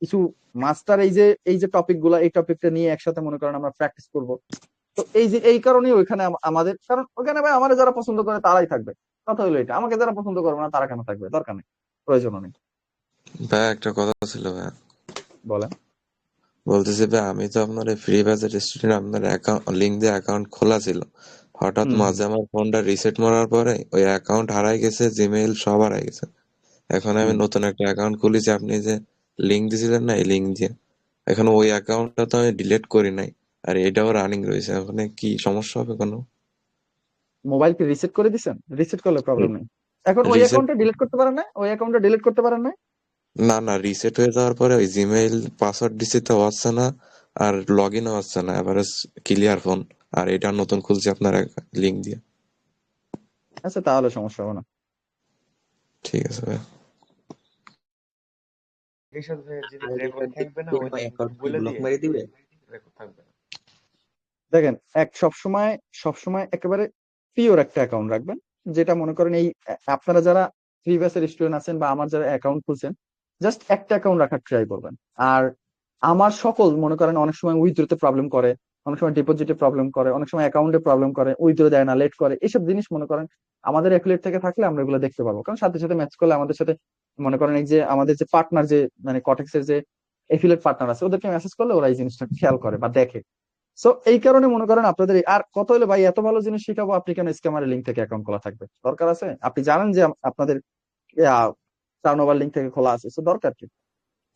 কিছু মাস্টার এই যে টপিক গুলা, এই টপিকটা নিয়ে একসাথে মনে করেন আমরা প্র্যাকটিস করব। তো এই কারণেই ওইখানে আমাদের, কারণ ওখানে ভাই আমাদের যারা পছন্দ করে তারাই থাকবে, কথা হলো এটা। আমাকে যারা পছন্দ করবে না তারা কেন থাকবে, দরকার নেই, প্রয়োজনও নেই। ভাইয়া একটা কথা ছিল ভাইয়া, বলেন। বলতেছি ভাই আমি তো আপনার ফ্রি ব্যাচের স্টুডেন্ট, আপনার অ্যাকাউন্ট লিঙ্ক দিয়ে অ্যাকাউন্ট খোলা ছিল, হঠাৎ মাঝে আমার ফোনটা রিসেট মারার পরে ওই অ্যাকাউন্ট হারাই গেছে, জিমেইল সব হারাই গেছে। এখন আমি নতুন একটা অ্যাকাউন্ট খুলেছি, আপনি যে লিঙ্ক দিয়েছিলেন না এই লিঙ্ক দিয়ে, এখন ওই অ্যাকাউন্টটা তো আমি ডিলিট করি নাই, আর এটাও রানিং রয়েছে, ওখানে কি সমস্যা হবে কোনো? মোবাইল কি রিসেট করে দিছেন? রিসেট করলে প্রবলেম নেই। এখন ওই রিসেট, অ্যাকাউন্টটা ডিলিট করতে পারেন না, ওই অ্যাকাউন্টটা ডিলিট করতে পারেন না? না না, রিসেট হয়ে যাওয়ার পরে ওই জিমেইল পাসওয়ার্ড দিতে তো হচ্ছে না, আর লগ ইনও হচ্ছে না, এবারে ক্লিয়ার ফোন, আর এটা নতুন খুলছি আপনার লিঙ্ক দিয়ে। আচ্ছা, তাহলে সমস্যা হবে না। ঠিক আছে ভাই। রিশাদ ভাইয়ের যেদিন আর রেকর্ড রিচার্জ থাকবে না দিলে ওই ভাই দিন অ্যাকাউন্ট কি বলে ব্লক দিয়ে মেরে দিবে? রেকর্ড থাকবে না। দেখেন, সবসময় একেবারে পিওর একটা অ্যাকাউন্ট রাখবেন, যেটা মনে করেন এই আপনারা যারা প্রিভিয়াস স্টুডেন্ট আছেন বা আমার যারা অ্যাকাউন্ট খুলছেন, জাস্ট একটা অ্যাকাউন্ট রাখার ট্রাই করবেন। আর আমার সকল মনে করেন অনেক সময় উইথড্রোতে প্রবলেম করে, অনেক সময় ডিপোজিটে প্রবলেম করে, অনেক সময় অ্যাকাউন্টে প্রবলেম করে, উইথড্রো দেয় না, লেট করে, এসব জিনিস মনে করেন আমাদের অ্যাফিলিয়েট থেকে থাকলে আমরা এগুলো দেখতে পাবো, কারণ সাথে সাথে ম্যাচ করলে আমাদের সাথে মনে করেন এই যে আমাদের যে পার্টনার, যে মানে কটেক্সের যে এফিলিয়েট পার্টনার আছে, ওদেরকে মেসেজ করলে ওরা এই জিনিসটা খেয়াল করে বা দেখে। সো এই কারণে মনে করেন আপনাদের আর কত হলে ভাই এত ভালো জিনিস শিখাবো, আপনি কেন স্ক্যামারের লিঙ্ক থেকে অ্যাকাউন্ট খোলা থাকবে? দরকার আছে? আপনি জানেন যে আপনাদের টার্নওভার লিঙ্ক থেকে খোলা আছে, সো দরকার কি?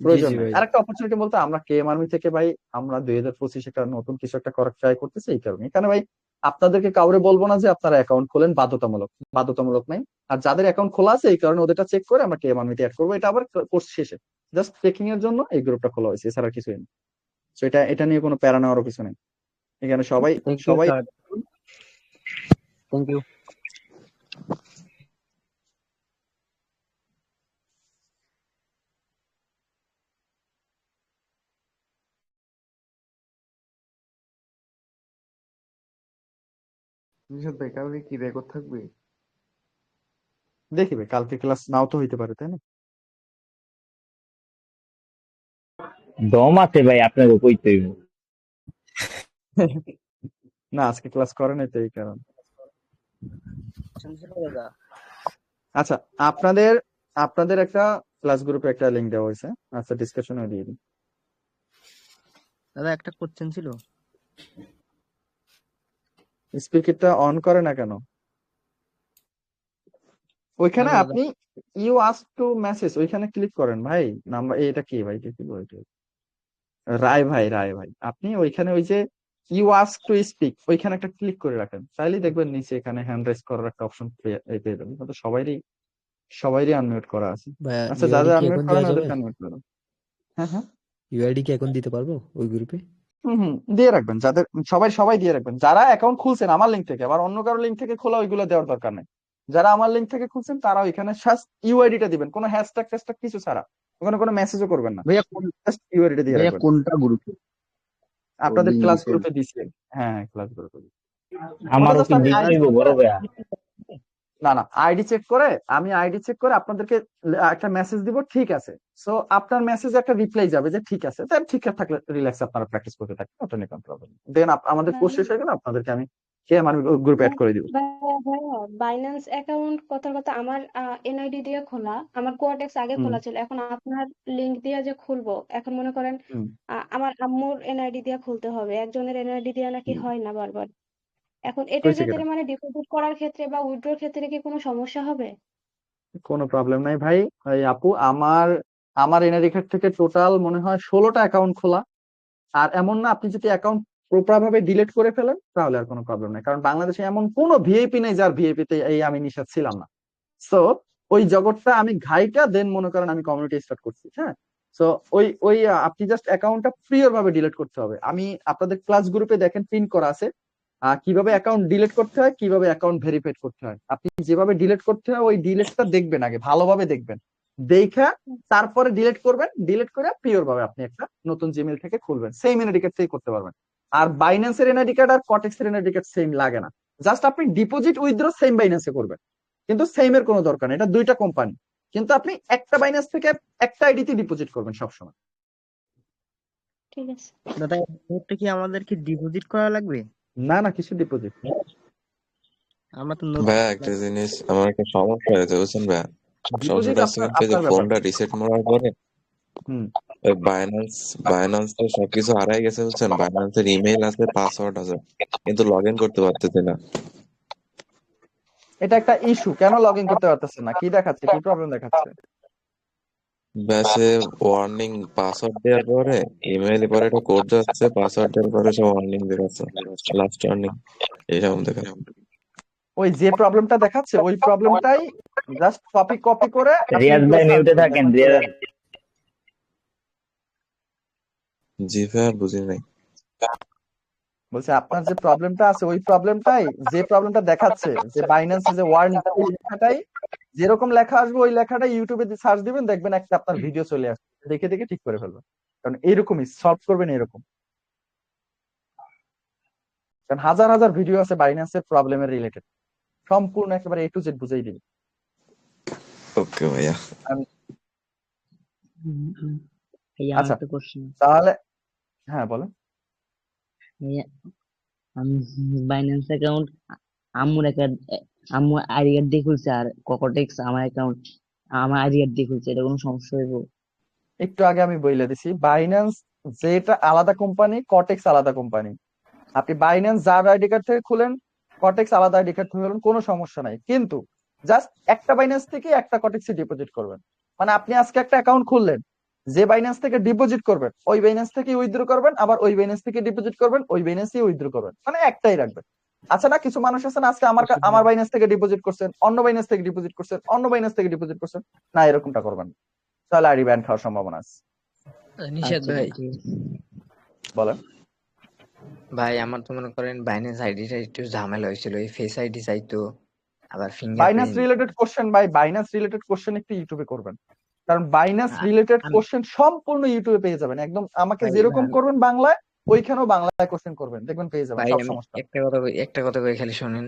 জি প্রয়োজন জি নেই। ভাই। আর একটা অপরচুনিটি বলতে আমরা কেএম আর্মি থেকে ভাই আমরা 2025 একটা নতুন কিছু একটা করার ট্রাই করতেছি, এই কারণে এখানে ভাই আপনাদেরকে কাউরে বলবো না যে আপনারা অ্যাকাউন্ট খোলেন, বাধ্যতামূলক, বাধ্যতামূলক নাই। আর যাদের অ্যাকাউন্ট খোলা আছে এই কারণে ওদেরটা চেক করে আমরা কেএম আর্মিতে অ্যাড করবো, এটা আবার কোর্স শেষে জাস্ট চেকিং এর জন্য এই গ্রুপটা খোলা হয়েছে, এছাড়া কিছুই নেই। তো এটা নিয়ে কোনো প্যারা নেওয়ারও কিছু নেই, এখানে সবাই থ্যাংক ইউ সবাই স্যার, থ্যাংক ইউ। রিশাদ ভাই, কালকে কি রেকর্ড থাকবে? দেখি ভাই, কালকে ক্লাস নাও তো হইতে পারে, তাই না? দম আছে ভাই আপনাকে কইতে হইব। না আজকে ক্লাস করে নাই তো এই কারণ। আচ্ছা আপনাদের আপনাদের একটা ক্লাস গ্রুপে একটা লিংক দেওয়া হয়েছে, আচ্ছা ডিসকাশনে দিয়ে দিন। দাদা একটা কোশ্চেন ছিল, স্পিকারটা অন করে না কেন? ওইখানে হ্যালো দাদা। আপনি ইউ আস্ক টু মেসেজ ওইখানে ক্লিক করেন ভাই। নাম্বার এটা কি ভাই, এটা কি বলতে রায় ভাই আপনি ওইখানে ওই যে ইউ আস্ক টু স্পিক ওইখানে একটা ক্লিক করে রাখেন, তাইলেই দেখবেন নিচে এখানে হ্যান্ড রাইজ করার একটা অপশন পেয়ে যাবেন। হয়তো সবাইরই আনমিউট করা আছে। ভাইয়া আচ্ছা ইউআইডি যাদের কি আনমিউট এখন করেন দেওয়া যাবে? ওদেরকে আনমিউট করুন। হ্যাঁ হ্যাঁ ইউআইডি কি এখন দিতে পারবো ওই গ্রুপে? দিয়ে রাখবেন, যাদের সবাই দিয়ে রাখবেন। যারা অ্যাকাউন্ট খুলছেন আমার লিঙ্ক থেকে, আবার অন্য কারো লিঙ্ক থেকে খোলা ওইগুলো দেওয়ার দরকার নেই। যারা আমার লিঙ্ক থেকে খুলছেন তারা ওইখানে ইউআইডিটা দিবেন, কোনো হ্যাশট্যাগ ট্যাশট্যাগ কিছু ছাড়া। ওখানে কোনো মেসেজও করবেন না, ভাইয়া জাস্ট ইউআইডিটা দিয়ে রাখবেন। কোনটা গ্রুপে? আপনাদের ক্লাস গ্রুপে দিছি। হ্যাঁ ক্লাস গ্রুপে ওটা আমারও জাস্ট কি আমি দিতে আইডি হইব বড় ভাইয়া? না আইডি চেক করে আপনাদেরকে একটা মেসেজ দিব, ঠিক আছে। সো আপনার মেসেজে একটা রিপ্লাই যাবে যে ঠিক আছে, তাই ঠিক থাকলে রিল্যাক্স আপনারা প্র্যাকটিস করতে থাকেন, ওটা নিয়ে কোনো প্রবলেম। দেন আমাদের কোর্স শেষ হয়ে গেলে আপনাদেরকে আমি আমার গ্রুপে অ্যাড করে দিব। বাইন্যান্স অ্যাকাউন্ট কথার কথা আমার এনআইডি দিয়ে খোলা, আমার কোয়াটেক্স আগে হুম খোলা ছিল, এখন আপনার লিংক দিয়ে যে খুলবো, এখন মনে করেন হুম আমার আম্মুর এনআইডি দিয়ে খুলতে হবে, একজনের এনআইডি দিয়ে নাকি হুম। হয় না বারবার। এখন এটার হয়েছে ক্ষেত্রে কিনা মানে ডিপোজিট করার ক্ষেত্রে বা উইথড্রর ক্ষেত্রে কি কোনো সমস্যা হবে? কোনো প্রবলেম নাই ভাই। এই আপু আমার এনআইডি কার্ড থেকে টোটাল মনে হয় 16টা অ্যাকাউন্ট খোলা। আর এমন না, আপনি যদি অ্যাকাউন্ট প্রপার ভাবে ডিলিট করে ফেলেন তাহলে আর কোনো প্রবলেম নাই, কারণ বাংলাদেশে এমন কোনো ভিআইপি নেই যার ভিআইপি তে এই আমি নিষেধ ছিলাম না। সো ওই জগৎটা আমি ঘাইটা দেন মনে করেন আমি কমিউনিটি স্টার্ট করছি। হ্যাঁ সো ওই আপনি জাস্ট অ্যাকাউন্টটা প্রিয়র ভাবে ডিলিট করতে হবে। আমি আপনাদের ক্লাস গ্রুপে দেখেন পিন করা আছে কিভাবে অ্যাকাউন্ট ডিলিট করতে হয়, কিভাবে অ্যাকাউন্ট ভেরিফাইড করতে হয়। আপনি যেভাবে ডিলিট করতে হয় ওই ডিলিটটা দেখবেন, আগে ভালোভাবে দেখবেন, দেখা তারপরে ডিলিট করবেন। ডিলিট করে পিওর ভাবে আপনি একটা নতুন জিমেইল থেকে খুলবেন, সেম এনআইডি কার্ড থেকে করতে পারবেন। আর বাইন্যান্সের এনআইডি কার্ড আর কটেক্সের এনআইডি কার্ড সেম লাগে না, জাস্ট আপনি ডিপোজিট উইথড্র সেম বাইন্যান্সে করবেন, কিন্তু সেম এর কোনো দরকার নেই। এটা দুইটা কোম্পানি, কিন্তু আপনি একটা বাইন্যান্স থেকে একটা আইডিতে ডিপোজিট করবেন সবসময়। ঠিক আছে দাদা এটা কি আমাদেরকে ডিপোজিট করা লাগবে? না কিছু ডিপোজিট আমরা তো নতুন ভাইয়া একটা জিনিস আমার একটা সমস্যা হয়েছে বুঝছেন ভাইয়া। ডিপোজিট সমস্যাটা হচ্ছে কিন্তু যে আপনার ব্যাপার। ফোনটা রিসেট মারার পরে হুম ওই বাইন্যান্সে সবকিছু হারাই গেছে বুঝছেন। বাইন্যান্সের ইমেইল আছে, পাসওয়ার্ড আছে, কিন্তু লগ ইন করতে পারতেছি না। এটা একটা ইস্যু, কেন লগ ইন করতে পারতেছেন না? কি দেখাচ্ছে, কি প্রবলেম দেখাচ্ছে? ব্যাসে ওয়ার্নিং পাসওয়ার্ড দেওয়ার পরে ইমেইলে পরে একটা কোড যাচ্ছে, পাসওয়ার্ড দেওয়ার পরে সব ওয়ার্নিং দেখাচ্ছে, লাস্ট ওয়ার্নিং এইরকম দেখাচ্ছে। ওই যে প্রবলেমটা দেখাচ্ছে ওই প্রবলেমটাই জাস্ট কপি করে আপনি রিয়াজ ভাই মিউটে থাকেন রিয়াজ। জি ভাইয়া বুঝি নাই। বলছে আপনার যে প্রবলেমটা আছে ওই প্রবলেমটাই, যে প্রবলেমটা দেখাচ্ছে যে বাইন্যান্সে যে ওয়ার্নিং, ওই লেখাটাই যেরকম লেখা আসবে ওই লেখাটাই ইউটিউবে সার্চ দিবেন, দেখবেন একটা আপনার ভিডিও চলে আসবে, দেখে ঠিক করে ফেলবেন। কারণ এইরকমই সলভ করবেন এরকম, কারণ হাজার ভিডিও আছে বাইন্যান্সের প্রবলেমের রিলেটেড, সম্পূর্ণ একেবারে A to Z বুঝাই দিবে। ওকে ভাইয়া। আচ্ছা তাহলে হ্যাঁ বলেন। আমি বাইন্যান্স অ্যাকাউন্ট আম্মুর আম্মু আইডি কার্ড দিয়ে খুলছে, আর ককটেক্স আমার অ্যাকাউন্ট আমার আইডি কার্ড দিয়ে খুলছে, এটা কোনো সমস্যা হইব? একটু আগে আমি বলে দিছি, বাইন্যান্স যেটা আলাদা কোম্পানি, কটেক্স আলাদা কোম্পানি। আপনি বাইন্যান্স যার আইডি কার্ড থেকে খুলেন, কটেক্স আলাদা আইডি কার্ড থেকে খুলেন, কোনো সমস্যা নাই। কিন্তু জাস্ট একটা বাইন্যান্স থেকে একটা কটেক্সে ডিপোজিট করবেন। মানে আপনি আজকে একটা অ্যাকাউন্ট খুললেন, যে বাইন্যান্স থেকে ডিপোজিট করবেন ওই বাইন্যান্স থেকে উইথড্র করবেন, আবার ওই বাইন্যান্স থেকে ডিপোজিট করবেন ওই বাইন্যান্সে উইথড্র করবেন, মানে একটাই রাখবেন। আচ্ছা না, কিছু মানুষ আছেন আজকে আমার বাইন্যান্স থেকে ডিপোজিট করছেন, অন্য বাইন্যান্স থেকে ডিপোজিট করছেন, অন্য বাইন্যান্স থেকে ডিপোজিট করছেন, না এরকমটা করবেন না, তাহলে আইডি ব্যান খাওয়ার সম্ভাবনা আছে। নিষেধ ভাই বলেন। ভাই আমার তো মনে করেন বাইন্যান্স আইডিটা একটু ঝামেলা হয়েছিল, এই ফেস আইডি চাইতো, আবার বাইন্যান্স রিলেটেড কোশ্চেন ভাই, বাইন্যান্স রিলেটেড কোশ্চেন একটু ইউটিউবে করবেন, কারণ বাইন্যান্স রিলেটেড কোশ্চেন সম্পূর্ণ ইউটিউবে পেয়ে যাবেন। একদম আমাকে যেরকম করবেন বাংলায়, ওইখানেও বাংলায় কোশ্চেন করবেন, দেখবেন পেয়ে যাবেন ভাই। সব আমি সমস্যা। একটা কথা কই খালি শুনেন,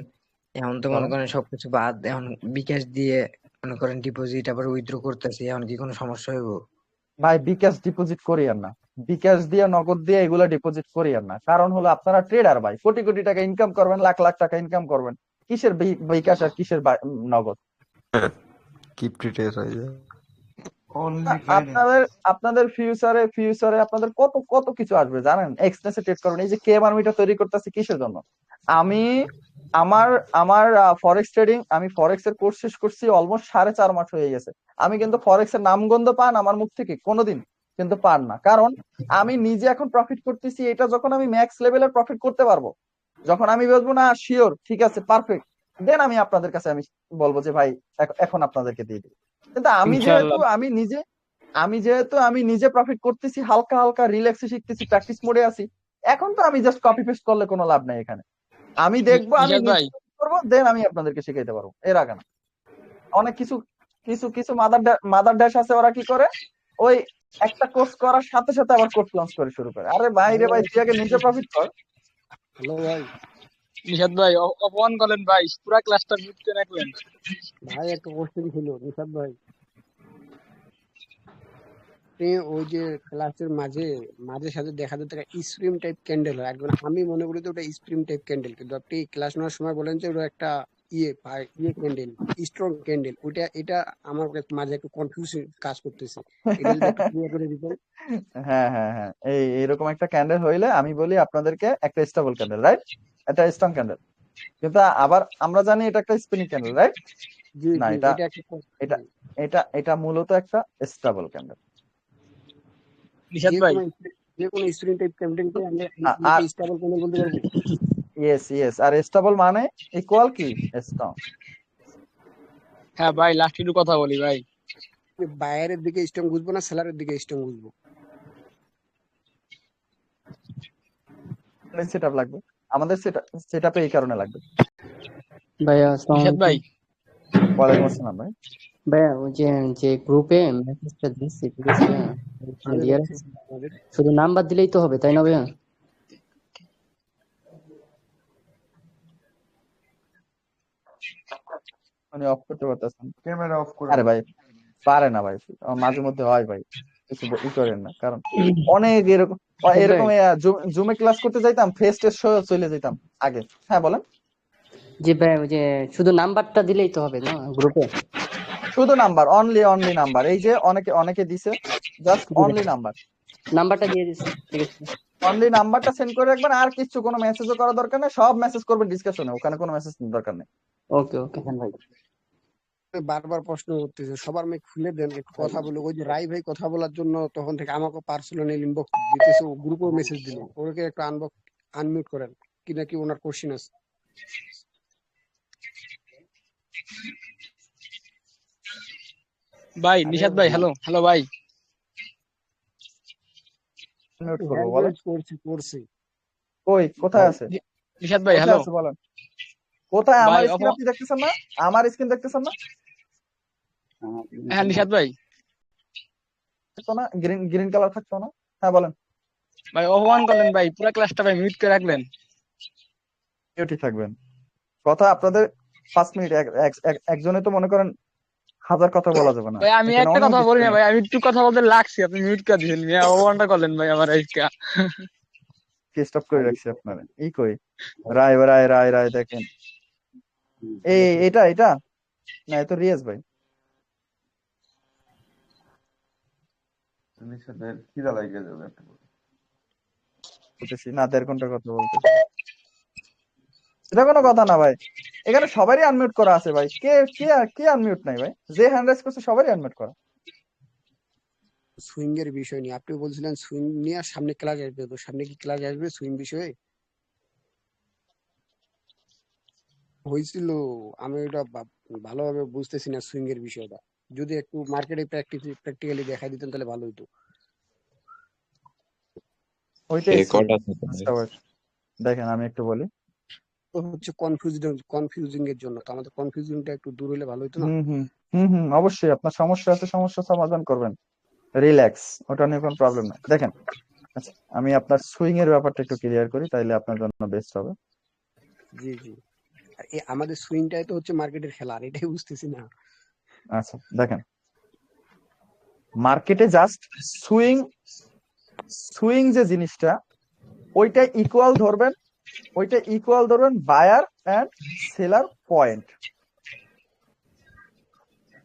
এখন তো মনে করেন সবকিছু বাদ, এখন বিকাশ দিয়ে মনে করেন ডিপোজিট আবার উইথড্র করতেছি, এখন কি কোনো সমস্যা হইব? ভাই বিকাশ ডিপোজিট করিয়েন না, বিকাশ দিয়ে নগদ দিয়ে এগুলা ডিপোজিট করিয়েন না। কারণ হলো আপনারা ট্রেডার ভাই, কোটি কোটি টাকা ইনকাম করবেন, লাখ লাখ টাকা ইনকাম করবেন, কিসের বিকাশ আর কিসের নগদ? আপনাদের আপনাদের ফিউচারে আপনাদের কত কত কিছু আসবে জানেন, এক্সচেঞ্জে ট্রেড করবেন। এই যে কে মার্মিটা তৈরি করতেছে কিসের জন্য? আমি আমার আমার ফরেক্স ট্রেডিং, আমি ফরেক্স এর কোর্স শেষ করছি অলমোস্ট 4.5 মাস হয়ে গেছে। আমি কিন্তু ফরেক্স এর নামগন্ধ পান আমার মুখ থেকে কোনোদিন কিন্তু পান না, কারণ আমি নিজে এখন প্রফিট করতেছি। এটা যখন আমি ম্যাক্স লেভেলের প্রফিট করতে পারবো, যখন আমি বলবো না শিওর ঠিক আছে পারফেক্ট, দেন আমি আপনাদের কাছে আমি বলবো যে ভাই এখন আপনাদেরকে দিয়ে দিই। কিন্তু আমি নিজে প্রফিট করতেছি, হালকা হালকা রিল্যাক্সে শিখতেছি, প্র্যাকটিস মোডে আছি। এখন তো আমি জাস্ট কপি পেস্ট করলে কোনো লাভ নাই এখানে। আমি দেখবো, আমি নিজে করবো, দেন আমি আপনাদেরকে শিখাইতে পারবো, এর আগে না। অনেক কিছু কিছু কিছু মাদার ড্যাশ আছে, ওরা কি করে ওই একটা কোর্স করার সাথে সাথে আবার কোর্স লঞ্চ করে শুরু করে। আরে ভাই রে ভাই, তুই আগে নিজে প্রফিট কর। হ্যালো ভাই নিশাদ ভাই, অপমান করলেন ভাই, পুরা ক্লাসটা মিউট করে রাখলেন ভাই। একটা কোশ্চেন ছিল নিশাদ ভাই, ওই যে ক্লাসের মাঝে মাঝে সাথে দেখা যেত স্প্রিম টাইপ ক্যান্ডেল হয়, একদম আমি মনে করি তো ওটা স্প্রিম টাইপ ক্যান্ডেল, কিন্তু আপনি ক্লাস নেওয়ার সময় বলেন যে ওটা একটা ইয়ে ক্যান্ডেল, স্ট্রং ক্যান্ডেল। ওইটা এটা আমার মাঝে একটু কনফিউশন কাজ করতেছে, এটা যদি একটু ক্লিয়ার করে দিতেন। হ্যাঁ হ্যাঁ হ্যাঁ, এইরকম একটা ক্যান্ডেল হইলে আমি বলি আপনাদেরকে একটা স্টেবল ক্যান্ডেল, রাইট? এটা স্ট্রং ক্যান্ডেল। কিন্তু আবার আমরা জানি এটা একটা স্পিনিং ক্যান্ডেল, রাইট? না, এটা এটা এটা মূলত একটা স্টেবল ক্যান্ডেল। নিশাদ ভাই, যে কোনো স্প্রিং টাইপ ক্যান্ডেলকে আমরা স্টেবল ক্যান্ডেল বলতে পারবো? ইয়েস, আর স্টেবল মানে ইকুয়াল কি স্ট্রং। হ্যাঁ ভাই, লাস্ট একটু কথা বলি ভাই, বায়ারের দিকে স্ট্রং বুঝবো না সেলারের দিকে স্ট্রং বুঝবো? সেটআপ লাগবে আমাদের, সেটআপে এই কারণে লাগবে। ভাইয়া নিশাদ ভাই, ওয়ালাইকুম আসসালাম ভাই। ভাইয়া ওই যে গ্রুপে মেসেজটা দিচ্ছি, ঠিক আছে? শুধু নাম্বার দিলেই তো হবে, তাই না ভাইয়া? মানে অফ করতে পারতেছেন ক্যামেরা অফ করে? আরে ভাই পারে না ভাই, মাঝে মধ্যে হয় ভাই, কিছু করেন না। কারণ অনেক এরকম জুমে ক্লাস করতে যাইতাম, ফেস টেস্ট চলে যেতাম আগে। হ্যাঁ বলেন। জি ভাই, ওই যে শুধু নাম্বারটা দিলেই তো হবে না গ্রুপে? শুধু নাম্বার, অনলি নাম্বার। এই যে অনেকে দিছে, জাস্ট অনলি নাম্বারটা দিয়ে দিছি, ঠিক আছে? অনলি নাম্বারটা সেন্ড করে রাখবেন, আর কিছু কোনো মেসেজও করার দরকার নেই, সব মেসেজ করবেন ডিসকাশনে, ওখানে কোনো মেসেজ দরকার নেই। ওকে ভাই। বারবার প্রশ্ন করতেছে, সবার মাইক খুলে দেন, একটু কথা বলো। ওই যে রাই ভাই কথা বলার জন্য তখন থেকে আমাকে পার্সোনালি ইনবক্স দিতেছে, ও গ্রুপেও মেসেজ দিল, ওকে একটু আনমিউট করেন, কি নাকি ওনার কোশ্চেন আছে। ভাই নিশাদ ভাই, হ্যালো ভাই। করছি কই কোথায় আছে নিশাদ ভাই? হ্যালো বলেন, কোথায়? আমার স্ক্রিন আপনি দেখতেছেন না? আমার স্ক্রিন দেখতেছেন না? হ্যাঁ নিশাদ ভাই, না গ্রিন কালার থাকতো না? হ্যাঁ বলেন ভাই। অপমান করলেন ভাই, পুরো ক্লাসটা ভাই মিউট করে রাখলেন। মিউটই থাকবেন। কথা আপনাদের 5 মিনিট, একজনে তো মনে করেন 1000 কথা বলা যাবে না ভাই। আমি একটা কথা বলি না ভাই, আমি একটু কথা বলতে লাগছি, আপনি মিউট করে দিয়েছেন। অপমানটা করলেন ভাই আমার। আজকে স্টপ করে রাখছি আপনারা। কই রায় দেখেন, এটা না, এত রিয়াজ ভাই। খিদা লাগে যাবে বলতেছি না, 1.5 ঘন্টা কথা বলতে, এটা কোনো কথা না ভাই। এখানে সবারই আনমিউট করা আছে ভাই, কে আনমিউট নাই ভাই? যে হ্যান্ড রাইজ করছে সবারই আনমিউট করা। সুইং এর বিষয় নিয়ে আপনি বলছিলেন, সুইং নিয়ে সামনে ক্লাস আসবে, তো সামনে কি ক্লাস আসবে সুইং বিষয়ে? হয়েছিল, আমি ওটা ভালোভাবে বুঝতেছি না সুইং এর বিষয়টা। যদি একটু মার্কেটে প্র্যাকটিক্যালি দেখাই দিতেন তাহলে ভালো হতো। দেখেন আমি একটু বলি, তো হচ্ছে কনফিউজিং এর জন্য, তো আমাদের কনফিউজিংটা একটু দূর হলে ভালো হতো না? অবশ্যই। আপনার সমস্যা আছে, সমস্যা সমাধান করবেন, রিল্যাক্স, ওটা নিয়ে কোনো প্রবলেম নাই। দেখেন আচ্ছা, আমি আপনার সুইং এর ব্যাপারটা একটু ক্লিয়ার করি, তাইলে আপনার জন্য বেস্ট হবে। জি আমাদের সুইংটাই তো হচ্ছে মার্কেটের খেলা, আর এটাই বুঝতেছি না। আচ্ছা দেখেন, মার্কেটে জাস্ট সুইং সুইং যে জিনিসটা ওইটা ইকুয়াল ধরবেন, বায়ার এন্ড সেলার পয়েন্ট,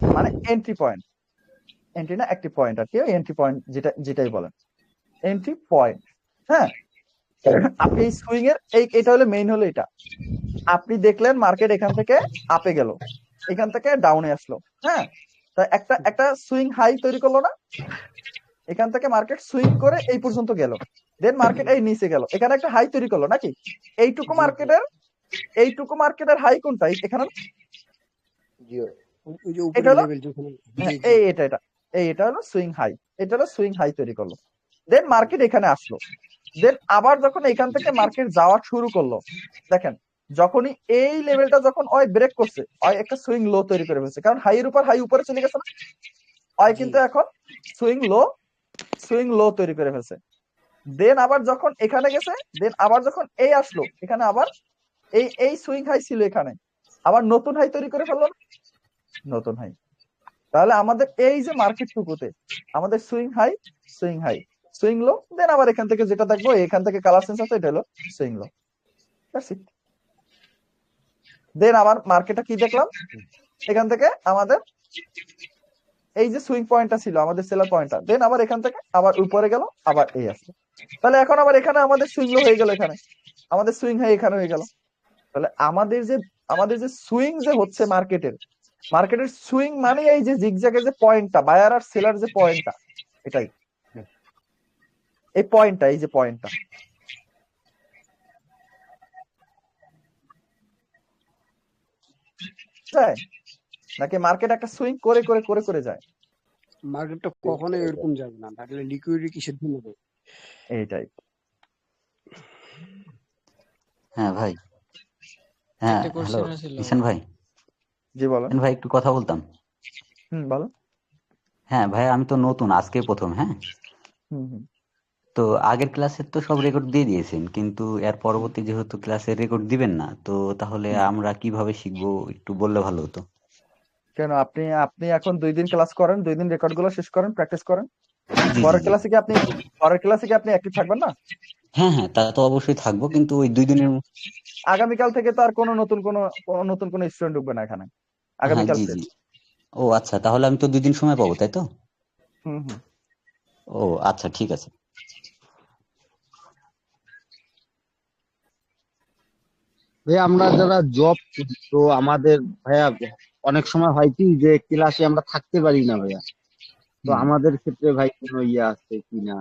মানে এন্ট্রি পয়েন্ট, এন্ট্রি না একটি পয়েন্ট আর কি, এন্ট্রি পয়েন্ট যেটাই বলেন এন্ট্রি পয়েন্ট। হ্যাঁ, আপনি এই সুইং এর এটা হলো মেইন, হলো এটা। আপনি দেখলেন মার্কেট এখান থেকে আপে গেল, এখান থেকে ডাউনে আসলো। হ্যাঁ, তা একটা সুইং হাই তৈরি করলো না, এখান থেকে মার্কেট সুইং করে এই পর্যন্ত গেল, দেন মার্কেট এই নিচে গেল, এখানে একটা হাই তৈরি করলো নাকি? এইটুকু মার্কেটের হাই কোনটা? এখানে এটা হলো এটা হলো সুইং হাই, এটা হলো সুইং হাই তৈরি করলো। দেন মার্কেট এখানে আসলো, দেন আবার যখন এখান থেকে মার্কেট যাওয়া শুরু করলো, দেখেন যখনই এই লেভেলটা যখন ওই ব্রেক করছে, ওই একটা সুইং লো তৈরি করে ফেলছে, কারণ হাই এর উপর হাই উপরে চলে গেছে না, ওই কিন্তু এখন সুইং লো তৈরি করে ফেলছে। দেন আবার যখন এখানে গেছে, দেন আবার যখন এই আসলো, এখানে আবার এই সুইং হাই ছিল, এখানে আবার নতুন হাই তৈরি করে ফেললো, নতুন হাই। তাহলে আমাদের এই যে মার্কেট টুকুতে আমাদের সুইং হাই, সুইং লো, দেন আবার এখান থেকে যেটা দেখবো, এখান থেকে কালার সেন্স আছে, এটা হলো সুইং লো। দেন আবার মার্কেটটা কি দেখলাম, এখান থেকে আমাদের এই যে সুইং পয়েন্টটা ছিল আমাদের সেলার পয়েন্টটা, দেন আবার এখান থেকে আবার উপরে গেল, আবার এই আসলো। তাহলে এখন আবার এখানে আমাদের সুইং লো হয়ে গেল, এখানে আমাদের সুইং হাই এখানে হয়ে গেল। তাহলে আমাদের যে সুইং যে হচ্ছে মার্কেটের সুইং মানে এই যে জিগজ্যাগের যে পয়েন্টটা, বায়ার আর সেলার যে পয়েন্টটা, এটাই এই পয়েন্টটা, এই যে পয়েন্টটা। নাকি মার্কেট একটা সুইং করে করে করে করে যায়? মার্কেটটা কখনোই এরকম যাবে না, তাহলে লিকুইডিটি কিসের জন্য দেবে? এইটাই। হ্যাঁ ভাই, হ্যাঁ হ্যালো ঈশান ভাই। জি বলেন ভাই, একটু কথা বলতাম। বলো। হ্যাঁ ভাই, আমি তো নতুন, আজকে প্রথম। হ্যাঁ, তো আগের ক্লাসের তো সব রেকর্ড দিয়ে দিয়েছেন, কিন্তু এর পরবর্তী যেহেতু ক্লাসের রেকর্ড দিবেন না, তো তাহলে আমরা কিভাবে শিখবো একটু বললে ভালো হতো। কেন, আপনি এখন 2 দিন ক্লাস করেন, 2 দিন রেকর্ড গুলো শেষ করেন, প্র্যাকটিস করেন, পরের ক্লাসে কি আপনি অ্যাক্টিভ থাকবেন না? হ্যাঁ হ্যাঁ, তা তো অবশ্যই থাকবো, কিন্তু ওই 2 দিনের আগামীকাল থেকে তো আর কোনো নতুন কোনো স্টুডেন্ট ঢুকবে না এখানে, আগামীকাল থেকে। ও আচ্ছা, তাহলে আমি তো 2 দিন সময় পাবো, তাই তো? ও আচ্ছা, ঠিক আছে। ভাইয়া, আমরা যারা জব করি, তো আমাদের ভাইয়া অনেক সময় হয় কি যে ক্লাসে আমরা থাকতে পারি না ভাইয়া, তো আমাদের ক্ষেত্রে ভাই কোনো আছে কিনা?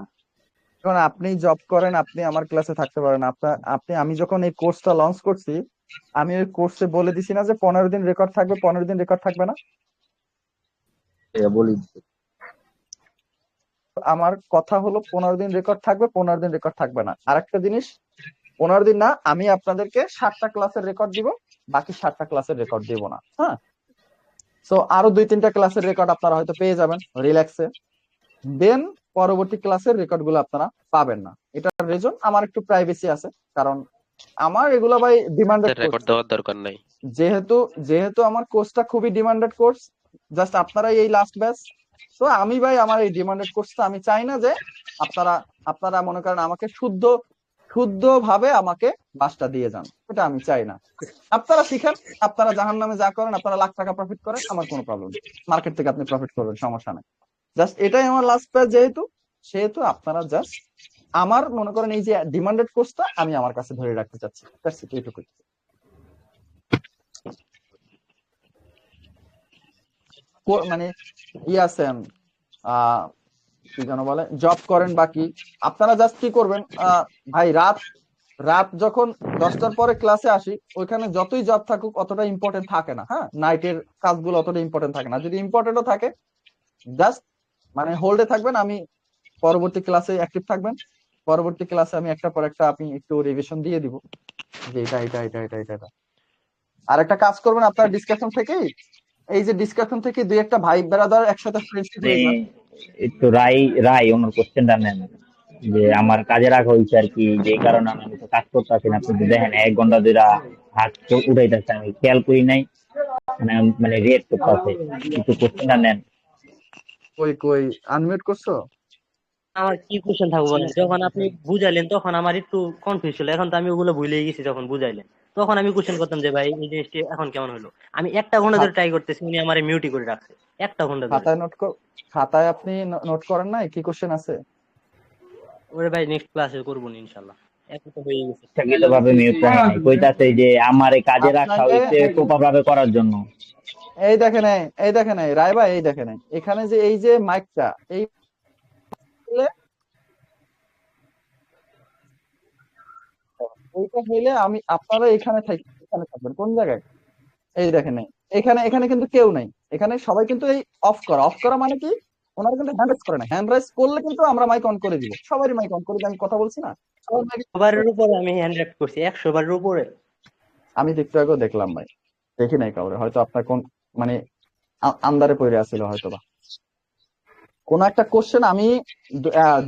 কারণ আপনি জব করেন, আপনি আমার ক্লাসে থাকতে পারেন। আমি যখন এই কোর্সটা লঞ্চ করছি, আমি ওই কোর্সে বলে দিছি না যে 15 দিন রেকর্ড থাকবে, 15 দিন রেকর্ড থাকবে না? বলি, আমার কথা হলো 15 দিন রেকর্ড থাকবে, 15 দিন রেকর্ড থাকবে না। আরেকটা জিনিস, 15 দিন না, আমি আপনাদেরকে 7টা ক্লাসের রেকর্ড দিব, বাকি 7টা ক্লাসের রেকর্ড দিব না। হ্যাঁ, সো আরো 2-3টা ক্লাসের রেকর্ড আপনারা হয়তো পেয়ে যাবেন রিল্যাক্সে। দেন পরবর্তী ক্লাসের রেকর্ড গুলো আপনারা পাবেন না। এটার রিজন আমার একটু প্রাইভেসি আছে, কারণ আমার এগুলো ভাই ডিমান্ডেড রেকর্ড দেওয়ার দরকার নাই। যেহেতু আমার কোর্সটা খুবই ডিমান্ডেড কোর্স, জাস্ট আপনারাই এই লাস্ট ব্যাচ। তো আমি ভাই আমার এই ডিমান্ডেড কোর্সটা আমি চাই না যে আপনারা মনে করেন আমাকে শুদ্ধ ভাবে আমাকে বাসটা দিয়ে যান, এটা আমি চাই না। আপনারা শিখেন, আপনারা জাহান্নামে যা করেন, আপনারা লাখ টাকা প্রফিট করেন, আমার কোনো প্রবলেম নেই। মার্কেট থেকে আপনি প্রফিট করবেন, সমস্যা নেই। জাস্ট এটাই আমার লাস্ট ব্যাচ, সেহেতু আপনারা জাস্ট আমার মনে করেন এই যে ডিমান্ডেড কোর্সটা আমি আমার কাছে ধরে রাখতে চাচ্ছি, এইটুকুই। মানে আছেন কি যেন বলে, জব করেন বাকি, আপনারা জাস্ট কি করবেন ভাই, রাত যখন 10টার পরে ক্লাসে আসি, ওইখানে যতই জব থাকুক অতটা ইম্পর্টেন্ট থাকে না। হ্যাঁ, নাইটের কাজগুলো অতটা ইম্পর্টেন্ট থাকে না। যদি ইম্পর্টেন্টও থাকে, জাস্ট মানে হোল্ডে থাকবেন, আমি পরবর্তী ক্লাসে অ্যাক্টিভ থাকবেন। পরবর্তী ক্লাসে আমি একটা পর একটা আপনি একটু রিভিশন দিয়ে দিব যে এটা। আর একটা কাজ করবেন, আপনার ডিসকাশন থেকে, এই যে ডিসকাশন থেকে 2-1টা ভাই ব্রাদার একসাথে ফ্রেন্ডশিপ হয়ে যান। একটু রাই ওনার কোশ্চেনটা নেন, যে আমার কাজে রাখা হয়েছে আর কি, যে কারণে আমি তো কাজ করতেছি না। আপনি দেখেন 1 ঘন্টা ধরে হাত উঠাইতেছে, আমি খেয়াল করি নাই, মানে রেট করতেছে। একটু কোশ্চেনটা নেন। কই কই আনমিউট করছো? আমার কি কোশ্চেন থাকবো বলেন, যখন আপনি বুঝাইলেন তখন আমার একটু কনফিউজ ছিল, এখন তো আমি ওগুলো ভুলে গেছি। যখন বুঝাইলেন তখন আমি কোশ্চেন করতাম যে ভাই এই জিনিসটি এখন কেমন হলো। আমি 1 ঘন্টা ধরে ট্রাই করতেছি, উনি আমার মিউটই করে রাখছে 1 ঘন্টা ধরে। খাতায় খাতায় আপনি নোট করেন নাই কি কোশ্চেন আছে? ওরে ভাই নেক্সট ক্লাসে করবো নি ইনশাল্লাহ, এখন তো হয়ে গেছে। ইচ্ছাকৃতভাবে মিউট রাখে নাই, কইতাছে যে আমারে কাজে রাখা আপনাকে হইছে প্রপার ভাবে করার জন্য। এই দেখেন রায় ভাই, এই দেখেন এখানে যে এই যে মাইকটা এই এইটা হইলে আমি আপনারা এখানে থাকবেন কোন জায়গায়? এই দেখেন এখানে এখানে কিন্তু কেউ নাই, এখানে সবাই কিন্তু এই অফ করা মানে কি, ওনারা কিন্তু হ্যান্ড রাইজ করে না। হ্যান্ড রাইজ করলে কিন্তু আমরা মাইক অন করে দিব, সবারই মাইক অন করে দিয়ে আমি কথা বলছি না। সবার উপরে আমি হ্যান্ড রাইজ করছি 100 বারের উপরে। আমি তো একটু আগেও দেখলাম ভাই, দেখি নাই কাউরে, হয়তো আপনার কোন মানে আন্দারে পড়ে আসছিল হয়তো বা কোন একটা কোশ্চেন। আমি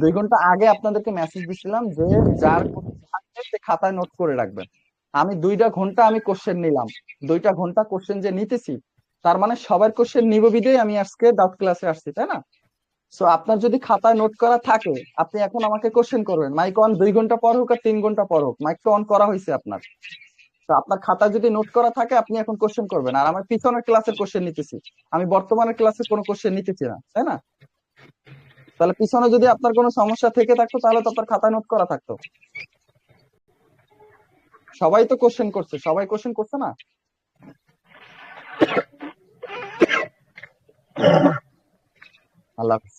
2 ঘন্টা আগে আপনাদেরকে মেসেজ দিছিলাম যে যার থাকবে সে খাতায় নোট করে রাখবেন। আমি 2টা ঘন্টা আমি কোশ্চেন নিলাম, 2টা ঘন্টা কোশ্চেন যে নিতেছি, তার মানে সবার কোশ্চেন নিব বিদেই আমি আজকে ডাউট ক্লাসে আসছি, তাই না? সো আপনার যদি খাতায় নোট করা থাকে, আপনি এখন আমাকে কোশ্চেন করবেন, মাইক অন 2 ঘন্টা পর হোক আর 3 ঘন্টা পর হোক, মাইক তো অন করা হয়েছে আপনার। তো আপনার খাতায় যদি নোট করা থাকে আপনি এখন কোশ্চেন করবেন, আর আমার পিছনের ক্লাসের কোশ্চেন নিতেছি, আমি বর্তমানের ক্লাসে কোনো কোশ্চেন নিতেছি না, তাই না? তাহলে পিছনে যদি আপনার কোনো সমস্যা থেকে থাকতো তাহলে তো আপনার খাতায় নোট করা থাকতো। সবাই তো কোশ্চেন করছে, সবাই কোশ্চেন করছে না? আল্লাহ হাফেজ।